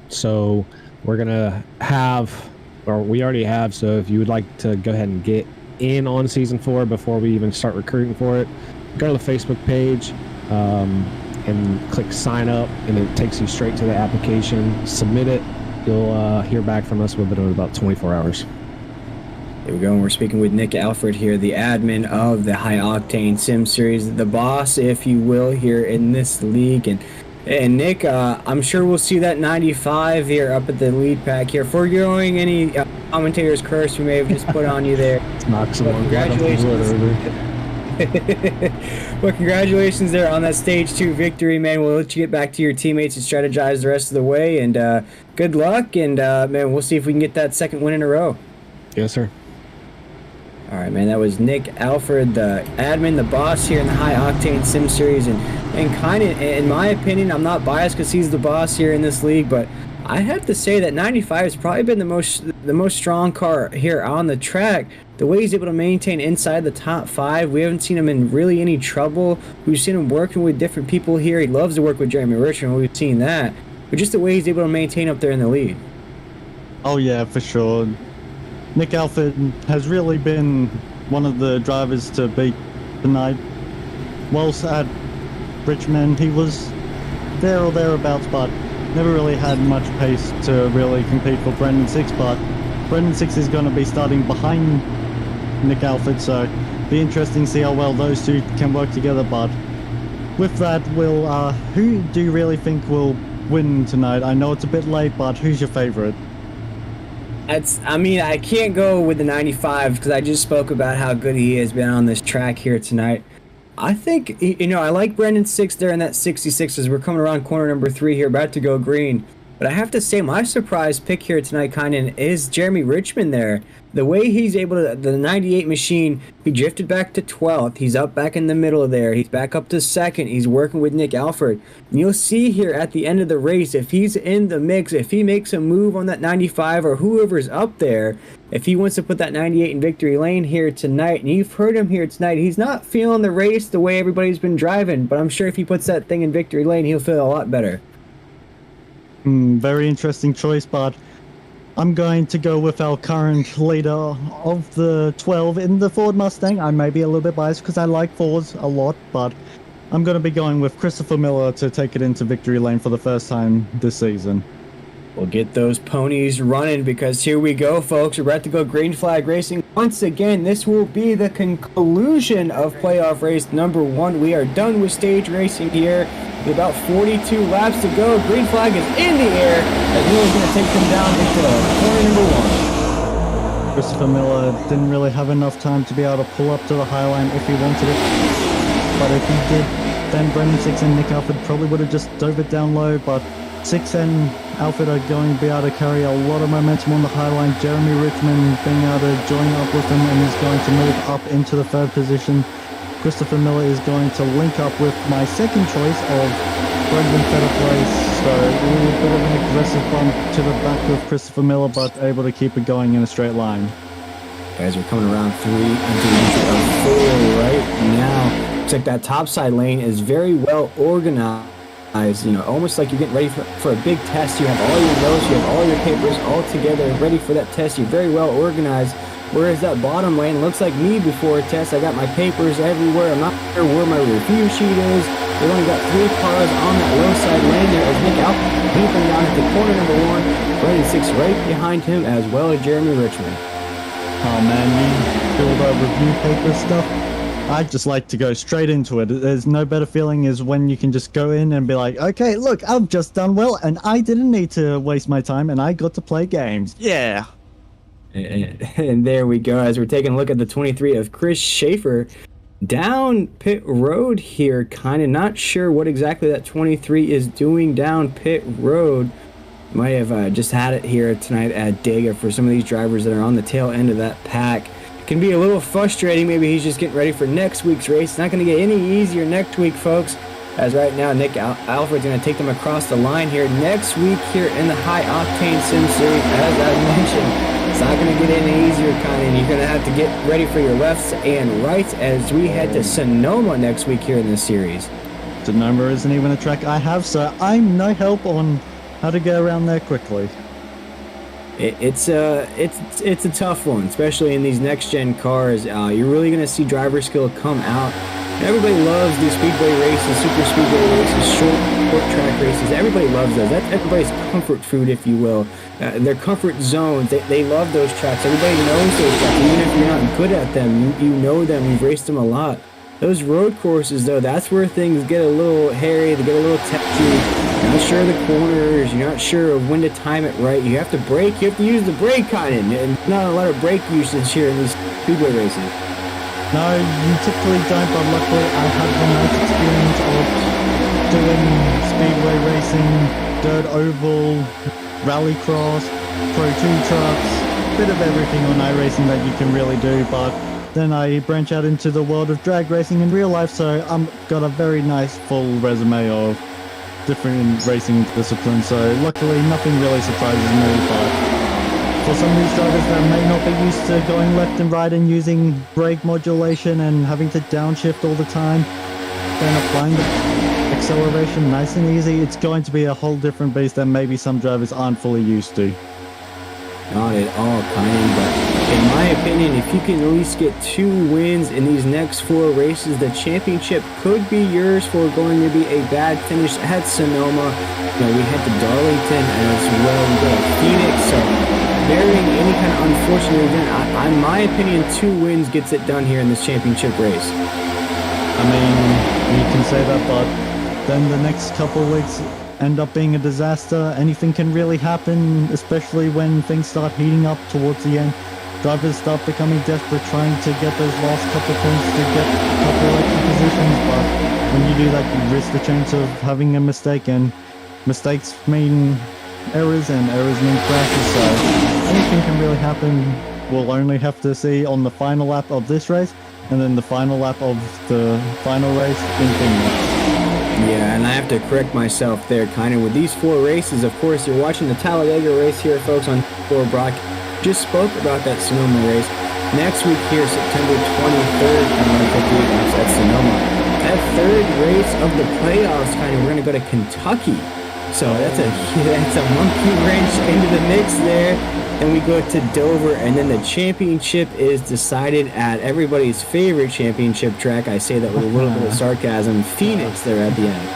So we're going to have, or we already have, so if you would like to go ahead and get in on Season 4 before we even start recruiting for it, go to the Facebook page and click sign up, and it takes you straight to the application. Submit it. You'll hear back from us within about 24 hours. There we go, and we're speaking with Nick Alfred here, the admin of the High Octane Sim Series, the boss, if you will, here in this league. And Nick, I'm sure we'll see that 95 here up at the lead pack here. Foregoing any commentator's curse we may have just put on you there. Knock someone. Congratulations. Well, congratulations there on that Stage 2 victory, man. We'll let you get back to your teammates and strategize the rest of the way. And good luck, and man, we'll see if we can get that second win in a row. Yes, sir. All right, man, that was Nick Alfred, the admin, the boss here in the High Octane Sim Series. And kind of, in my opinion, I'm not biased because he's the boss here in this league, but I have to say that 95 has probably been the most strong car here on the track. The way he's able to maintain inside the top 5, we haven't seen him in really any trouble. We've seen him working with different people here. He loves to work with Jeremy Richmond. We've seen that. But just the way he's able to maintain up there in the lead. Oh yeah, for sure. Nick Alfred has really been one of the drivers to beat tonight. Whilst at Richmond, he was there or thereabouts, but never really had much pace to really compete for Brendan Six. But Brendan Six is going to be starting behind Nick Alfred, so be interesting to see how well those two can work together. But with that, who do you really think will win tonight? I know it's a bit late, but who's your favorite? I can't go with the 95 because I just spoke about how good he has been on this track here tonight. I think, I like Brendan Six there in that 66 as we're coming around corner number 3 here, about to go green. But I have to say, my surprise pick here tonight, is Jeremy Richmond there. The way he's able to, the 98 machine, he drifted back to 12th. He's up back in the middle there. He's back up to 2nd. He's working with Nick Alfred. And you'll see here at the end of the race, if he's in the mix, if he makes a move on that 95 or whoever's up there, if he wants to put that 98 in victory lane here tonight, and you've heard him here tonight, he's not feeling the race the way everybody's been driving, but I'm sure if he puts that thing in victory lane, he'll feel a lot better. Very interesting choice, but I'm going to go with our current leader of the 12 in the Ford Mustang. I may be a little bit biased because I like Fords a lot, but I'm going to be going with Christopher Miller to take it into victory lane for the first time this season. We'll get those ponies running because here we go, folks. We're about to go green flag racing. Once again, this will be the conclusion of playoff race number 1. We are done with stage racing here. With about 42 laps to go. Green flag is in the air as Miller's going to take them down into corner number 1. Christopher Miller didn't really have enough time to be able to pull up to the high line if he wanted it. But if he did, then Brendan Six and Nick Alfred probably would have just dove it down low. But Six and Alfred are going to be able to carry a lot of momentum on the high line. Jeremy Richmond being able to join up with them and is going to move up into the 3rd position. Christopher Miller is going to link up with my second choice of Brendan Fedder Place. So a little bit of an aggressive bump to the back with Christopher Miller, but able to keep it going in a straight line. Guys, we're coming around 3 into the 4 right now. Looks like that topside lane is very well organized. Almost like you're getting ready for a big test. You have all your notes, you have all your papers all together, ready for that test. You're very well organized. Whereas that bottom lane looks like me before a test. I got my papers everywhere. I'm not sure where my review sheet is. We've only got 3 cars on that low side lane there as Nick Alfred beeping down into corner number 1. Brendan Six right behind him, as well as Jeremy Richmond. Oh man, you do all the review paper stuff. I just like to go straight into it. There's no better feeling is when you can just go in and be like, okay, look, I've just done well and I didn't need to waste my time and I got to play games. Yeah. And there we go, as we're taking a look at the 23 of Chris Shafer down pit road here. Kind of not sure what exactly that 23 is doing down pit road. Might have just had it here tonight at Dega. For some of these drivers that are on the tail end of that pack, it can be a little frustrating. Maybe he's just getting ready for next week's race. It's not going to get any easier next week, folks, as right now Nick Alfred's going to take them across the line here next week here in the High Octane Sim Series. As I mentioned, it's not going to get any easier, Connie. You're going to have to get ready for your lefts and rights as we head to Sonoma next week here in this series. Sonoma isn't even a track I have, so I'm no help on how to get around there quickly. It's a tough one, especially in these next gen cars. You're really going to see driver skill come out. Everybody loves these speedway races, super speedway races, short track races. Everybody loves those. That's everybody's comfort food, if you will. Their comfort zones. They love those tracks. Everybody knows those tracks. Even if you're not good at them, you know them. You've raced them a lot. Those road courses, though, that's where things get a little hairy. They get a little touchy. You're not sure of the corners. You're not sure of when to time it right. You have to brake. You have to use the brake on it. And not a lot of brake usage here in these speedway races. No, you typically don't, but luckily I have the nice experience of doing speedway racing, dirt oval, rallycross, Pro 2 trucks, bit of everything on iRacing that you can really do, but then I branch out into the world of drag racing in real life, so I've got a very nice full resume of different racing disciplines, so luckily nothing really surprises me, but for some of these drivers that may not be used to going left and right and using brake modulation and having to downshift all the time, then applying the acceleration nice and easy, it's going to be a whole different beast that maybe some drivers aren't fully used to. Not at all, Kyan, but in my opinion, if you can at least get 2 wins in these next 4 races, the championship could be yours. For going to be a bad finish at Sonoma. We head to Darlington as well. We go to Phoenix, so barring any kind of unfortunate event, in my opinion, 2 wins gets it done here in this championship race. I mean, you can say that, but then the next couple of weeks end up being a disaster. Anything can really happen, especially when things start heating up towards the end. Drivers start becoming desperate, trying to get those last couple of points to get a couple of extra positions, but when you do that, you risk the chance of having a mistake, and mistakes mean errors, and errors mean crashes, so anything can really happen. We'll only have to see on the final lap of this race, and then the final lap of the final race in Phoenix. Yeah, and I have to correct myself there, kind of. With these 4 races, of course, you're watching the Talladega race here, folks, on 4 Brock. Just spoke about that Sonoma race. Next week here, September 23rd, at Sonoma. That 3rd race of the playoffs, kind of, we're going to go to Kentucky. So that's a monkey wrench into the mix there. Then we go to Dover, and then the championship is decided at everybody's favorite championship track. I say that with a little bit of sarcasm. Phoenix there at the end.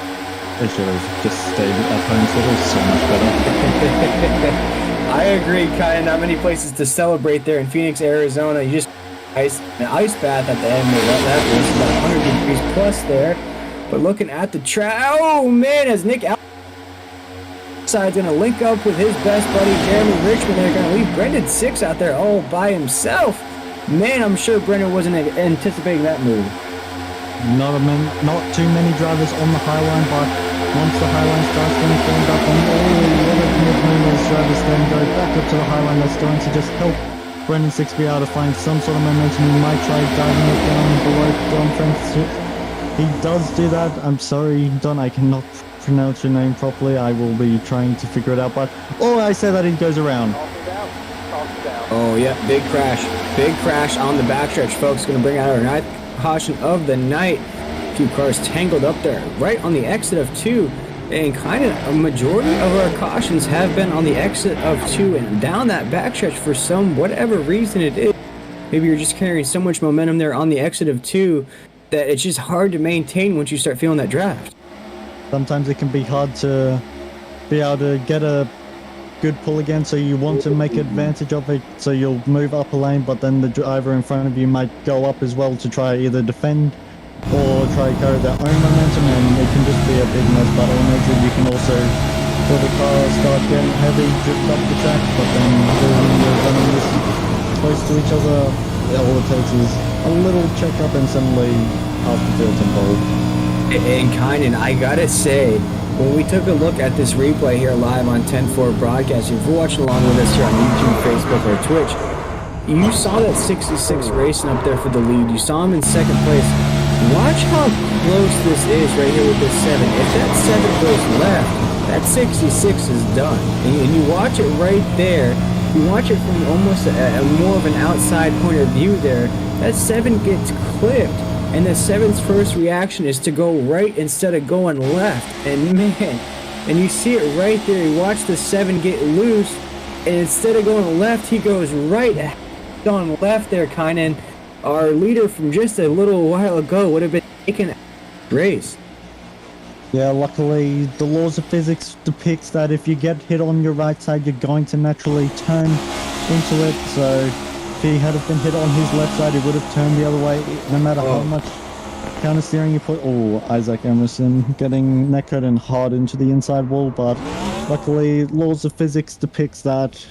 They should have just stayed at home, so it was so much better. I agree, Kaya. Not many places to celebrate there in Phoenix, Arizona. You just an ice bath at the end of that was about 100 degrees plus there. But looking at the track, oh man, as Nick Outside's going to link up with his best buddy Jeremy Richmond. They're going to leave Brendan 6 out there all by himself. Man, I'm sure Brendan wasn't anticipating that move. Not too many drivers on the high line, but once the high line starts getting formed up and all the other mid-movers drivers then go back up to the high line, that's going to just help Brendan 6 be able to find some sort of momentum. He might try diving it down below Don Francis. He does do that. I'm sorry, Don, I cannot pronounce your name properly. I will be trying to figure it out, but I say that he goes around. Oh yeah, big crash on the backstretch, folks. Going to bring out our 9th caution of the night. A few cars tangled up there right on the exit of 2, and kind of a majority of our cautions have been on the exit of 2 and down that backstretch for some whatever reason it is. Maybe you're just carrying so much momentum there on the exit of 2 that it's just hard to maintain once you start feeling that draft. Sometimes it can be hard to be able to get a good pull again, so you want to make advantage of it, so you'll move up a lane, but then the driver in front of you might go up as well to try either defend or try to carry their own momentum, and it can just be a big mess. But on exit you can also feel the car start getting heavy, drift up the track, but then you're running this close to each other, all it takes is a little checkup and suddenly half the field's involved. And Kynan, I gotta say, when we took a look at this replay here live on 10-4 broadcasting, if you're watching along with us here on YouTube, Facebook, or Twitch, you saw that 66 racing up there for the lead. You saw him in second place. Watch how close this is right here with this 7. If that 7 goes left, that 66 is done. And you watch it right there. You watch it from almost a more of an outside point of view there. That 7 gets clipped. And the 7's first reaction is to go right instead of going left. And man, and you see it right there. You watch the 7 get loose. And instead of going left, he goes right. Going left there, Kynan. Our leader from just a little while ago would have been taking a race. Yeah, luckily the laws of physics depicts that if you get hit on your right side, you're going to naturally turn into it. So if he had have been hit on his left side, he would have turned the other way, no matter how much counter steering you put. Oh, Isaac Emerson getting knackered and hard into the inside wall, but luckily laws of physics depicts that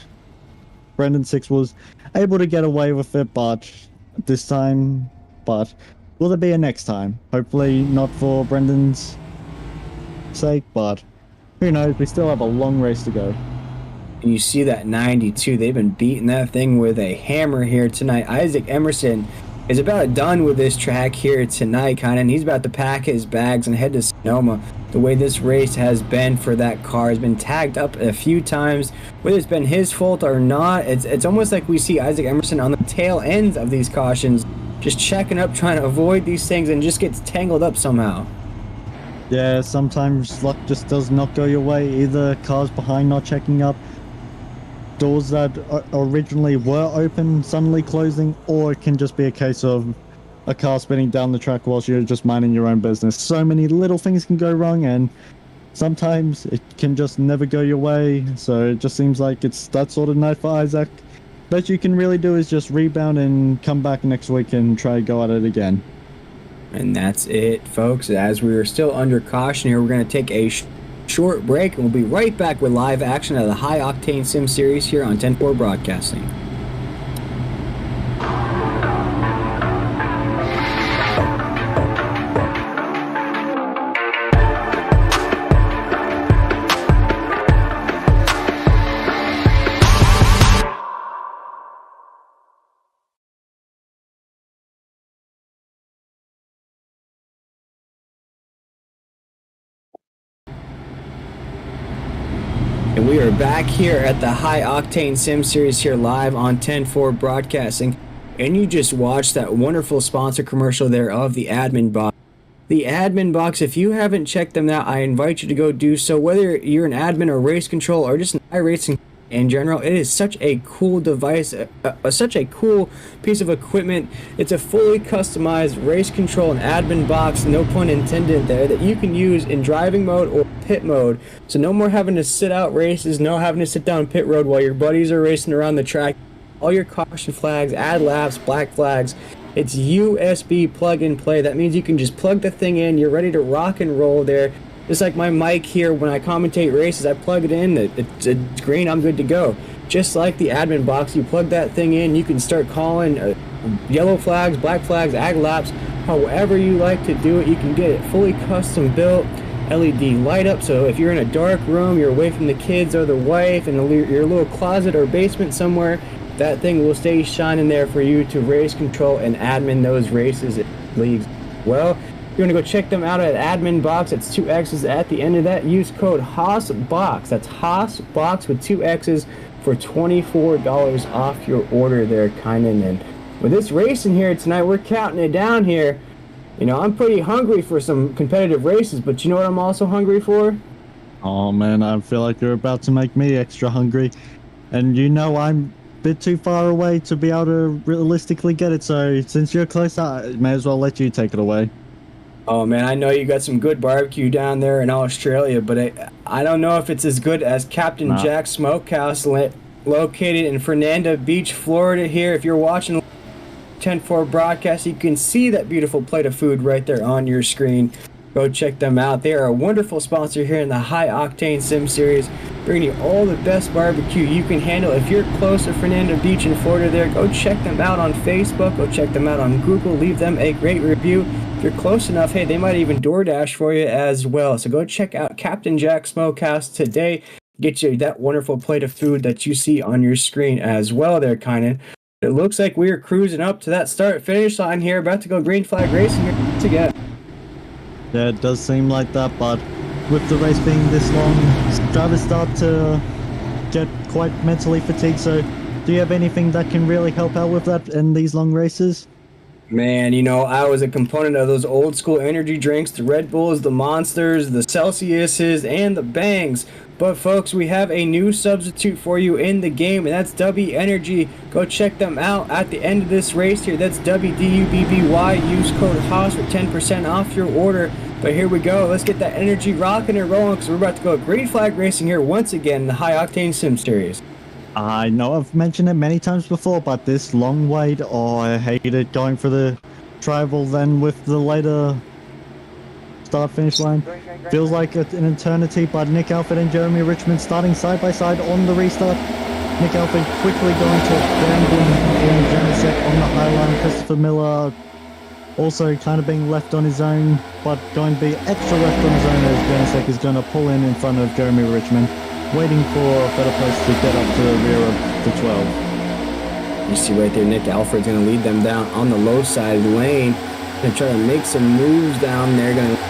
Brendan Six was able to get away with it, but this time, but will there be a next time? Hopefully not for Brendan's sake, but who knows, we still have a long race to go. And you see that 92, they've been beating that thing with a hammer here tonight. Isaac Emerson is about done with this track here tonight, and he's about to pack his bags and head to Sonoma. The way this race has been for that car has been tagged up a few times, whether it's been his fault or not. It's almost like we see Isaac Emerson on the tail ends of these cautions, just checking up, trying to avoid these things, and just gets tangled up somehow. Yeah, sometimes luck just does not go your way. Either cars behind not checking up, doors that originally were open suddenly closing, or it can just be a case of a car spinning down the track whilst you're just minding your own business. So many little things can go wrong, and sometimes it can just never go your way. So it just seems like it's that sort of night for Isaac. Best you can really do is just rebound and come back next week and try to go at it again. And that's it, folks. As we are still under caution here, we're going to take a short break, and we'll be right back with live action of the High Octane Sim Series here on 10-4 Broadcasting. And we are back here at the High Octane Sim Series here live on 10-4 Broadcasting. And you just watched that wonderful sponsor commercial there of the Admin Box. The Admin Box, if you haven't checked them out, I invite you to go do so. Whether you're an admin or race control or just an iRacing in general, it is such a cool device, such a cool piece of equipment. It's a fully customized race control and admin box, no pun intended there, that you can use in driving mode or pit mode. So no more having to sit out races, no having to sit down pit road while your buddies are racing around the track. All your caution flags, add laps, black flags. It's USB plug and play. That means you can just plug the thing in, you're ready to rock and roll there. Just like my mic here, when I commentate races, I plug it in, it's green, I'm good to go. Just like the admin box, you plug that thing in, you can start calling yellow flags, black flags, ag laps, however you like to do it. You can get it fully custom built, LED light up, so if you're in a dark room, you're away from the kids or the wife, in your little closet or basement somewhere, that thing will stay shining there for you to race control and admin those races leagues. Well, you're going to go check them out at Admin Box. It's 2 X's at the end of that. Use code HOSSBOX. That's HOSSBOX with 2 X's for $24 off your order there, Kynan. And with this racing here tonight, we're counting it down here. You know, I'm pretty hungry for some competitive races, but you know what I'm also hungry for? Oh man, I feel like you're about to make me extra hungry. And you know I'm a bit too far away to be able to realistically get it, so since you're close, I may as well let you take it away. Oh man, I know you got some good barbecue down there in Australia, but I don't know if it's as good as Captain Jack's Smokehouse located in Fernanda Beach, Florida here. If you're watching 10-4 broadcast, you can see that beautiful plate of food right there on your screen. Go check them out. They are a wonderful sponsor here in the High Octane Sim Series. bringing you all the best barbecue you can handle. If you're close to Fernando Beach in Florida there, go check them out on Facebook, go check them out on Google, leave them a great review. If you're close enough, hey, they might even DoorDash for you as well. So go check out Captain Jack Smokehouse today. Get you that wonderful plate of food that you see on your screen as well there, Kynan. It looks like we are cruising up to that start-finish line here, about to go green flag racing here together. Yeah, it does seem like that, but with the race being this long, drivers start to get quite mentally fatigued. So do you have anything that can really help out with that in these long races? Man, you know, I was a component of those old school energy drinks, the Red Bulls, the Monsters, the Celsiuses, and the Bangs. But folks, we have a new substitute for you in the game, and that's W Energy. Go check them out at the end of this race here. That's WDUBBY. Use code HOSS for 10% off your order. But here we go. Let's get that energy rocking and rolling, because we're about to go green flag racing here once again in the High Octane Sim Series. I know I've mentioned it many times before, but this long wait, oh, I hate it going for the travel then with the later start-finish line. Feels like an eternity, but Nick Alford and Jeremy Richmond starting side by side on the restart. Nick Alford quickly going to Brandon in Genesec on the high line. Christopher Miller also kind of being left on his own, but going to be extra left on his own as Genesec is going to pull in front of Jeremy Richmond, waiting for a better place to get up to the rear of the 12. You see right there, Nick Alfred's going to lead them down on the low side lane and try to make some moves down there. Going to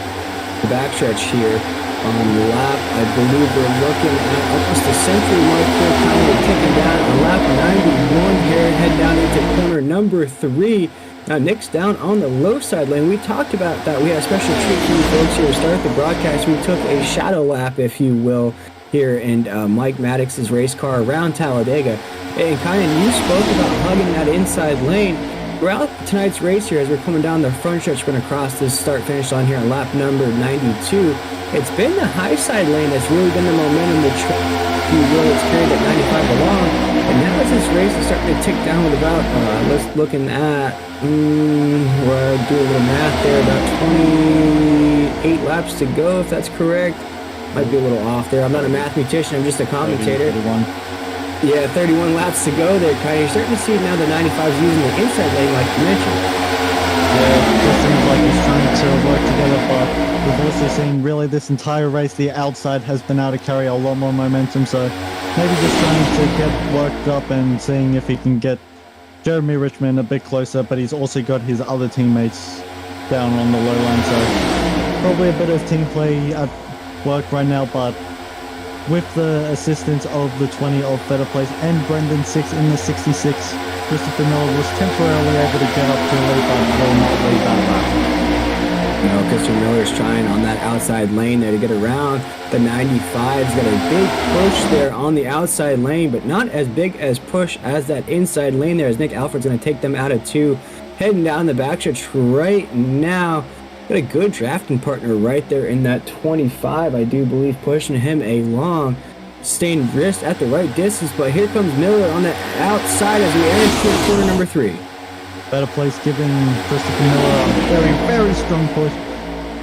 backstretch here on the lap. I believe we're looking at almost a century mark here, kind of kicking down on lap 91 here, head down into corner number 3. Now Nick's down on the low side lane. We talked about that. We had a special treat for you folks here to start the broadcast. We took a shadow lap, if you will, here in Mike Maddox's race car around Talladega. And kind of you spoke about hugging that inside lane. Throughout tonight's race here, as we're coming down the front stretch, we're going to cross this start-finish line here on lap number 92. It's been the high side lane that's really been the momentum, the track, if you will, it's carried that 95 along. And now as this race is starting to tick down with about, looking at, we're doing a little math there, about 28 laps to go, if that's correct. Might be a little off there. I'm not a mathematician, I'm just a commentator. 31. Yeah, 31 laps to go there, Kai. You're starting to see now the 95's using the inside lane like you mentioned. Yeah, it just seems like he's trying to work together, but we've also seen really this entire race, the outside has been able to carry a lot more momentum, so maybe just trying to get worked up and seeing if he can get Jeremy Richmond a bit closer, but he's also got his other teammates down on the low line, so probably a bit of team play at work right now, but with the assistance of the 20 of Better Place and Brendan 6 in the 66, Christopher Miller was temporarily able to get up to the lead, but will not lead that lap. You know, Christopher Miller's trying on that outside lane there to get around the 95. He's got a big push there on the outside lane, but not as big as push as that inside lane there, as Nick Alfred's going to take them out of 2. Heading down the backstretch right now. Got a good drafting partner right there in that 25, I do believe, pushing him along. Staying wrist at the right distance, but here comes Miller on the outside as we enter corner number 3. Better Place giving Christopher Miller a very, very strong push,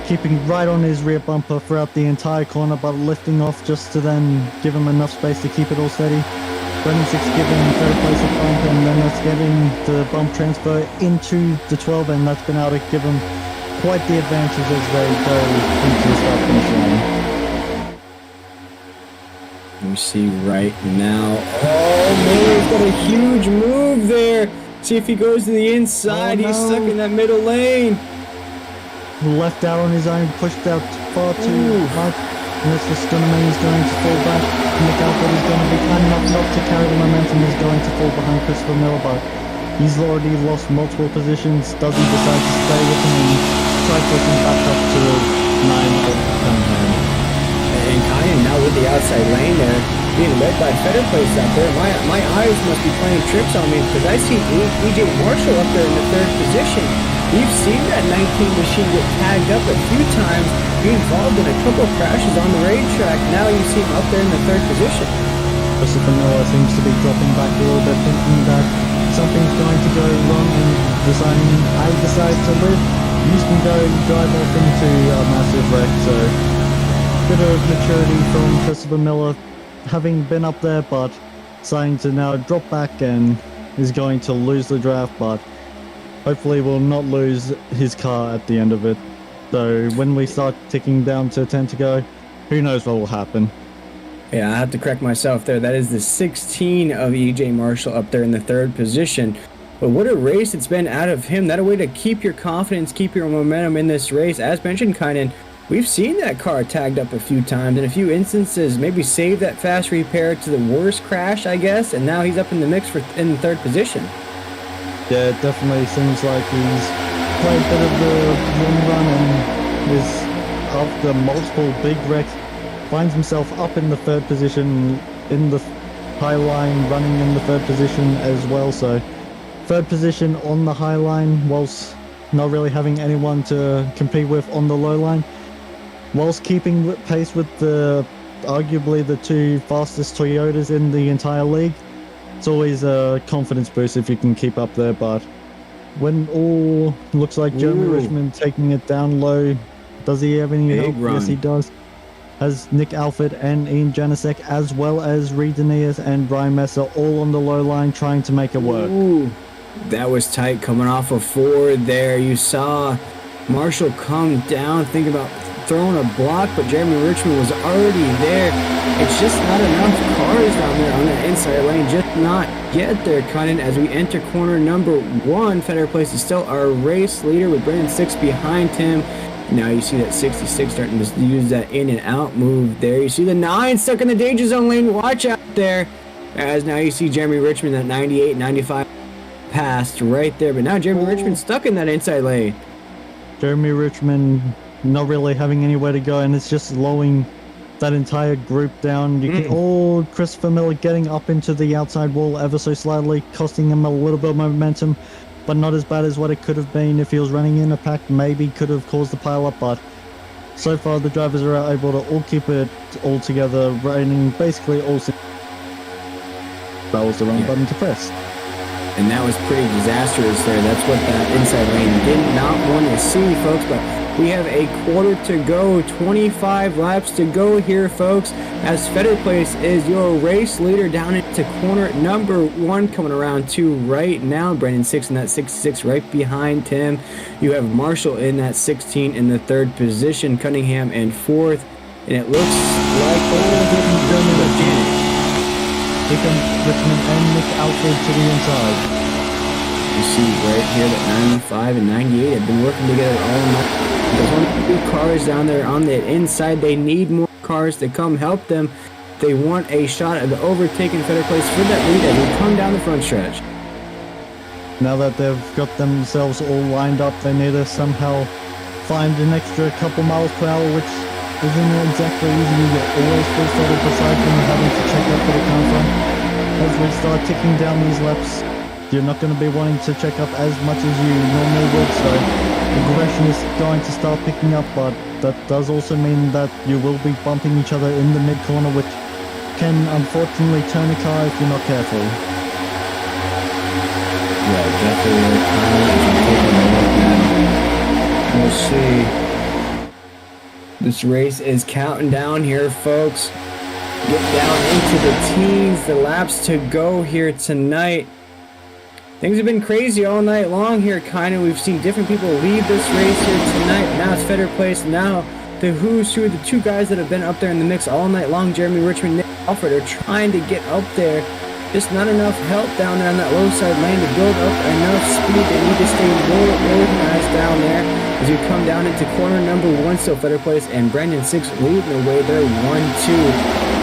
keeping right on his rear bumper throughout the entire corner, but lifting off just to then give him enough space to keep it all steady. Brendan 6 giving Better Place a bump, and then that's getting the bump transfer into the 12, and that's been able to give him quite the advantage as they go into the start finish line. You see right now, oh, Miller's got a huge move there. See if he goes to the inside. He's stuck in that middle lane. Left out on his own, pushed out far too much, and that's just going to mean he's going to fall back. Nick Alford is going to be kind enough not to carry the momentum. He's going to fall behind Christopher Miller, but he's already lost multiple positions. Does he decide to stay with him and try pushing back up to the 9 of Cunningham? And Kyan now with the outside lane there, being led by Better Place out there. My eyes must be playing tricks on me, because I see EJ Marshall up there in the 3rd position. You've seen that 19 machine get tagged up a few times, be involved in a couple of crashes on the racetrack. Now you see him up there in the 3rd position. Christopher Miller seems to be dropping back a little bit, thinking that something's going to go wrong and deciding I decide to live. You can go drive off into a massive wreck, so bit of maturity from Christopher Miller, having been up there, but starting to now drop back and is going to lose the draft, but hopefully will not lose his car at the end of it. So when we start ticking down to 10 to go, who knows what will happen. Yeah, I have to correct myself there. That is the 16 of EJ Marshall up there in the 3rd position. But what a race it's been out of him. That a way to keep your confidence, keep your momentum in this race. As mentioned, Kynan, we've seen that car tagged up a few times in a few instances. Maybe save that fast repair to the worst crash, I guess. And now he's up in the mix in the 3rd position. Yeah, it definitely seems like he's played a bit of the long run and is, after multiple big wrecks, finds himself up in the 3rd position, in the high line, running in the 3rd position as well. So 3rd position on the high line, whilst not really having anyone to compete with on the low line, whilst keeping pace with arguably the 2 fastest Toyotas in the entire league. It's always a confidence boost if you can keep up there, but when all looks like Jeremy Richmond taking it down low, does he have any help? Run. Yes, he does. Has Nick Alford and Ian Janicek, as well as Reed Denias and Brian Messer, all on the low line trying to make it work. Ooh, that was tight coming off of 4 there. You saw Marshall come down, thinking about throwing a block, but Jeremy Richmond was already there. It's just not enough cars down there on that inside lane, just not yet there, Kynan, as we enter corner number 1. Federer Place is still our race leader with Brendan 6 behind him. Now you see that 66 starting to use that in and out move there. You see the 9 stuck in the danger zone lane. Watch out there. As now you see Jeremy Richmond, that 98, 95 passed right there. But now Jeremy Richmond stuck in that inside lane. Jeremy Richmond not really having anywhere to go, and it's just slowing that entire group down. You can Christopher Miller getting up into the outside wall ever so slightly, costing him a little bit of momentum, but not as bad as what it could have been if he was running in a pack. Maybe could have caused the pile up, but so far the drivers are able to all keep it all together, running basically all. That was the wrong button to press. And that was pretty disastrous there. That's what that inside lane did not want to see, folks. But we have a quarter to go, 25 laps to go here, folks, as Federer Place is your race leader down into corner number 1, coming around 2 right now. Brandon 6 in that 66 right behind Tim. You have Marshall in that 16 in the 3rd position, Cunningham in 4th, and it looks like Here comes Richmond and Nick Alford to the inside. You see right here that 95 and 98 have been working together all night. There's only 2 cars down there on the inside. They need more cars to come help them. They want a shot at overtaking Federer Place for that lead as we come down the front stretch. Now that they've got themselves all lined up, they need to somehow find an extra couple miles per hour, which isn't exactly easy. You always feel sort of aside from having to check up for the countdown. As we start ticking down these laps, you're not going to be wanting to check up as much as you normally would, so aggression is going to start picking up, but that does also mean that you will be bumping each other in the mid-corner, which can unfortunately turn a car if you're not careful. Yeah, definitely. We'll see. This race is counting down here, folks. Get down into the teens, the laps to go here tonight. Things have been crazy all night long here, kinda. We've seen different people leave this race here tonight. Now it's Federer Place. Now the who's who, the 2 guys that have been up there in the mix all night long, Jeremy Richmond, Nick Alford, are trying to get up there. Just not enough help down there on that low side lane to build up enough speed. They need to stay more organized down there as we come down into corner number 1. Still Federer Place and Brandon 6 leading the way there, 1-2.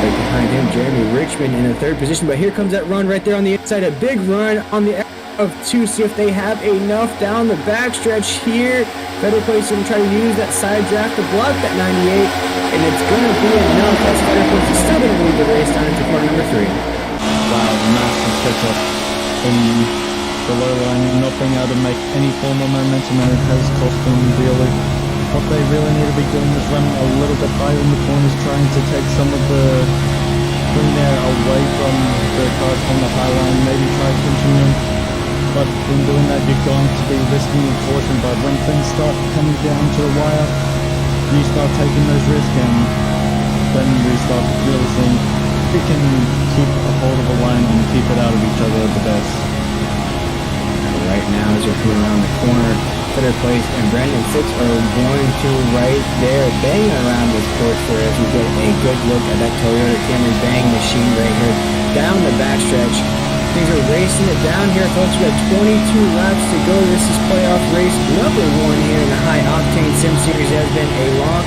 Right behind him, Jeremy Richmond in the 3rd position. But here comes that run right there on the inside. A big run on the of 2. See if they have enough down the backstretch here. Federer Place going to try to use that side draft to block that 98, and it's going to be enough as Federer Place is still going to lead the race down into corner number 3. Wow, massive pickup in the low line, not being able to make any form of momentum, and it has cost them dearly. What they really need to be doing is running a little bit higher in the corners, trying to take some of the clean air away from the cars on the high line, maybe try pinching them. But in doing that, you're going to be risking caution. But when things start coming down to the wire, you start taking those risks, and then we start really seeing who can keep a hold of a line and keep it out of each other the best. Right now, as you're coming around the corner, Third place and Brandon Six are going to right there, banging around this course for as we get a good look at that Toyota Camry bang machine right here down the backstretch. Things are racing it down here, folks. We got 22 laps to go. This is playoff race number 1 here in the High Octane Sim Series. It has been a long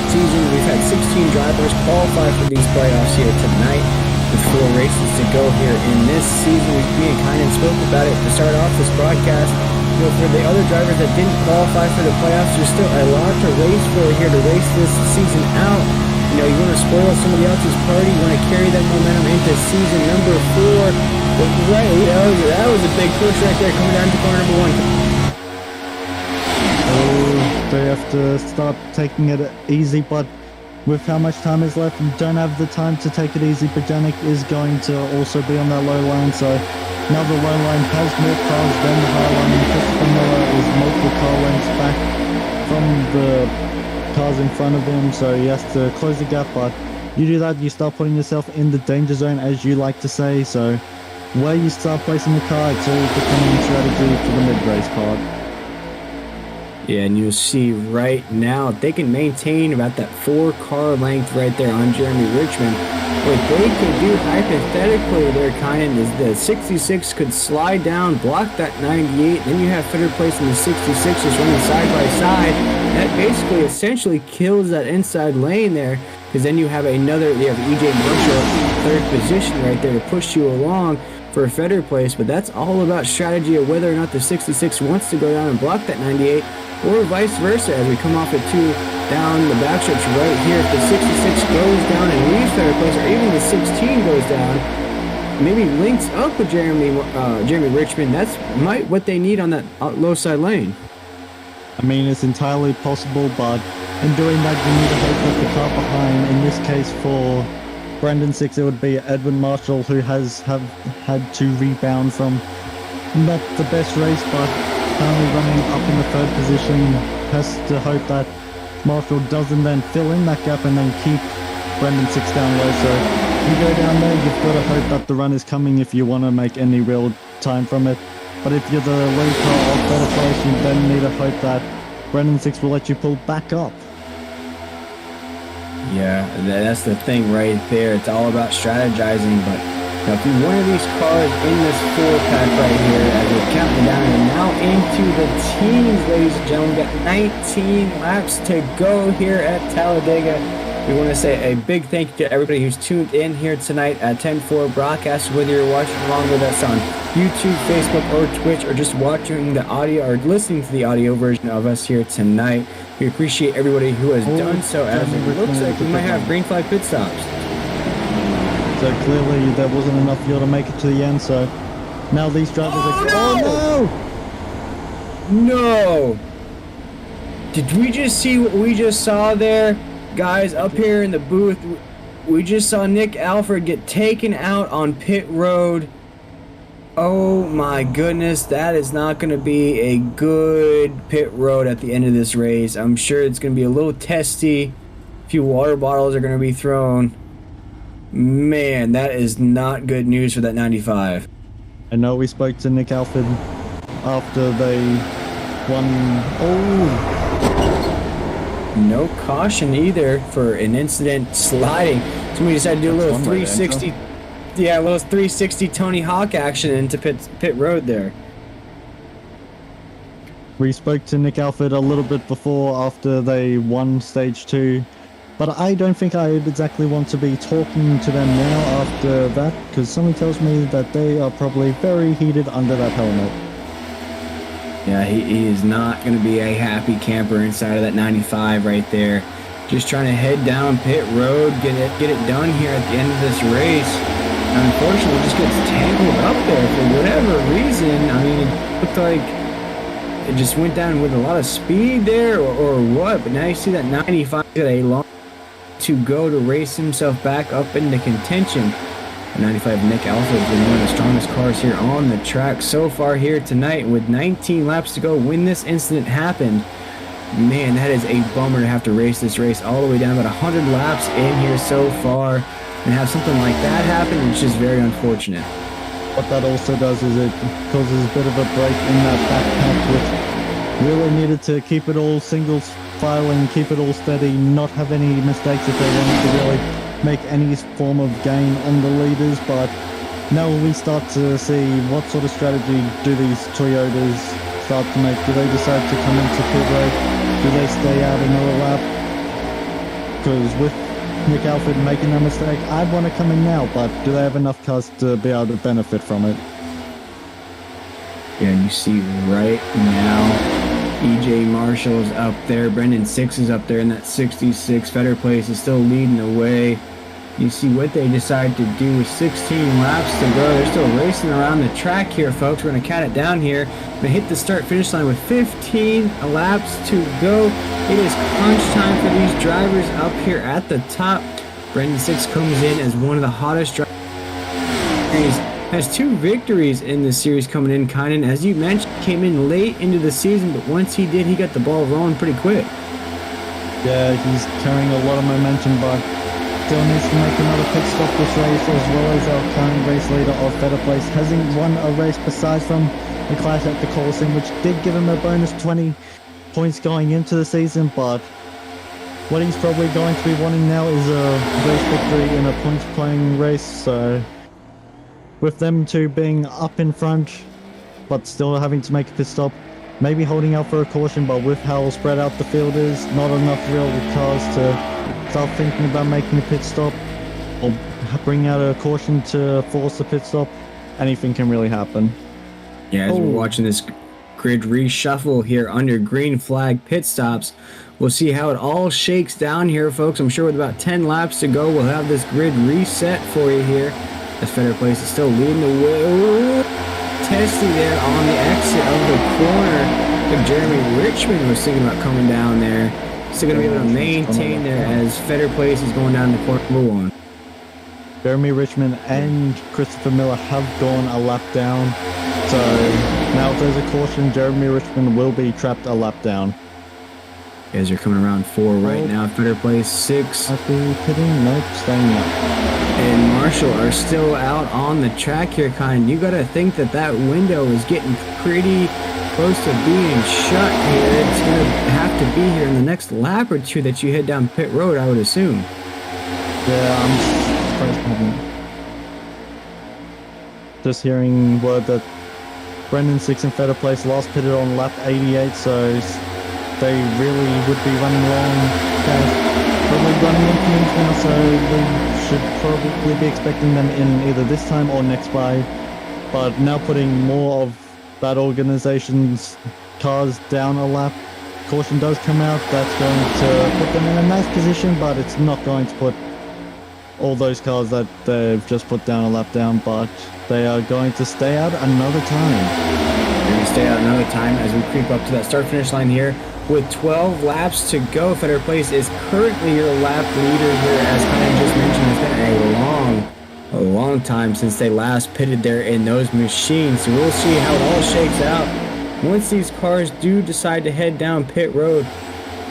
season. We've had 16 drivers qualify for these playoffs here tonight, with 4 races to go here in this season. We kind of spoke about it to start off this broadcast. You know, for the other drivers that didn't qualify for the playoffs, there's still a lot to race for here to race this season out. You know, you want to spoil somebody else's party, you want to carry that momentum into season number 4. But right, that was a big push right there coming down to corner number 1. Oh, they have to start taking it easy, but with how much time is left, you don't have the time to take it easy. Bojanic is going to also be on that low line, so now the low line has more cars than the high line. Christopher Miller is multiple car lengths back from the cars in front of him, so he has to close the gap, but you do that, you start putting yourself in the danger zone, as you like to say, so where you start placing the car, it's all becoming strategy for the mid-race part. Yeah, and you'll see right now, if they can maintain about that 4 car length right there on Jeremy Richmond, what they could do hypothetically there, Kynan, is the 66 could slide down, block that 98, then you have third place in the 66 just running side by side. That basically essentially kills that inside lane there, because then you have EJ Marshall, third position right there to push you along for a federal place, but that's all about strategy of whether or not the 66 wants to go down and block that 98, or vice versa as we come off at 2 down the backstretch right here. If the 66 goes down and leaves third place, or even the 16 goes down, maybe links up with Jeremy Richmond, that's what they need on that low side lane. I mean, it's entirely possible, but in doing that, you need to hope that the car behind, in this case for Brandon Six, it would be Edwin Marshall, who has had to rebound from not the best race, but currently running up in the 3rd position. Has to hope that Marshall doesn't then fill in that gap and then keep Brandon Six down low. So you go down there, you've got to hope that the run is coming if you want to make any real time from it. But if you're the lead car off better place, you then need to hope that Brandon Six will let you pull back up. Yeah, that's the thing right there. It's all about strategizing, but now if you're one of these cars in this 4-pack right here, as we're counting down and now into the teens, ladies and gentlemen, we got 19 laps to go here at Talladega. We want to say a big thank you to everybody who's tuned in here tonight at 10-4 broadcast, whether you're watching along with us on YouTube, Facebook, or Twitch, or just watching the audio or listening to the audio version of us here tonight. We appreciate everybody who has done so, as it looks like we might have green flag pit stops. So clearly there wasn't enough fuel to make it to the end, so now these drivers are... Oh no! Did we just see what we just saw there? Guys, up here in the booth, we just saw Nick Alford get taken out on pit road. Oh my goodness, that is not going to be a good pit road at the end of this race. I'm sure it's going to be a little testy. A few water bottles are going to be thrown. Man, that is not good news for that 95. I know we spoke to Nick Alford after they won... Oh! No caution either for an incident sliding. Somebody decided to do a little 360... Yeah, a little 360 Tony Hawk action into pit road there. We spoke to Nick Alford a little bit before after they won stage 2, but I don't think I exactly want to be talking to them now after that, because something tells me that they are probably very heated under that helmet. Yeah, he is not going to be a happy camper inside of that 95 right there. Just trying to head down pit road, get it done here at the end of this race. Unfortunately, just gets tangled up there for whatever reason. I mean, it looked like it just went down with a lot of speed there, or what. But now you see that 95 got a long to go to race himself back up into contention. The 95 Nick Alford has been one of the strongest cars here on the track so far here tonight, with 19 laps to go when this incident happened. Man, that is a bummer to have to race this race all the way down about 100 laps in here so far. and have something like that happen, it's just very unfortunate. What that also does is it causes a bit of a break in that backpack, which really needed to keep it all single file and keep it all steady, not have any mistakes if they wanted to really make any form of gain on the leaders. But now we start to see what sort of strategy do these Toyotas start to make. Do they decide to come into pit road? Do they stay out another lap? Because with Nick Alfred making a mistake, I'd want to come in now, but do they have enough cars to be able to benefit from it? Yeah, you see right now, EJ Marshall's up there. Brendan Six is up there in that 66. Fetter Place is still leading the way. You see what they decide to do with 16 laps to go. They're still racing around the track here, folks. We're going to count it down here. They hit the start-finish line with 15 laps to go. It is crunch time for these drivers up here at the top. Brendan Six comes in as one of the hottest drivers. Has 2 victories in this series coming in. Kynan, as you mentioned, came in late into the season, but once he did, he got the ball rolling pretty quick. Yeah, he's carrying a lot of momentum, but still needs to make another pit stop this race, as well as our current race leader of Fetter Place hasn't won a race besides from the clash at the Coliseum, which did give him a bonus 20 points going into the season, but what he's probably going to be wanting now is a race victory in a points playing race. So with them two being up in front, but still having to make a pit stop, maybe holding out for a caution, but with how spread out the field is, not enough real cars to start thinking about making a pit stop or bring out a caution to force a pit stop. Anything can really happen. Yeah, as we're watching this grid reshuffle here under green flag pit stops, we'll see how it all shakes down here, folks. I'm sure with about 10 laps to go, we'll have this grid reset for you here. As Fetter Place is still leading the way. Ooh, Testy there on the exit of the corner. I think Jeremy Richmond was thinking about coming down there. Still going to be able to maintain there as Fetter Place is going down the corner number 1. Jeremy Richmond and Christopher Miller have gone a lap down. So now if there's a caution, Jeremy Richmond will be trapped a lap down. Guys are coming around 4 right now. Fetter Place 6. Happy pitting? Nope, staying up. And Marshall are still out on the track here, Kind. You got to think that that window is getting pretty close to being shut here. It's going to have to be here in the next lap or 2 that you head down pit road, I would assume. Yeah, I'm surprised. Just hearing word that Brendan Six and Fetter Place last pitted on lap 88, so they really would be running long. Probably running into now, so we should probably be expecting them in either this time or next buy. But now putting more of that organization's cars down a lap, caution does come out. That's going to put them in a nice position, but it's not going to put all those cars that they've just put down a lap down, but they are going to stay out another time. They're going to stay out another time as we creep up to that start-finish line here. With 12 laps to go, Fetter Place is currently your lap leader here. As kind of just mentioned, it's been a long time since they last pitted there in those machines. So we'll see how it all shakes out once these cars do decide to head down pit road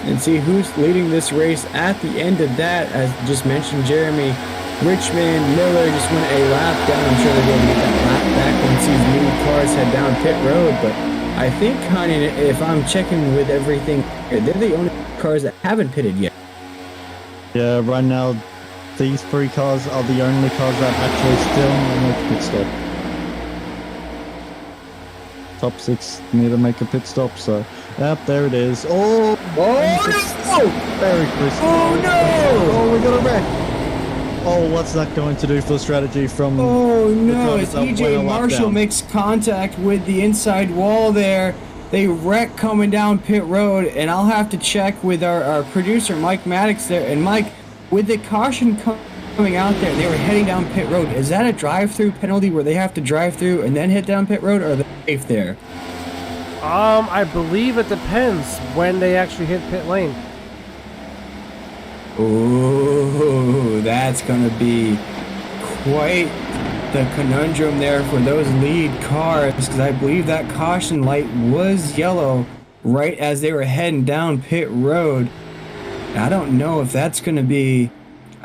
and see who's leading this race at the end of that. As just mentioned, Jeremy Richmond, Miller just went a lap down. I'm sure they're going to get that lap back once these new cars head down pit road, but I think, Connie, if I'm checking with everything, they're the only cars that haven't pitted yet. Yeah, right now, these 3 cars are the only cars that actually still make a pit stop. Top 6 need to make a pit stop, so, yep, there it is. Oh no! Very crisp. Oh no! Oh, we got a wreck. Oh, what's that going to do for the strategy from... Oh no, as EJ Marshall makes contact with the inside wall there. They wreck coming down pit road, and I'll have to check with our producer, Mike Maddox there. And Mike, with the caution coming out there, they were heading down pit road. Is that a drive-through penalty where they have to drive through and then head down pit road, or are they safe there? I believe it depends when they actually hit pit lane. Ooh, that's going to be quite the conundrum there for those lead cars, because I believe that caution light was yellow right as they were heading down pit road. I don't know if that's going to be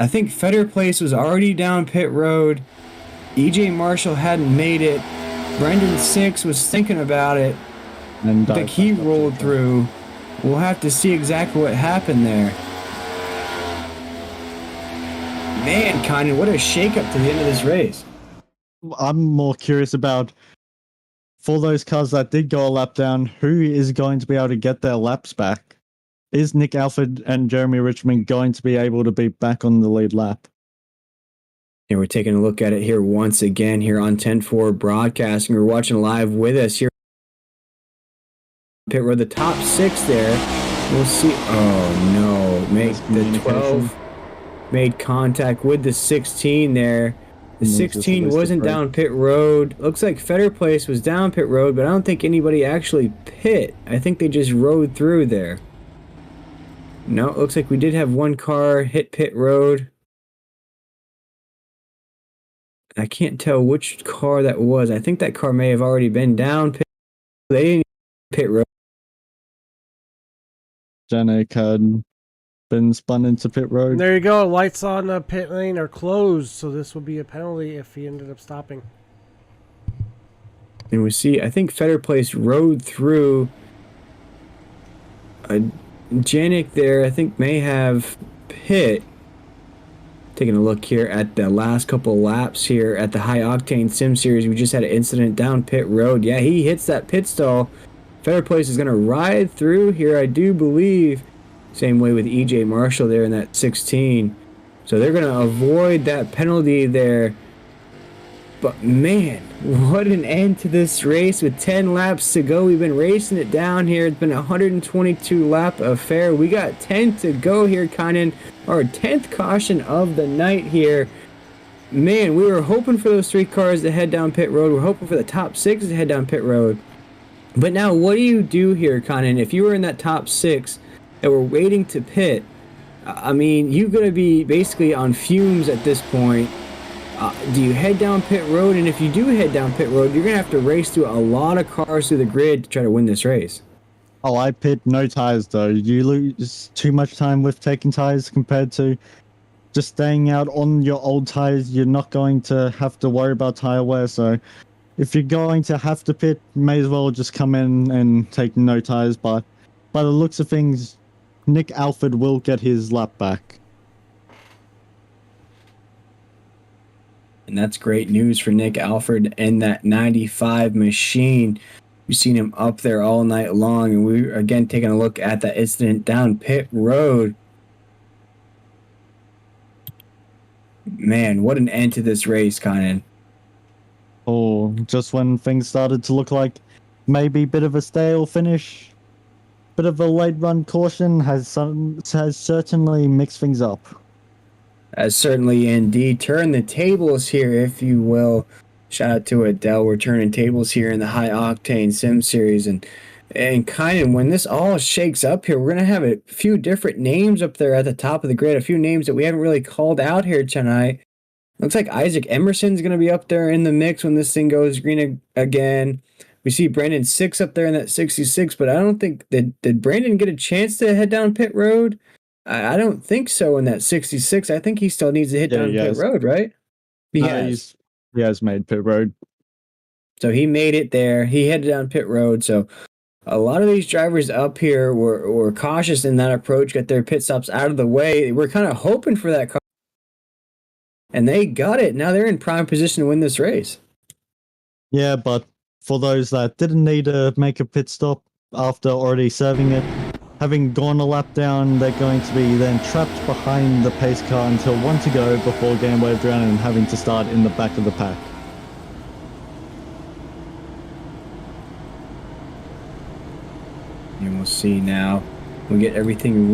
I think Fetter Place was already down pit road. EJ Marshall hadn't made it. Brendan Six was thinking about it. And I think he rolled through. We'll have to see exactly what happened there. Man, Conan, what a shakeup to the end of this race. I'm more curious about, for those cars that did go a lap down, who is going to be able to get their laps back? Is Nick Alford and Jeremy Richmond going to be able to be back on the lead lap? And we're taking a look at it here once again here on 10-4 Broadcasting. We're watching live with us here. Pit road, the top 6 there. We'll see. Oh no, make the 12 made contact with the 16 there. The 16 wasn't down pit road. Looks like Fetter Place was down pit road, but I don't think anybody actually pit. I think they just rode through there. No, it looks like we did have one car hit pit road. I can't tell which car that was. I think that car may have already been down pit. They didn't pit road. Janek had been spun into pit road. There you go. Lights on the pit lane are closed, so this will be a penalty if he ended up stopping. And we see, I think Fetter Place rode through. Janik there, I think, may have pit. Taking a look here at the last couple laps here at the High Octane Sim Series. We just had an incident down pit road. Yeah, he hits that pit stall. Fetter Place is going to ride through here, I do believe. Same way with EJ Marshall there in that 16. So they're going to avoid that penalty there. But man, what an end to this race with 10 laps to go. We've been racing it down here. It's been a 122 lap affair. We got 10 to go here, Conan. Our 10th caution of the night here. Man, we were hoping for those 3 cars to head down pit road. We're hoping for the top 6 to head down pit road. But now, what do you do here, Conan? If you were in that top 6 that were waiting to pit, I mean, you're going to be basically on fumes at this point. Do you head down pit road? And if you do head down pit road, you're going to have to race through a lot of cars through the grid to try to win this race. Oh, I pit no tires, though. You lose too much time with taking tires compared to just staying out on your old tires. You're not going to have to worry about tire wear, so if you're going to have to pit, may as well just come in and take no tires. But by the looks of things, Nick Alford will get his lap back. And that's great news for Nick Alford and that 95 machine. We've seen him up there all night long, and we're again taking a look at that incident down pit road. Man, what an end to this race, Conan. Oh, just when things started to look like maybe a bit of a stale finish, bit of a late run caution has certainly mixed things up. Has certainly indeed turned the tables here, if you will. Shout out to Adele. We're turning tables here in the High Octane Sim Series. And kind of when this all shakes up here, we're going to have a few different names up there at the top of the grid. A few names that we haven't really called out here tonight. Looks like Isaac Emerson's going to be up there in the mix when this thing goes green again. We see Brandon Six up there in that 66, but I don't think... Did Brandon get a chance to head down pit road? I don't think so in that 66. I think he still needs to hit down pit road, right? He has made pit road. So he made it there. He headed down pit road. So a lot of these drivers up here were cautious in that approach, got their pit stops out of the way. We're kind of hoping for that car. And they got it. Now they're in prime position to win this race. Yeah, but for those that didn't need to make a pit stop after already serving it, having gone a lap down, they're going to be then trapped behind the pace car until 1 to go before getting waved around and having to start in the back of the pack. And we'll see now. We get everything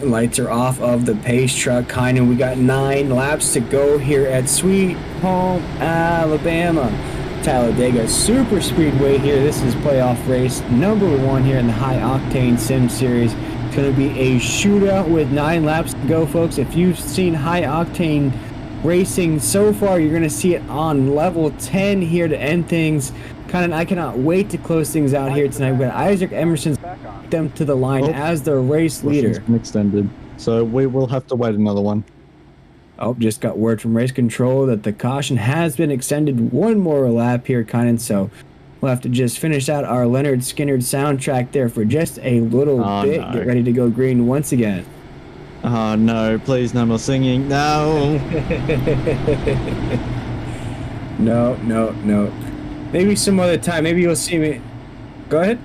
lights are off of the pace truck. Kind of, we got 9 laps to go here at Sweet Home, Alabama. Talladega Super Speedway here. This is playoff race number 1 here in the High Octane Sim Series. It's going to be a shootout with 9 laps to go, folks. If you've seen High Octane racing so far, you're going to see it on level 10 here to end things. I cannot wait to close things out here tonight. We've got Isaac Emerson's them to the line as the race leader. Extended, so we will have to wait another one. Oh, just got word from race control that the caution has been extended one more lap here, Kynan. So we'll have to just finish out our Leonard Skinner soundtrack there for just a little bit. No. Get ready to go green once again. Oh no, please no more singing. No. No. Maybe some other time. Maybe you'll see me. Go ahead.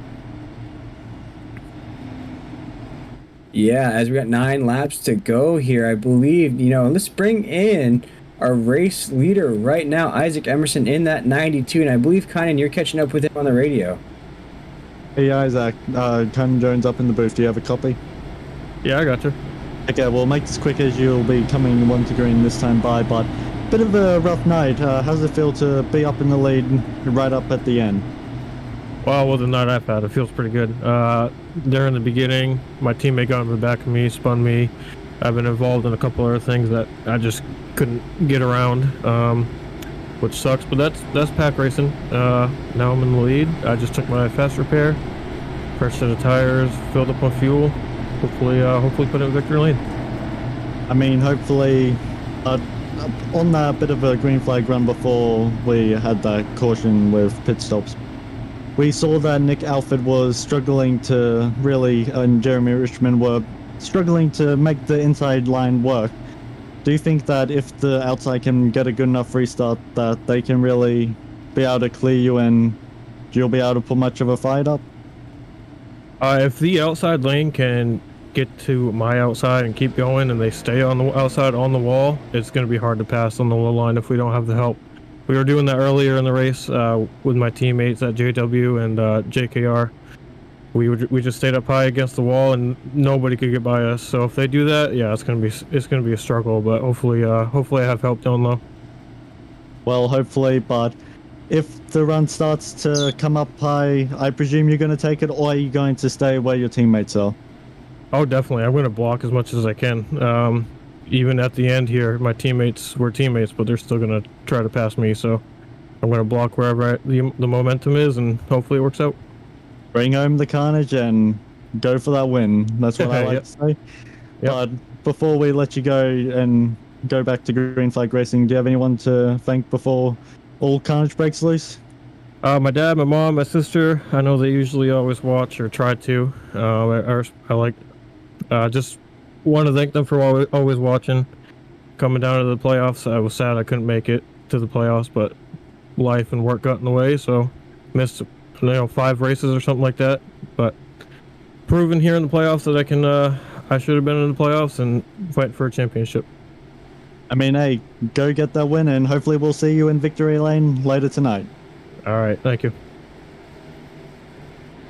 Yeah, as we got 9 laps to go here, I believe, let's bring in our race leader right now, Isaac Emerson, in that 92. And I believe, Kynan, you're catching up with him on the radio. Hey Isaac, Conan Jones up in the booth. Do you have a copy? Yeah, I got you. Okay, we'll make this quick as you'll be coming 1 to green this time by, but bit of a rough night. How does it feel to be up in the lead right up at the end? Well, with the night I've had, it feels pretty good. During the beginning, my teammate got in the back of me, spun me. I've been involved in a couple other things that I just couldn't get around, which sucks. But that's pack racing. Now I'm in the lead. I just took my fast repair, fresh set of tires, filled up on fuel. Hopefully put in a victory lane. I mean, hopefully, on that bit of a green flag run before we had that caution with pit stops, we saw that Nick Alford was struggling to really, and Jeremy Richmond were struggling to make the inside line work. Do you think that if the outside can get a good enough restart that they can really be able to clear you and you'll be able to put much of a fight up? If the outside lane can get to my outside and keep going and they stay on the outside on the wall, it's going to be hard to pass on the low line if we don't have the help. We were doing that earlier in the race with my teammates at JW and JKR. We just stayed up high against the wall and nobody could get by us. So if they do that, yeah, it's gonna be a struggle. But hopefully I have help down low. Well, hopefully, but if the run starts to come up high, I presume you're going to take it, or are you going to stay where your teammates are? Oh, definitely. I'm gonna block as much as I can. Even at the end here, my teammates were teammates, but they're still gonna try to pass me. So I'm gonna block wherever the momentum is, and hopefully it works out. Bring home the carnage and go for that win. That's what I like Yep. to say. But before we let you go and go back to green flag racing, do you have anyone to thank before all carnage breaks loose? My dad, my mom, my sister. I know they usually always watch or try to. I like just want to thank them for always watching. Coming down to the playoffs, I was sad I couldn't make it to the playoffs, but life and work got in the way, so missed 5 races or something like that. But proving here in the playoffs that I should have been in the playoffs and fight for a championship. I mean, hey, go get that win, and hopefully we'll see you in victory lane later tonight. All right, thank you.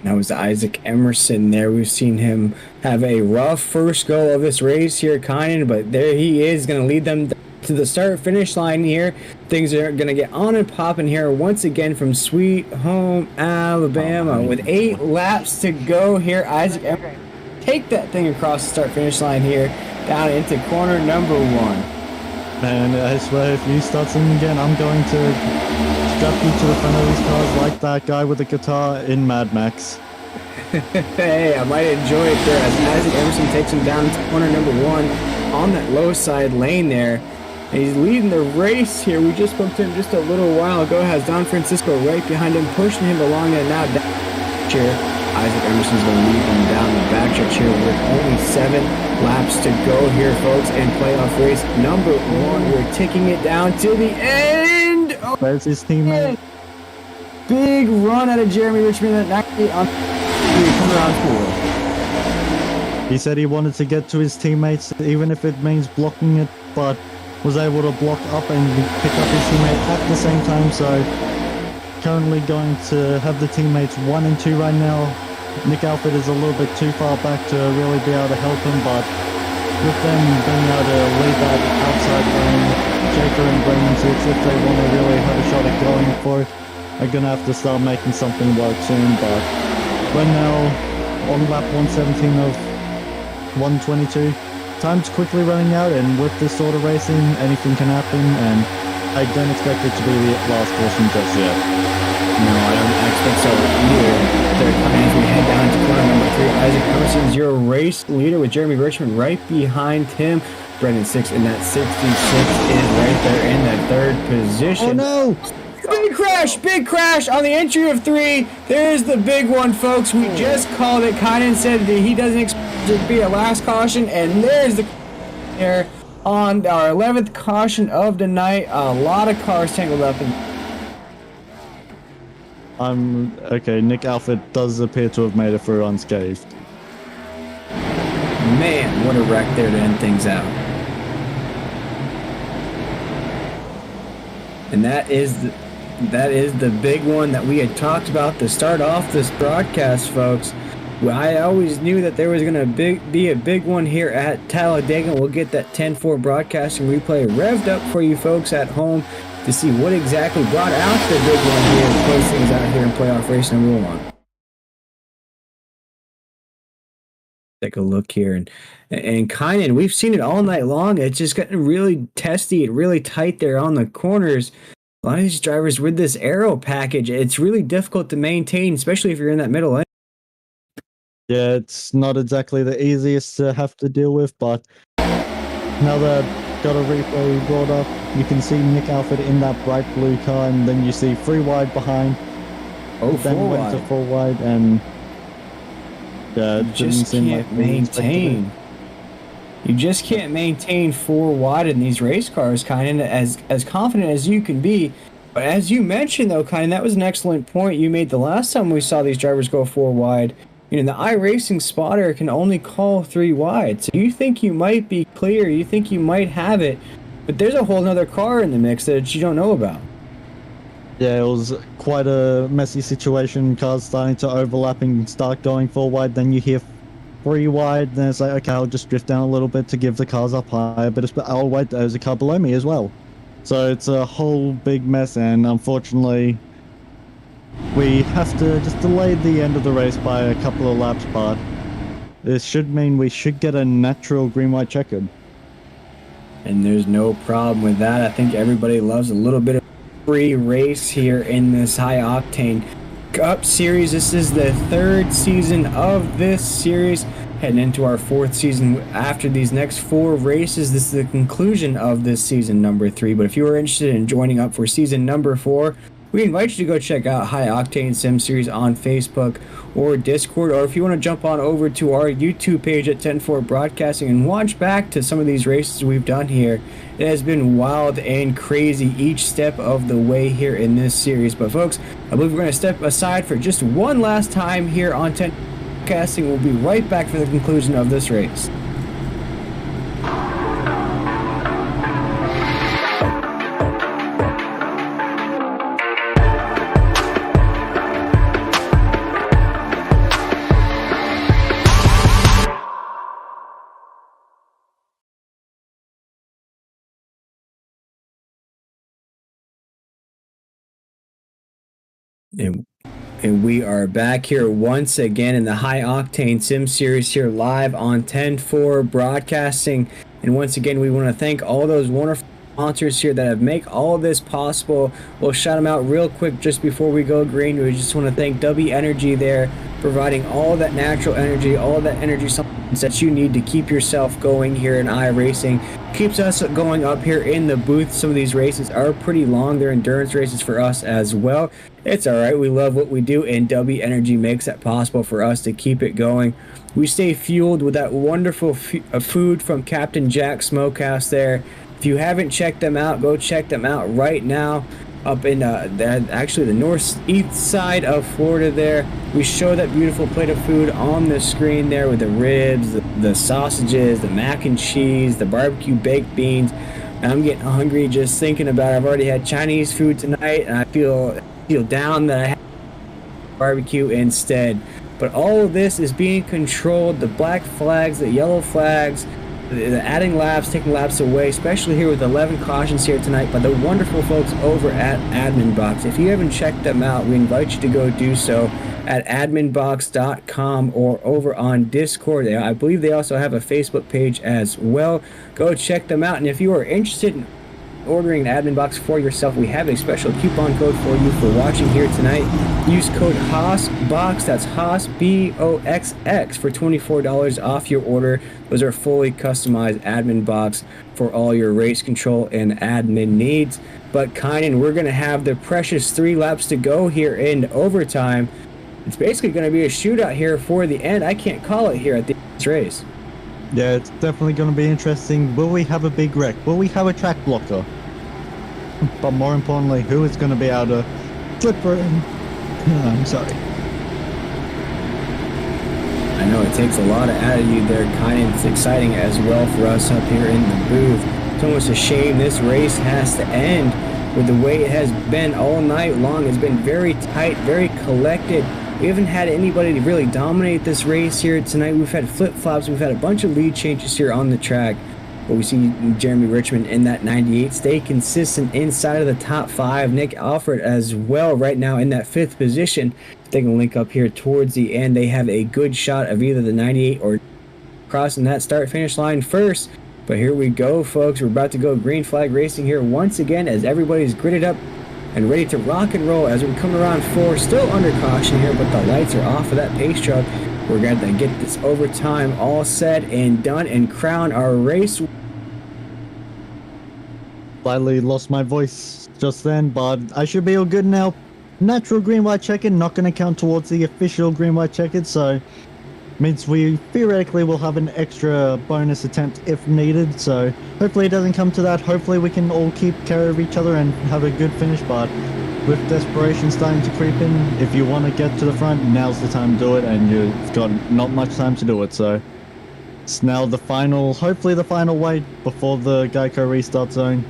That was Isaac Emerson there. We've seen him have a rough first go of this race here, Kynan, but there he is, going to lead them to the start-finish line here. Things are going to get on and popping here once again from Sweet Home Alabama. With 8 laps to go here, Isaac Emerson take that thing across the start-finish line here, down into corner number 1. Man, I swear, if you start singing again, I'm going to strap you to the front of these cars like that guy with the guitar in Mad Max. Hey, I might enjoy it there as Isaac Emerson takes him down to corner number 1 on that low side lane there. And he's leading the race here. We just spoke to him just a little while ago. Has Don Francisco right behind him, pushing him along, and now down here. Isaac Emerson's going to lead them down the backstretch here with only 7 laps to go here, folks. And playoff race number 1. We're ticking it down to the end. Oh, There's his teammate. big run out of Jeremy Richmond at 90 on coming around 4. He said he wanted to get to his teammates, even if it means blocking it, but was able to block up and pick up his teammate at the same time. So currently going to have the teammates 1 and 2 right now. Nick Alford is a little bit too far back to really be able to help him, but with them being able to lead that outside lane, Shafer and Brendan Six, if they want to really have a shot at going for it, are going to have to start making something work soon. But we're now on lap 117 of 122. Time's quickly running out, and with this sort of racing, anything can happen, and I don't expect it to be the last portion just yet. No, I don't expect so either. They're coming as we head down to corner number 3. Isaac Thomason's your race leader with Jeremy Richmond right behind him. Brendan 6 in that 66 is right there in that third position. Oh no! Big crash on the entry of 3. There's the big one, folks. We just called it. Kynan said that he doesn't expect it to be a last caution, and there's the there on our 11th caution of the night. A lot of cars tangled up in. Okay, Nick Alford does appear to have made it through unscathed. Man, what a wreck there to end things out. And that is the big one that we had talked about to start off this broadcast, folks. Well, I always knew that there was going to be a big one here at Talladega. We'll get that 10-4 broadcasting replay revved up for you folks at home to see what exactly brought out the big one here and close things out here in playoff race number 1. Take a look here, and Kynan, we've seen it all night long. It's just getting really testy and really tight there on the corners. A lot of these drivers with this aero package, it's really difficult to maintain, especially if you're in that middle lane. Yeah, it's not exactly the easiest to have to deal with, but now that I've got a replay brought up, you can see Nick Alford in that bright blue car, and then you see 3 wide behind. Oh, then 4 went wide. to 4 wide, and yeah, it You just can't maintain. You just can't maintain 4 wide in these race cars, Kynan, as confident as you can be. But as you mentioned, though, Kynan, that was an excellent point you made the last time we saw these drivers go 4 wide. You know, the iRacing spotter can only call 3 wide. So you think you might be clear, you think you might have it, but there's a whole other car in the mix that you don't know about. Yeah, it was quite a messy situation. Cars starting to overlap and start going 4 wide. Then you hear 3 wide. Then it's like, okay, I'll just drift down a little bit to give the cars up higher. But it's, oh wait, there's a car below me as well. So it's a whole big mess. And unfortunately, we have to just delay the end of the race by a couple of laps. But this should mean we should get a natural green-white checkered. And there's no problem with that. I think everybody loves a little bit of free race here in this high octane Cup series. This is the 3rd season of this series, heading into our 4th season after these next 4 races. This is the conclusion of this season number 3, but if you are interested in joining up for season number 4, we invite you to go check out High Octane Sim Series on Facebook or Discord, or if you want to jump on over to our YouTube page at 10-4 Broadcasting and watch back to some of these races we've done here. It has been wild and crazy each step of the way here in this series. But folks, I believe we're going to step aside for just one last time here on 10 Broadcasting. We'll be right back for the conclusion of this race. And we are back here once again in the High Octane Sim Series here live on 10-4 Broadcasting. And once again, we want to thank all those wonderful sponsors here that have made all of this possible. We'll shout them out real quick just before we go green. We just want to thank W Energy there, providing all that natural energy, all that energy supplements that you need to keep yourself going here in iRacing. Keeps us going up here in the booth. Some of these races are pretty long. They're endurance races for us as well. It's all right. We love what we do, and W Energy makes that possible for us to keep it going. We stay fueled with that wonderful food from Captain Jack Smokehouse there. If you haven't checked them out, go check them out right now. Up in actually the northeast side of Florida there. We show that beautiful plate of food on the screen there with the ribs, the sausages, the mac and cheese, the barbecue baked beans. And I'm getting hungry just thinking about it. I've already had Chinese food tonight, and I feel down that I have barbecue instead. But all of this is being controlled. The black flags, the yellow flags, the adding laps, taking laps away, especially here with 11 cautions here tonight by the wonderful folks over at Admin Box. If you haven't checked them out, we invite you to go do so at adminbox.com or over on Discord. I believe they also have a Facebook page as well. Go check them out. And if you are interested in ordering an admin box for yourself, we have a special coupon code for you for watching here tonight. Use code HOSBOX, that's HOS, BOXX, for $24 off your order. Those are fully customized admin box for all your race control and admin needs. But Kynan, we're going to have the precious 3 laps to go here in overtime. It's basically going to be a shootout here for the end. I can't call it here at the end of this race. Yeah, it's definitely going to be interesting. Will we have a big wreck? Will we have a track blocker? But more importantly, who is going to be able to flip her in? I'm sorry. I know it takes a lot of attitude there, Kynan. It's exciting as well for us up here in the booth. It's almost a shame this race has to end with the way it has been all night long. It's been very tight, very collected. We haven't had anybody to really dominate this race here tonight. We've had flip-flops. We've had a bunch of lead changes here on the track. But we see Jeremy Richmond in that 98 stay consistent inside of the top 5. Nick Alfred as well right now in that 5th position. They can link up here towards the end. They have a good shot of either the 98 or crossing that start-finish line first. But here we go, folks. We're about to go green flag racing here once again as everybody's gridded up and ready to rock and roll as we come around 4. Still under caution here, but the lights are off of that pace truck. We're going to get this overtime all set and done and crown our race. Slightly lost my voice just then, but I should be all good now. Natural green-white checkered, not going to count towards the official green-white checkered, so means we theoretically will have an extra bonus attempt if needed, so hopefully it doesn't come to that. Hopefully we can all keep care of each other and have a good finish, but with desperation starting to creep in, if you want to get to the front, now's the time to do it, and you've got not much time to do it, so it's now the final, hopefully the final wait before the Geico restart zone.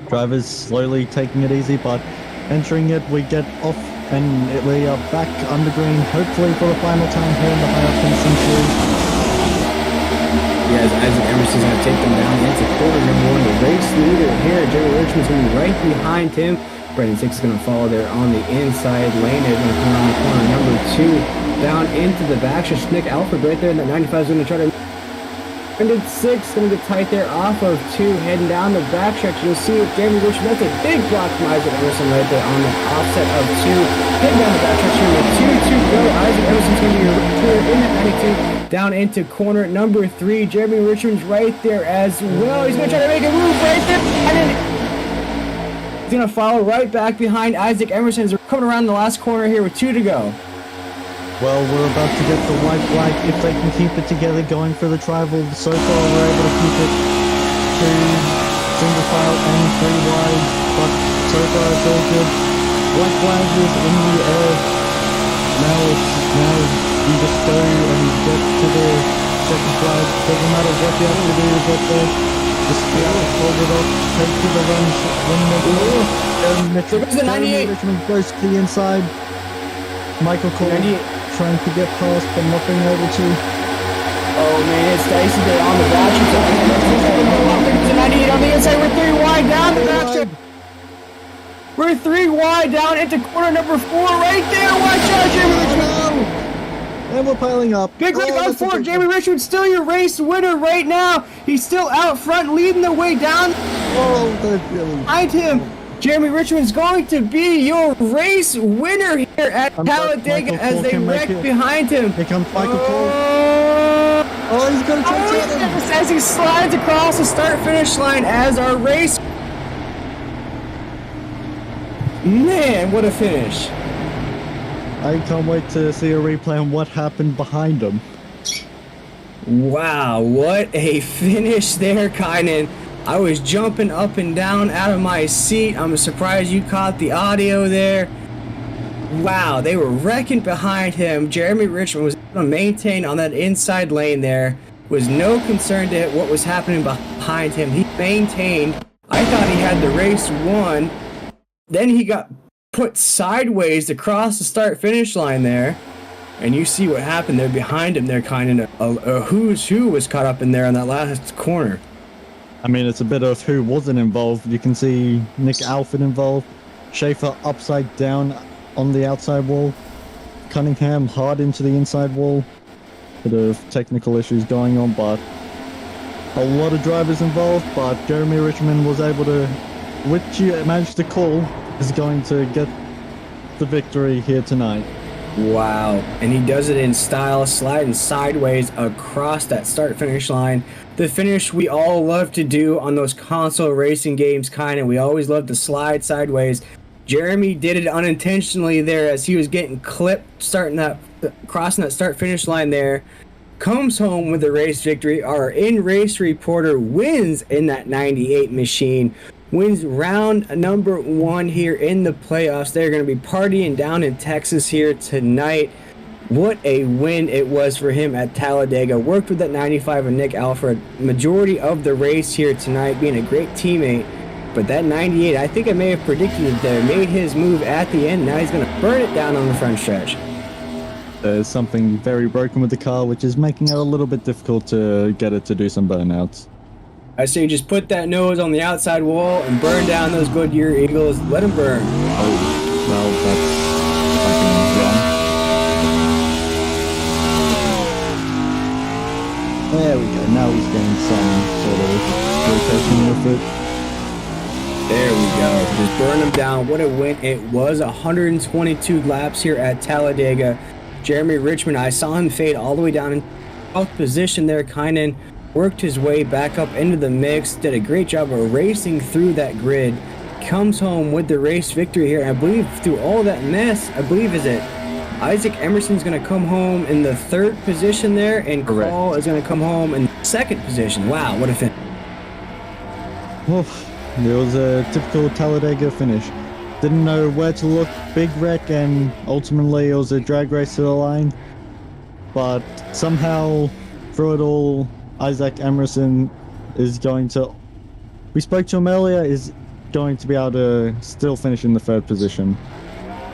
Drivers slowly taking it easy, but entering it, we get off and we are back under green, hopefully for the final time here in the high octane sim series. Yeah, as Isaac Emerson's going to take them down into quarter number 1. The race leader here, Jerry Richmond's going to be right behind him. Brendan Six is going to follow there on the inside lane. They're going to come around the corner number 2 down into the back. Just Nick Alfred right there in that 95 is going to try to... Brendan Six going to get tight there off of 2, heading down the back stretch. You'll see with Jeremy Richmond, that's a big block from Isaac Emerson right there on the offset of 2. Heading down the back stretch here with 2 to go. Isaac Emerson's going to be clear in that 92. Down into corner number 3. Jeremy Richmond's right there as well. He's going to try to make a move right there. And then he's going to follow right back behind Isaac Emerson. They're coming around the last corner here with 2 to go. Well, we're about to get the white flag if they can keep it together going for the tribal. So far, we're able to keep it 2 single file and 3 wide, but so far it's all good. White flag is in the air. Now you just go and get to the second flag. Doesn't matter what you have to do to get there. Just hold it up, take to the runs, Richmond goes to the inside. Michael Cole trying to get past, but not being able to. Oh man, it's dicey there on the back. It's 98 on the inside. We're 3 wide down the back. We're 3 wide down into corner number 4 right there. Watch out, Jamie Richmond. And we're piling up. Big leg on 4. Jamie Richmond still your race winner right now. He's still out front, leading the way down. Oh, that's really Behind him, Jeremy Richmond's going to be your race winner here at Talladega as they wreck behind him. Here comes Michael Cole. Oh, he's going to try to hit him. As he slides across the start-finish line as our race. Man, what a finish. I can't wait to see a replay on what happened behind him. Wow, what a finish there, Kynan. I was jumping up and down out of my seat. I'm surprised you caught the audio there. Wow, they were wrecking behind him. Jeremy Richmond was able to maintain on that inside lane there. Was no concern to what was happening behind him. He maintained. I thought he had the race won. Then he got put sideways across the start-finish line there. And you see what happened there behind him. They're kind of a who's who was caught up in there on that last corner. I mean, it's a bit of who wasn't involved. You can see Nick Alfred involved, Shafer upside down on the outside wall, Cunningham hard into the inside wall. Bit of technical issues going on, but a lot of drivers involved, but Jeremy Richmond was able to, which you managed to call, is going to get the victory here tonight. Wow. And he does it in style, sliding sideways across that start-finish line. The finish we all love to do on those console racing games, kind of. We always love to slide sideways. Jeremy did it unintentionally there as he was getting clipped, crossing that start-finish line there. Comes home with the race victory. Our in-race reporter wins in that 98 machine. Wins round number 1 here in the playoffs. They're going to be partying down in Texas here tonight. What a win it was for him at Talladega. Worked with that 95 of Nick Alfred. Majority of the race here tonight, being a great teammate. But that 98, I think I may have predicted it there. Made his move at the end. Now he's going to burn it down on the front stretch. There's something very broken with the car, which is making it a little bit difficult to get it to do some burnouts. I say just put that nose on the outside wall and burn down those Goodyear Eagles. Let them burn. Oh, well, that's fucking wrong. There we go. Now he's getting some sort of rotation with it. There we go. Just burn them down. What a win it was. 122 laps here at Talladega. Jeremy Richmond, I saw him fade all the way down in 12th position there, Kynan. Worked his way back up into the mix, did a great job of racing through that grid, comes home with the race victory here. And I believe through all that mess, is it Isaac Emerson's going to come home in the 3rd position there, and Correct. Call is going to come home in 2nd position. Wow, what a finish. Oof. It was a typical Talladega finish. Didn't know where to look, big wreck, and ultimately it was a drag race to the line. But somehow, through it all, Isaac Emerson is going to, we spoke to him earlier, is going to be able to still finish in the 3rd position.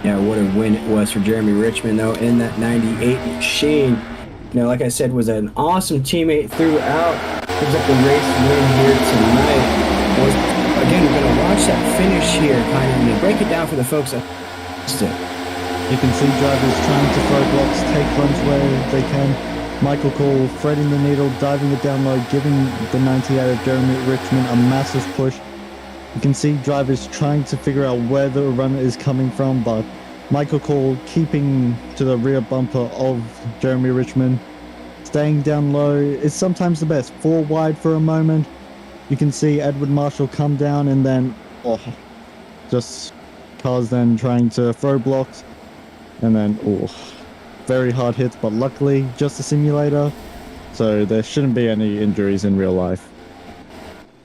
Yeah, what a win it was for Jeremy Richmond, though, in that 98 machine. You know, like I said, was an awesome teammate throughout. Picks up the race win here tonight. Again, we're going to watch that finish here, kind of, and break it down for the folks that missed it. You can see drivers trying to throw blocks, take runs where they can. Michael Cole threading the needle, diving it down low, giving the 98 of Jeremy Richmond a massive push. You can see drivers trying to figure out where the runner is coming from, but Michael Cole keeping to the rear bumper of Jeremy Richmond. Staying down low is sometimes the best. 4 wide for a moment. You can see Edward Marshall come down and then, just cars then trying to throw blocks. And then, very hard hits, but luckily just a simulator, so there shouldn't be any injuries in real life.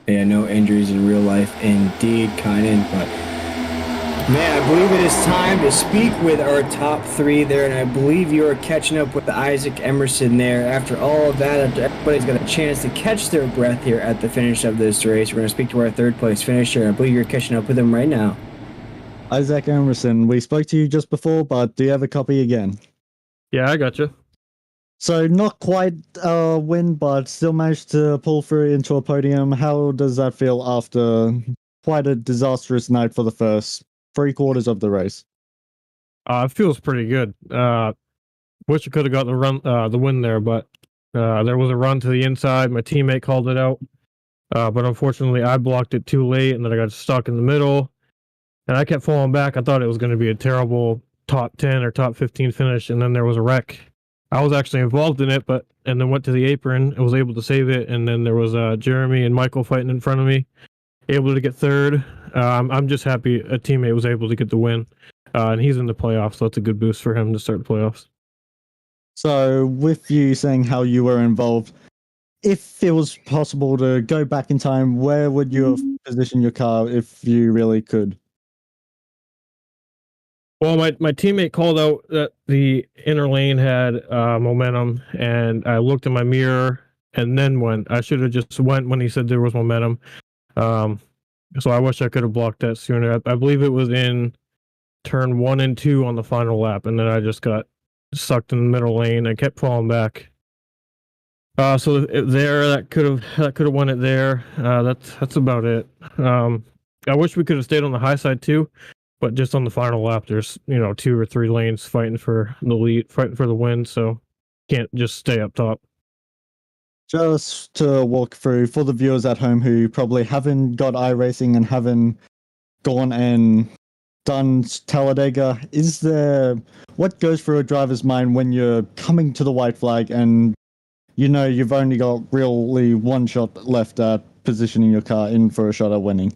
Yeah, no injuries in real life indeed, Kynan, but man, I believe it is time to speak with our top 3 there, and I believe you are catching up with Isaac Emerson there. After all of that, after everybody's got a chance to catch their breath here at the finish of this race, we're going to speak to our 3rd place finisher, and I believe you're catching up with him right now. Isaac Emerson, we spoke to you just before, but do you have a copy again? Yeah, I got you. So not quite a win, but still managed to pull through into a podium. How does that feel after quite a disastrous night for the first 3/4 of the race? It feels pretty good. Wish I could have got the win there, but there was a run to the inside. My teammate called it out, but unfortunately I blocked it too late, and then I got stuck in the middle, and I kept falling back. I thought it was going to be a terrible top 10 or top 15 finish, and then there was a wreck. I was actually involved in it, and then went to the apron and was able to save it, and then there was Jeremy and Michael fighting in front of me, able to get 3rd. I'm just happy a teammate was able to get the win, and he's in the playoffs, so that's a good boost for him to start the playoffs. So with you saying how you were involved, if it was possible to go back in time, where would you have positioned your car if you really could? Well, my teammate called out that the inner lane had momentum, and I looked in my mirror and then went. I should have just went when he said there was momentum. So I wish I could have blocked that sooner. I believe it was in turn 1 and 2 on the final lap, and then I just got sucked in the middle lane. I kept falling back. So that could have won it there. That's about it. I wish we could have stayed on the high side too. But just on the final lap, there's 2 or 3 lanes fighting for the lead, fighting for the win. So can't just stay up top. Just to walk through for the viewers at home who probably haven't got iRacing and haven't gone and done Talladega, what goes through a driver's mind when you're coming to the white flag and you know you've only got really one shot left at positioning your car in for a shot at winning?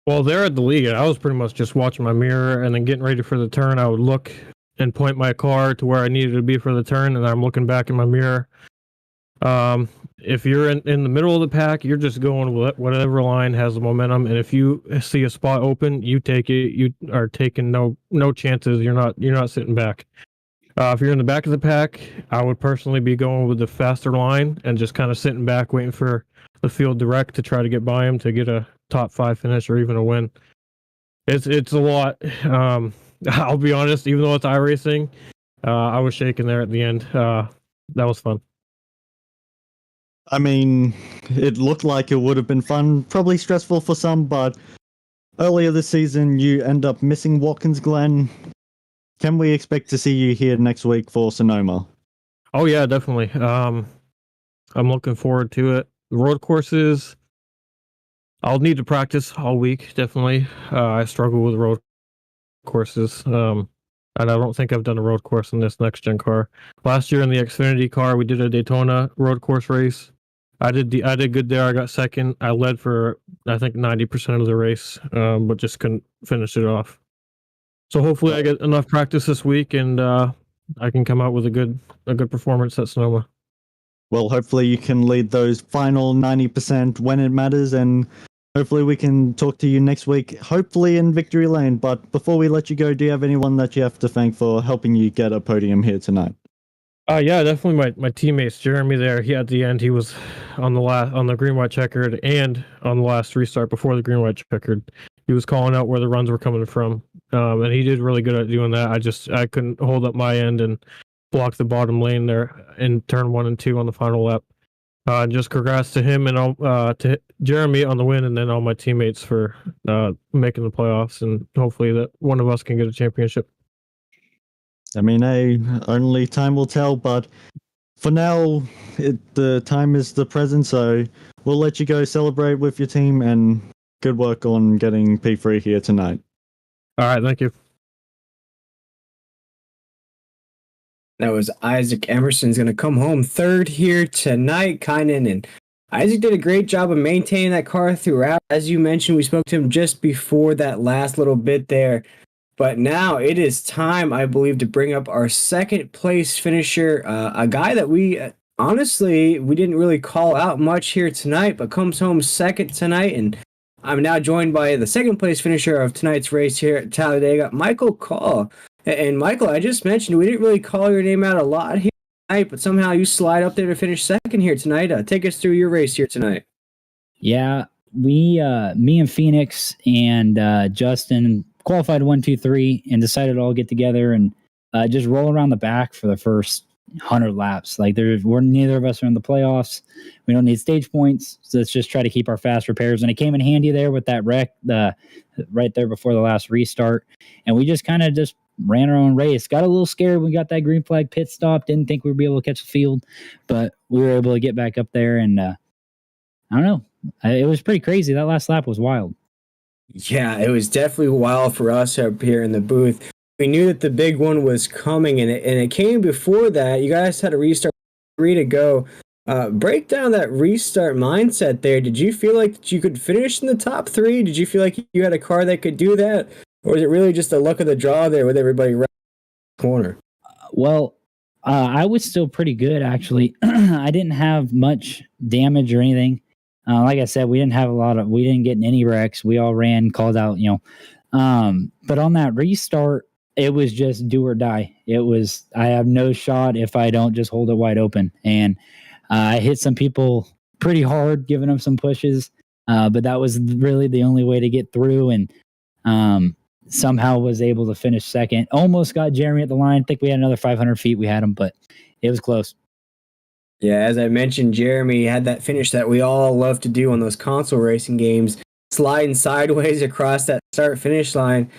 Well, there at the league, I was pretty much just watching my mirror and then getting ready for the turn. I would look and point my car to where I needed to be for the turn, and I'm looking back in my mirror. If you're in the middle of the pack, you're just going with whatever line has the momentum, and if you see a spot open, you take it. You are taking no chances. You're not sitting back. If you're in the back of the pack, I would personally be going with the faster line and just kind of sitting back, waiting for the field direct to try to get by him to get a top 5 finish or even a win. It's a lot. I'll be honest, even though it's iRacing, I was shaking there at the end. That was fun. I mean, it looked like it would have been fun, probably stressful for some, but earlier this season you end up missing Watkins Glen. Can we expect to see you here next week for Sonoma? Oh yeah, definitely. I'm looking forward to it. The road courses, I'll need to practice all week, definitely. I struggle with road courses. And I don't think I've done a road course in this next gen car. Last year in the Xfinity car, we did a Daytona road course race. I did good there. I got second. I led for I think 90% of the race, but just couldn't finish it off. So hopefully I get enough practice this week and I can come out with a good performance at Sonoma. Well, hopefully you can lead those final 90% when it matters, and hopefully we can talk to you next week, hopefully in Victory Lane. But before we let you go, do you have anyone that you have to thank for helping you get a podium here tonight? Yeah, definitely my teammates. Jeremy there, at the end, he was on the green white checkered and on the last restart before the green white checkered. He was calling out where the runs were coming from, and he did really good at doing that. I couldn't hold up my end and block the bottom lane there in turn 1 and 2 on the final lap. Just congrats to him and to Jeremy on the win, and then all my teammates for making the playoffs, and hopefully that one of us can get a championship. I mean, only time will tell, but for now, the time is the present, so we'll let you go celebrate with your team, and good work on getting P3 here tonight. All right, thank you. That was Isaac Emerson's going to come home third here tonight, Kynan, and Isaac did a great job of maintaining that car throughout. As you mentioned, we spoke to him just before that last little bit there. But now it is time, I believe, to bring up our second place finisher, a guy that we didn't really call out much here tonight, but comes home second tonight. And I'm now joined by the second place finisher of tonight's race here at Talladega, Michael Call. And Michael, I just mentioned we didn't really call your name out a lot here tonight, but somehow you slide up there to finish second here tonight. Take us through your race here tonight. Yeah, me and Phoenix and Justin qualified 1, 2, 3 and decided to all get together and just roll around the back for the first 100 laps. Like neither of us are in the playoffs. We don't need stage points, so let's just try to keep our fast repairs. And it came in handy there with that wreck right there before the last restart. And we just kind of just ran our own race. Got a little scared when we got that green flag pit stop. Didn't think we'd be able to catch the field, but we were able to get back up there. And I don't know. It was pretty crazy. That last lap was wild. Yeah, it was definitely wild for us up here in the booth. We knew that the big one was coming, and it came before that. You guys had a restart, 3 to go. Break down that restart mindset there. Did you feel like that you could finish in the top 3? Did you feel like you had a car that could do that? Or was it really just the luck of the draw there with everybody right in the corner? Well, I was still pretty good, actually. I didn't have much damage or anything. Like I said, we didn't get in any wrecks. We all ran, called out, but on that restart, it was just do or die. I have no shot if I don't just hold it wide open. And I hit some people pretty hard, giving them some pushes. But that was really the only way to get through. And somehow was able to finish second. Almost got Jeremy at the line. I think we had another 500 feet. We had him, but it was close. Yeah, as I mentioned, Jeremy had that finish that we all love to do on those console racing games, sliding sideways across that start-finish line.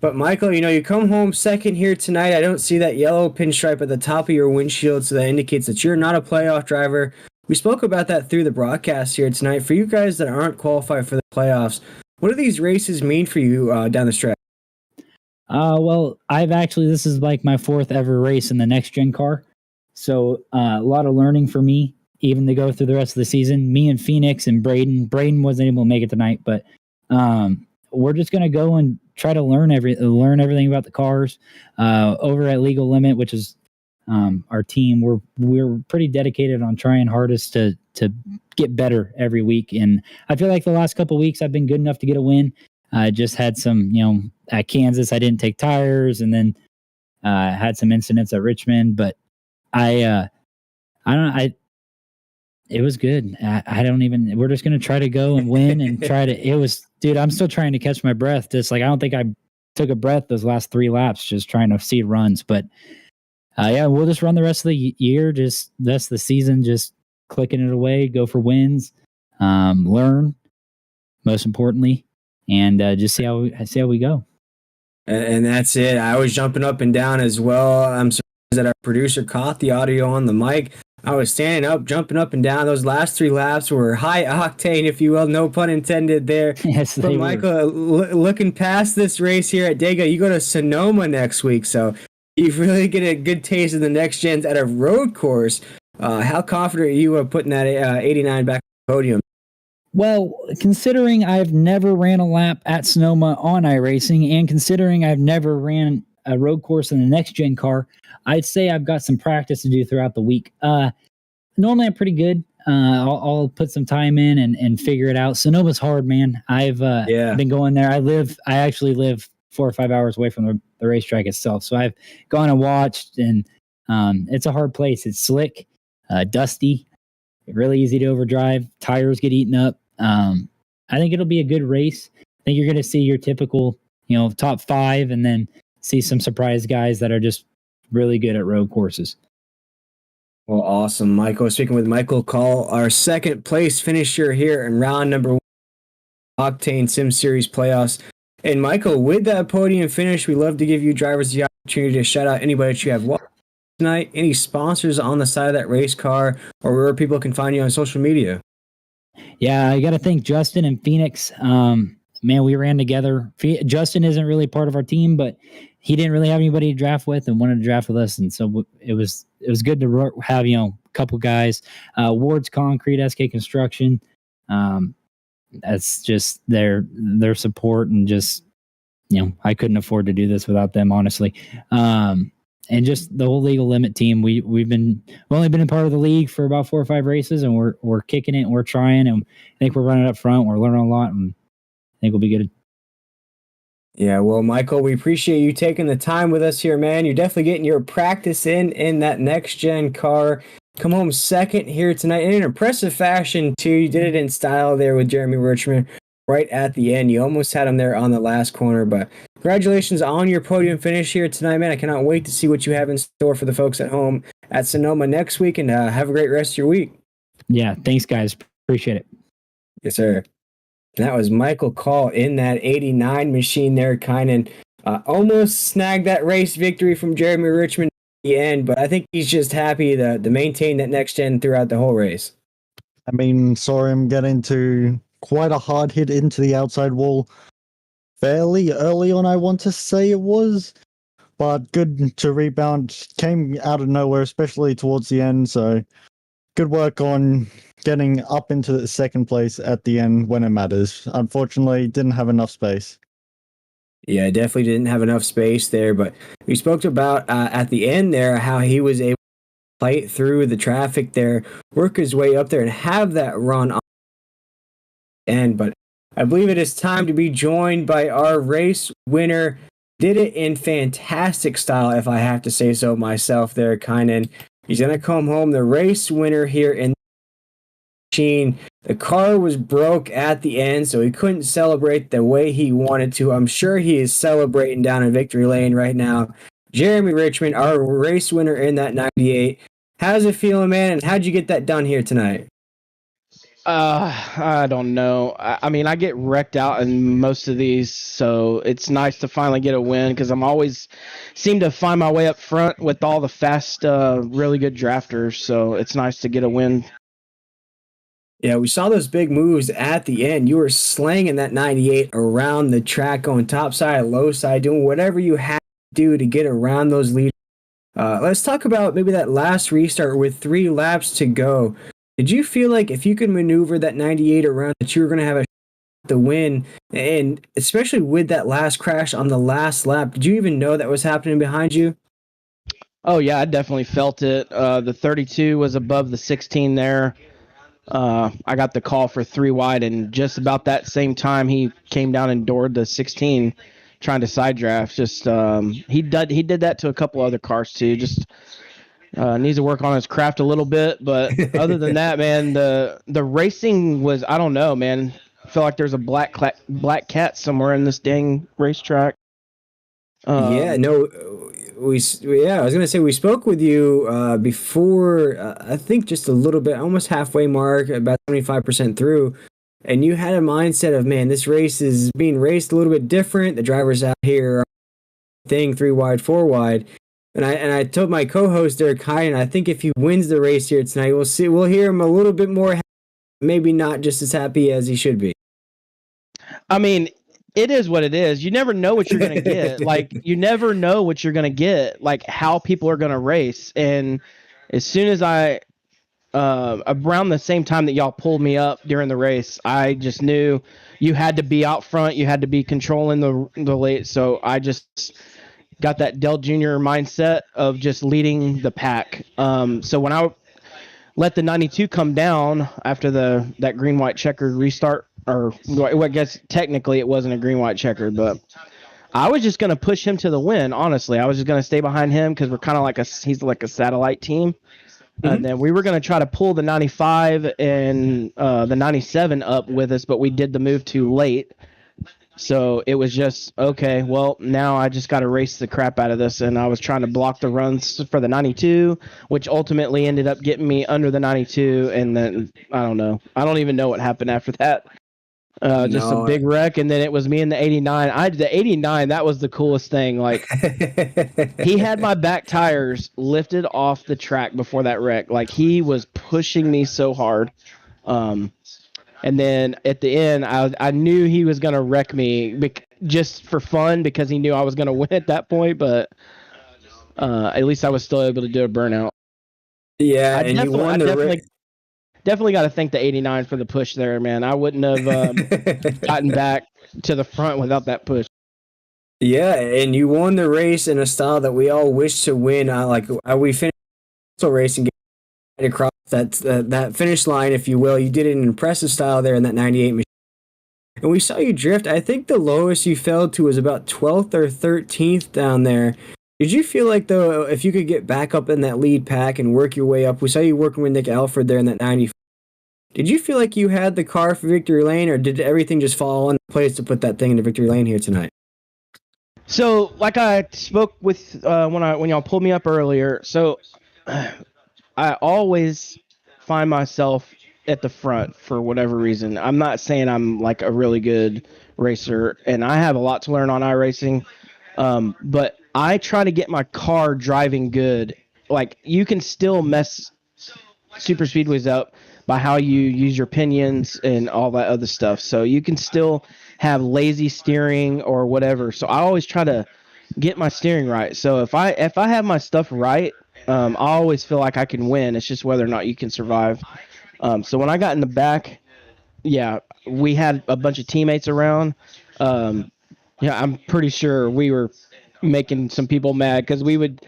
But Michael, you come home second here tonight. I don't see that yellow pinstripe at the top of your windshield, so that indicates that you're not a playoff driver. We spoke about that through the broadcast here tonight. For you guys that aren't qualified for the playoffs, what do these races mean for you down the stretch? Well, this is like my 4th ever race in the next gen car. So a lot of learning for me, even to go through the rest of the season. Me and Phoenix and Braden wasn't able to make it tonight, but we're just going to go and try to learn everything about the cars. Over at Legal Limit, which is our team, we're pretty dedicated on trying hardest to get better every week. And I feel like the last couple of weeks I've been good enough to get a win. I just had some, at Kansas I didn't take tires, and then had some incidents at Richmond. But it was good. We're just gonna try to go and win and dude, I'm still trying to catch my breath. Just like I don't think I took a breath those last 3 laps, just trying to see runs. But we'll just run the rest of the year, just the rest of the season, just clicking it away, go for wins, learn, most importantly, and just see how we go. And that's it. I was jumping up and down as well. I'm surprised that our producer caught the audio on the mic. I was standing up, jumping up and down. Those last 3 laps were high octane, if you will, no pun intended there. Yes, but Michael, looking past this race here at Dega, you go to Sonoma next week, so you really get a good taste of the next gens at a road course. How confident are you of putting that 89 back on the podium? Well, considering I've never ran a lap at Sonoma on iRacing, and considering I've never ran a road course in the next gen car, I'd say I've got some practice to do throughout the week. Normally I'm pretty good. I'll put some time in and figure it out. Sonoma's hard, man. I've been going there. I actually live 4 or 5 hours away from the racetrack itself. So I've gone and watched, and it's a hard place. It's slick, dusty, really easy to overdrive. Tires get eaten up. I think it'll be a good race. I think you're going to see your typical, top 5, and then see some surprise guys that are just really good at road courses. Well, awesome, Michael. Speaking with Michael Call, our 2nd place finisher here in round number 1, Octane Sim Series playoffs. And Michael, with that podium finish, we love to give you drivers the opportunity to shout out anybody that you have watched tonight, any sponsors on the side of that race car, or where people can find you on social media. Yeah, I got to thank Justin and Phoenix. Man, we ran together. Justin isn't really part of our team, but he didn't really have anybody to draft with and wanted to draft with us. And so it was good to have, a couple guys. Ward's Concrete, SK Construction. That's just their support, and just, I couldn't afford to do this without them, honestly. And just the whole Legal Limit team. We've only been a part of the league for about 4 or 5 races, and we're kicking it, and we're trying, and I think we're running up front. We're learning a lot, and I think we'll be good. Yeah, well, Michael, we appreciate you taking the time with us here, man. You're definitely getting your practice in that next gen car. Come home 2nd here tonight in an impressive fashion too. You did it in style there with Jeremy Richmond right at the end. You almost had him there on the last corner, but congratulations on your podium finish here tonight, man. I cannot wait to see what you have in store for the folks at home at Sonoma next week, and have a great rest of your week. Yeah, thanks, guys. Appreciate it. Yes, sir. And that was Michael Call in that 89 machine there, kind of almost snagged that race victory from Jeremy Richmond at the end, but I think he's just happy to maintain that next gen throughout the whole race. I mean, saw him get into quite a hard hit into the outside wall fairly early on, I want to say it was, but good to rebound. Came out of nowhere, especially towards the end, so good work on getting up into the 2nd place at the end when it matters. Unfortunately, didn't have enough space. Yeah, definitely didn't have enough space there, but we spoke about at the end there how he was able to fight through the traffic there, work his way up there, and have that run on the end. But I believe it is time to be joined by our race winner. Did it in fantastic style, if I have to say so myself there, Kynan. He's going to come home the race winner here in the machine. The car was broke at the end, so he couldn't celebrate the way he wanted to. I'm sure he is celebrating down in victory lane right now. Jeremy Richmond, our race winner in that 98. How's it feeling, man? And how'd you get that done here tonight? I don't know. I mean, I get wrecked out in most of these, so it's nice to finally get a win because I'm always seem to find my way up front with all the fast, really good drafters. So it's nice to get a win Yeah, we saw those big moves at the end. You were slanging that 98 around the track, going top side, low side, doing whatever you had to do to get around those leaders. Let's talk about maybe that last restart with 3 laps to go. Did you feel like if you could maneuver that 98 around, that you were going to have the win? And especially with that last crash on the last lap, did you even know that was happening behind you? Oh yeah, I definitely felt it. The 32 was above the 16 there. I got the call for 3 wide, and just about that same time he came down and doored the 16, trying to side draft. Just he did that to a couple other cars too. Just needs to work on his craft a little bit, but other than that, man, the racing was, I don't know, man. I feel like there's a black cat somewhere in this dang racetrack. Yeah, no, I was gonna say we spoke with you before. I think just a little bit, almost halfway mark, about 25% through, and you had a mindset of, man, this race is being raced a little bit different. The drivers out here, thing 3 wide, 4 wide, and I told my co-host Derek Hyden, I think if he wins the race here tonight, we'll hear him a little bit more, maybe not just as happy as he should be. I mean, it is what it is. You never know what you're going to get. Like, you never know what you're going to get, like how people are going to race. And as soon as around the same time that y'all pulled me up during the race, I just knew you had to be out front. You had to be controlling the late. So I just got that Dell Jr. mindset of just leading the pack. So when I let the 92 come down after that green-white checkered restart, or I guess technically it wasn't a green-white checkered, but I was just going to push him to the win, honestly. I was just going to stay behind him because we're kind of he's like a satellite team. Mm-hmm. And then we were going to try to pull the 95 and the 97 up with us, but we did the move too late. So it was just, okay, well, now I just got to race the crap out of this. And I was trying to block the runs for the 92, which ultimately ended up getting me under the 92. And then, I don't know. I don't even know what happened after that. Just a big wreck. And then it was me in the 89. The 89, that was the coolest thing. Like, he had my back tires lifted off the track before that wreck. Like, he was pushing me so hard. And then at the end, I knew he was going to wreck me just for fun because he knew I was going to win at that point. But at least I was still able to do a burnout. Yeah, and you won the race. Definitely got to thank the 89 for the push there, man. I wouldn't have gotten back to the front without that push. Yeah, and you won the race in a style that we all wish to win. We finished the race and get across that finish line, if you will. You did it in an impressive style there in that 98 machine. And we saw you drift. I think the lowest you fell to was about 12th or 13th down there. Did you feel like, though, if you could get back up in that lead pack and work your way up? We saw you working with Nick Alford there in that 94. Did you feel like you had the car for victory lane, or did everything just fall into place to put that thing into victory lane here tonight? So, like I spoke with when y'all pulled me up earlier, so I always find myself at the front for whatever reason. I'm not saying I'm like a really good racer, and I have a lot to learn on iRacing, but I try to get my car driving good. Like, you can still mess super speedways up by how you use your pinions and all that other stuff. So you can still have lazy steering or whatever. So I always try to get my steering right. So if I have my stuff right, I always feel like I can win. It's just whether or not you can survive. So when I got in the back, yeah, we had a bunch of teammates around. Yeah, I'm pretty sure we were making some people mad because we would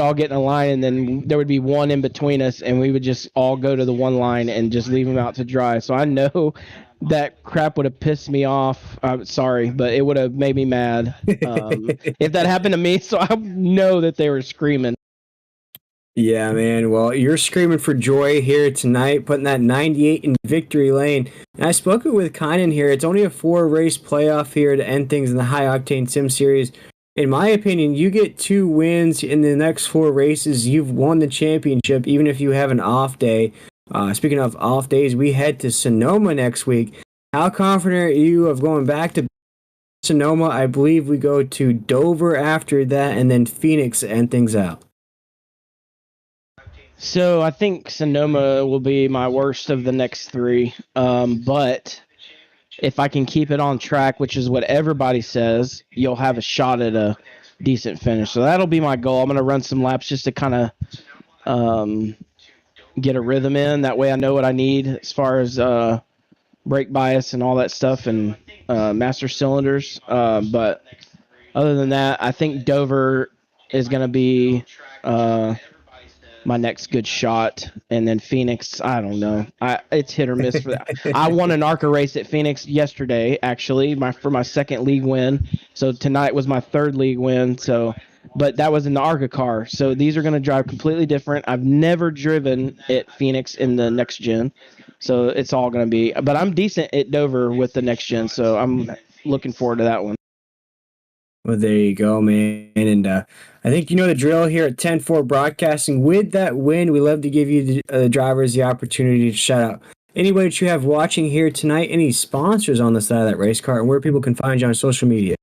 all get in a line, and then there would be one in between us, and we would just all go to the one line and just leave them out to dry. So I know that crap would have pissed me off. I'm sorry, but it would have made me mad if that happened to me. So I know that they were screaming. Yeah, man. Well, you're screaming for joy here tonight, putting that 98 in victory lane. And I spoke with Kynan here. It's only a 4-race playoff here to end things in the High Octane Sim Series. In my opinion, you get 2 wins in the next 4 races. You've won the championship, even if you have an off day. Speaking of off days, we head to Sonoma next week. How confident are you of going back to Sonoma? I believe we go to Dover after that, and then Phoenix to end things out. So I think Sonoma will be my worst of the next three. But if I can keep it on track, which is what everybody says, you'll have a shot at a decent finish. So that'll be my goal. I'm going to run some laps just to kind of get a rhythm in. That way I know what I need as far as brake bias and all that stuff and master cylinders. But other than that, I think Dover is going to be my next good shot, and then Phoenix. I don't know. It's hit or miss for that. I won an ARCA race at Phoenix yesterday, actually, for my second league win. So tonight was my third league win. So, but that was in the ARCA car. So these are going to drive completely different. I've never driven at Phoenix in the next gen, so it's all going to be. But I'm decent at Dover with the next gen, so I'm looking forward to that one. Well, there you go, man. And I think you know the drill here at 10-4 Broadcasting. With that win, we love to give you the drivers the opportunity to shout out anybody that you have watching here tonight, any sponsors on the side of that race car, and where people can find you on social media.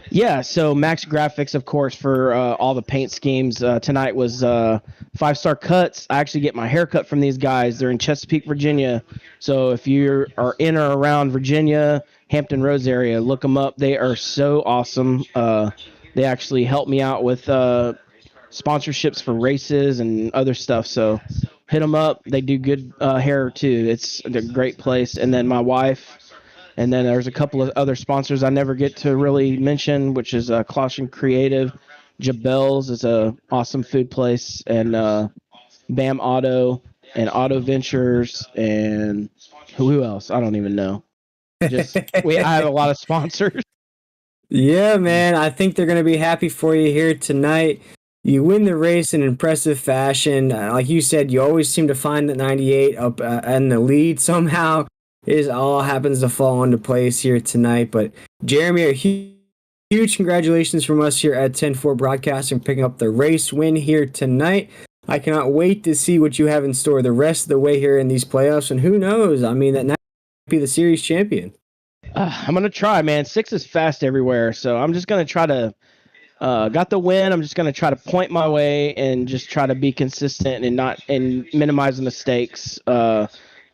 Yeah, so Max Graphics, of course, for all the paint schemes. Tonight was 5-star cuts. I actually get my haircut from these guys. They're in Chesapeake, Virginia. So if you are in or around Virginia, Hampton Roads area, look them up. They are so awesome. They actually help me out with sponsorships for races and other stuff. So hit them up. They do good hair too. It's a great place. And then my wife. And then there's a couple of other sponsors I never get to really mention, which is Caution Creative. Jabel's is a awesome food place, and Bam Auto and Auto Ventures, and who else? I don't even know. I have a lot of sponsors. Yeah, man. I think they're going to be happy for you here tonight. You win the race in impressive fashion. Like you said, you always seem to find that 98 up in the lead somehow. It all happens to fall into place here tonight. But Jeremy, a huge congratulations from us here at 10-4 Broadcasting, picking up the race win here tonight. I cannot wait to see what you have in store the rest of the way here in these playoffs. And who knows? I mean, that might be the series champion. I'm going to try, man. 6 is fast everywhere. So I'm just going to try to got the win. I'm just going to try to point my way and just try to be consistent and minimize the mistakes.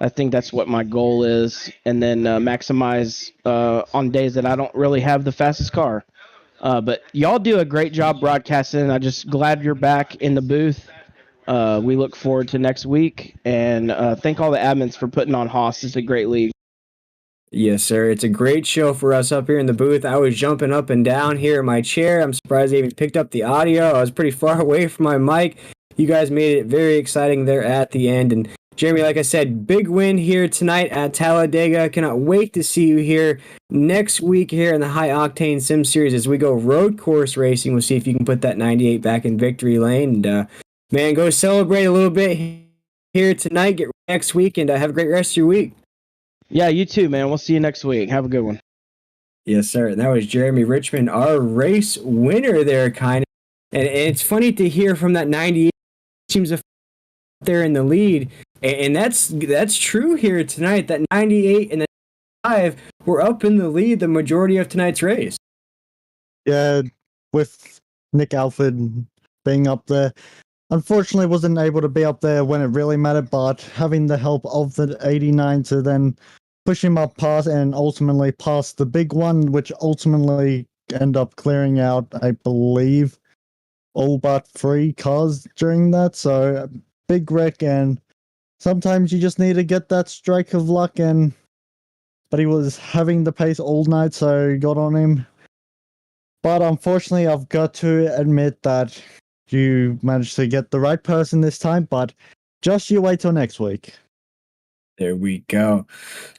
I think that's what my goal is, and then maximize on days that I don't really have the fastest car. But y'all do a great job broadcasting. I'm just glad you're back in the booth. We look forward to next week, and thank all the admins for putting on Haas. It's a great league. Yes, sir. It's a great show for us up here in the booth. I was jumping up and down here in my chair. I'm surprised I even picked up the audio. I was pretty far away from my mic. You guys made it very exciting there at the end, and Jeremy, like I said, big win here tonight at Talladega. Cannot wait to see you here next week here in the High Octane Sim Series as we go road course racing. We'll see if you can put that 98 back in victory lane. And, man, go celebrate a little bit here tonight. Get next week and have a great rest of your week. Yeah, you too, man. We'll see you next week. Have a good one. Yes, sir. And that was Jeremy Richmond, our race winner there, kind of. And it's funny to hear from that 98 seems to there in the lead. And that's true here tonight. That 98 and the 5 were up in the lead the majority of tonight's race. Yeah, with Nick Alford being up there. Unfortunately, wasn't able to be up there when it really mattered, but having the help of the 89 to then push him up past and ultimately past the big one, which ultimately end up clearing out, I believe, all but 3 cars during that. So, big wreck, and sometimes you just need to get that strike of luck, but he was having the pace all night, so got on him. But unfortunately, I've got to admit that you managed to get the right person this time, but just you wait till next week. There we go.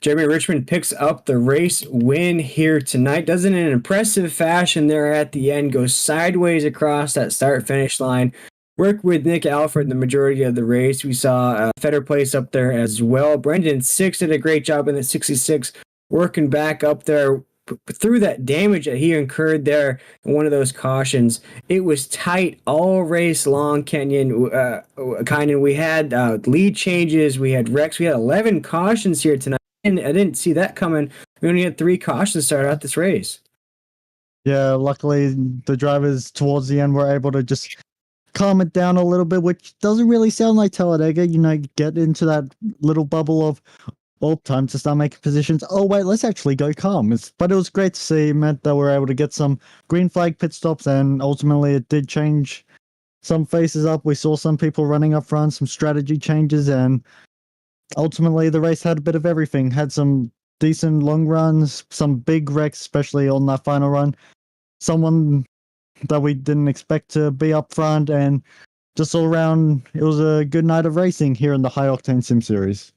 Jeremy Richmond picks up the race win here tonight. Does it in an impressive fashion there at the end. Goes sideways across that start-finish line. Worked with Nick Alford the majority of the race. We saw Feder Place up there as well. Brendan Six did a great job in the 66, working back up there through that damage that he incurred there in one of those cautions. It was tight all race long, Kenyon. We had lead changes. We had wrecks. We had 11 cautions here tonight. And I didn't see that coming. We only had 3 cautions start out this race. Yeah, luckily the drivers towards the end were able to just calm it down a little bit, which doesn't really sound like Talladega. You know, get into that little bubble of, well, time to start making positions. Oh, wait, let's actually go calm. But it was great to see. It meant that we're able to get some green flag pit stops, and ultimately it did change some faces up. We saw some people running up front, some strategy changes, and ultimately the race had a bit of everything. Had some decent long runs, some big wrecks, especially on that final run. Someone that we didn't expect to be up front, and just all around, it was a good night of racing here in the High Octane Sim Series.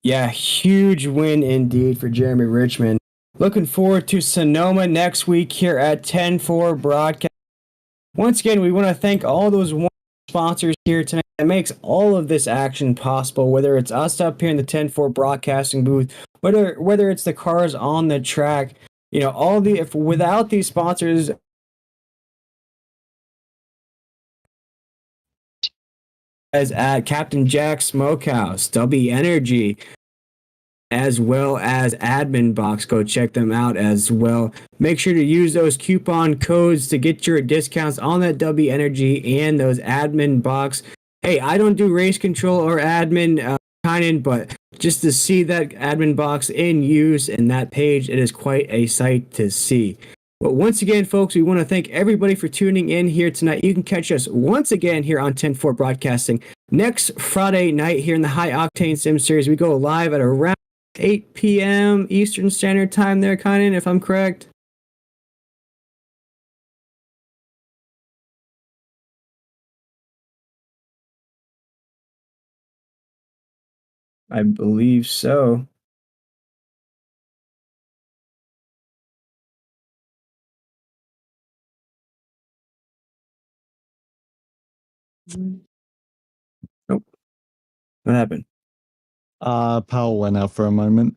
Yeah, huge win indeed for Jeremy Richmond. Looking forward to Sonoma next week here at 10-4 broadcast. Once again, we want to thank all those sponsors here tonight that makes all of this action possible, whether it's us up here in the 10-4 broadcasting booth, whether it's the cars on the track. You know, without these sponsors, as at Captain Jack's Smokehouse, W Energy, as well as Admin Box. Go check them out as well. Make sure to use those coupon codes to get your discounts on that W Energy and those Admin Box. Hey, I don't do race control or admin, but just to see that Admin Box in use and that page, it is quite a sight to see. But once again, folks, we want to thank everybody for tuning in here tonight. You can catch us once again here on 10-4 Broadcasting next Friday night here in the High Octane Sim Series. We go live at around 8 p.m. Eastern Standard Time there, Kynan, if I'm correct. I believe so. Nope. What happened? Power went out for a moment.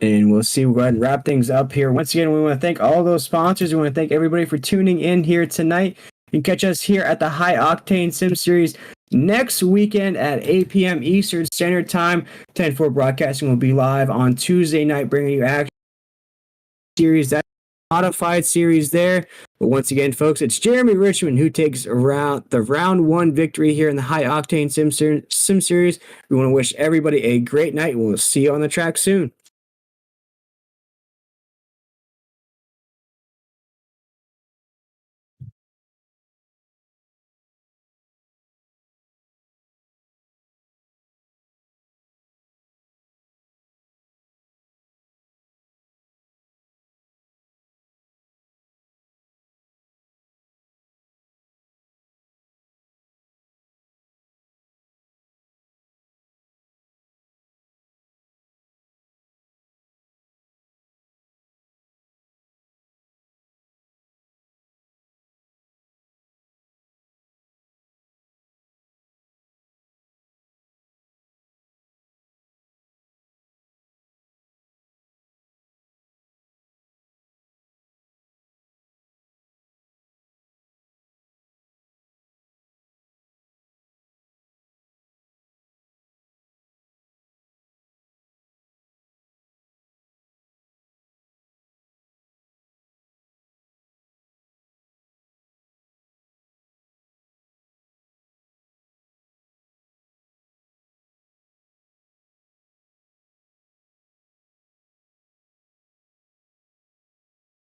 And we'll see. We'll go ahead and wrap things up here. Once again, we want to thank all those sponsors. We want to thank everybody for tuning in here tonight. You can catch us here at the High Octane Sim Series next weekend at 8 p.m. Eastern Standard Time. 10-4 Broadcasting will be live on Tuesday night, bringing you action series. That modified series there. But once again, folks, it's Jeremy Richmond who takes the round one victory here in the High Octane Sim Series. We want to wish everybody a great night. We'll see you on the track soon.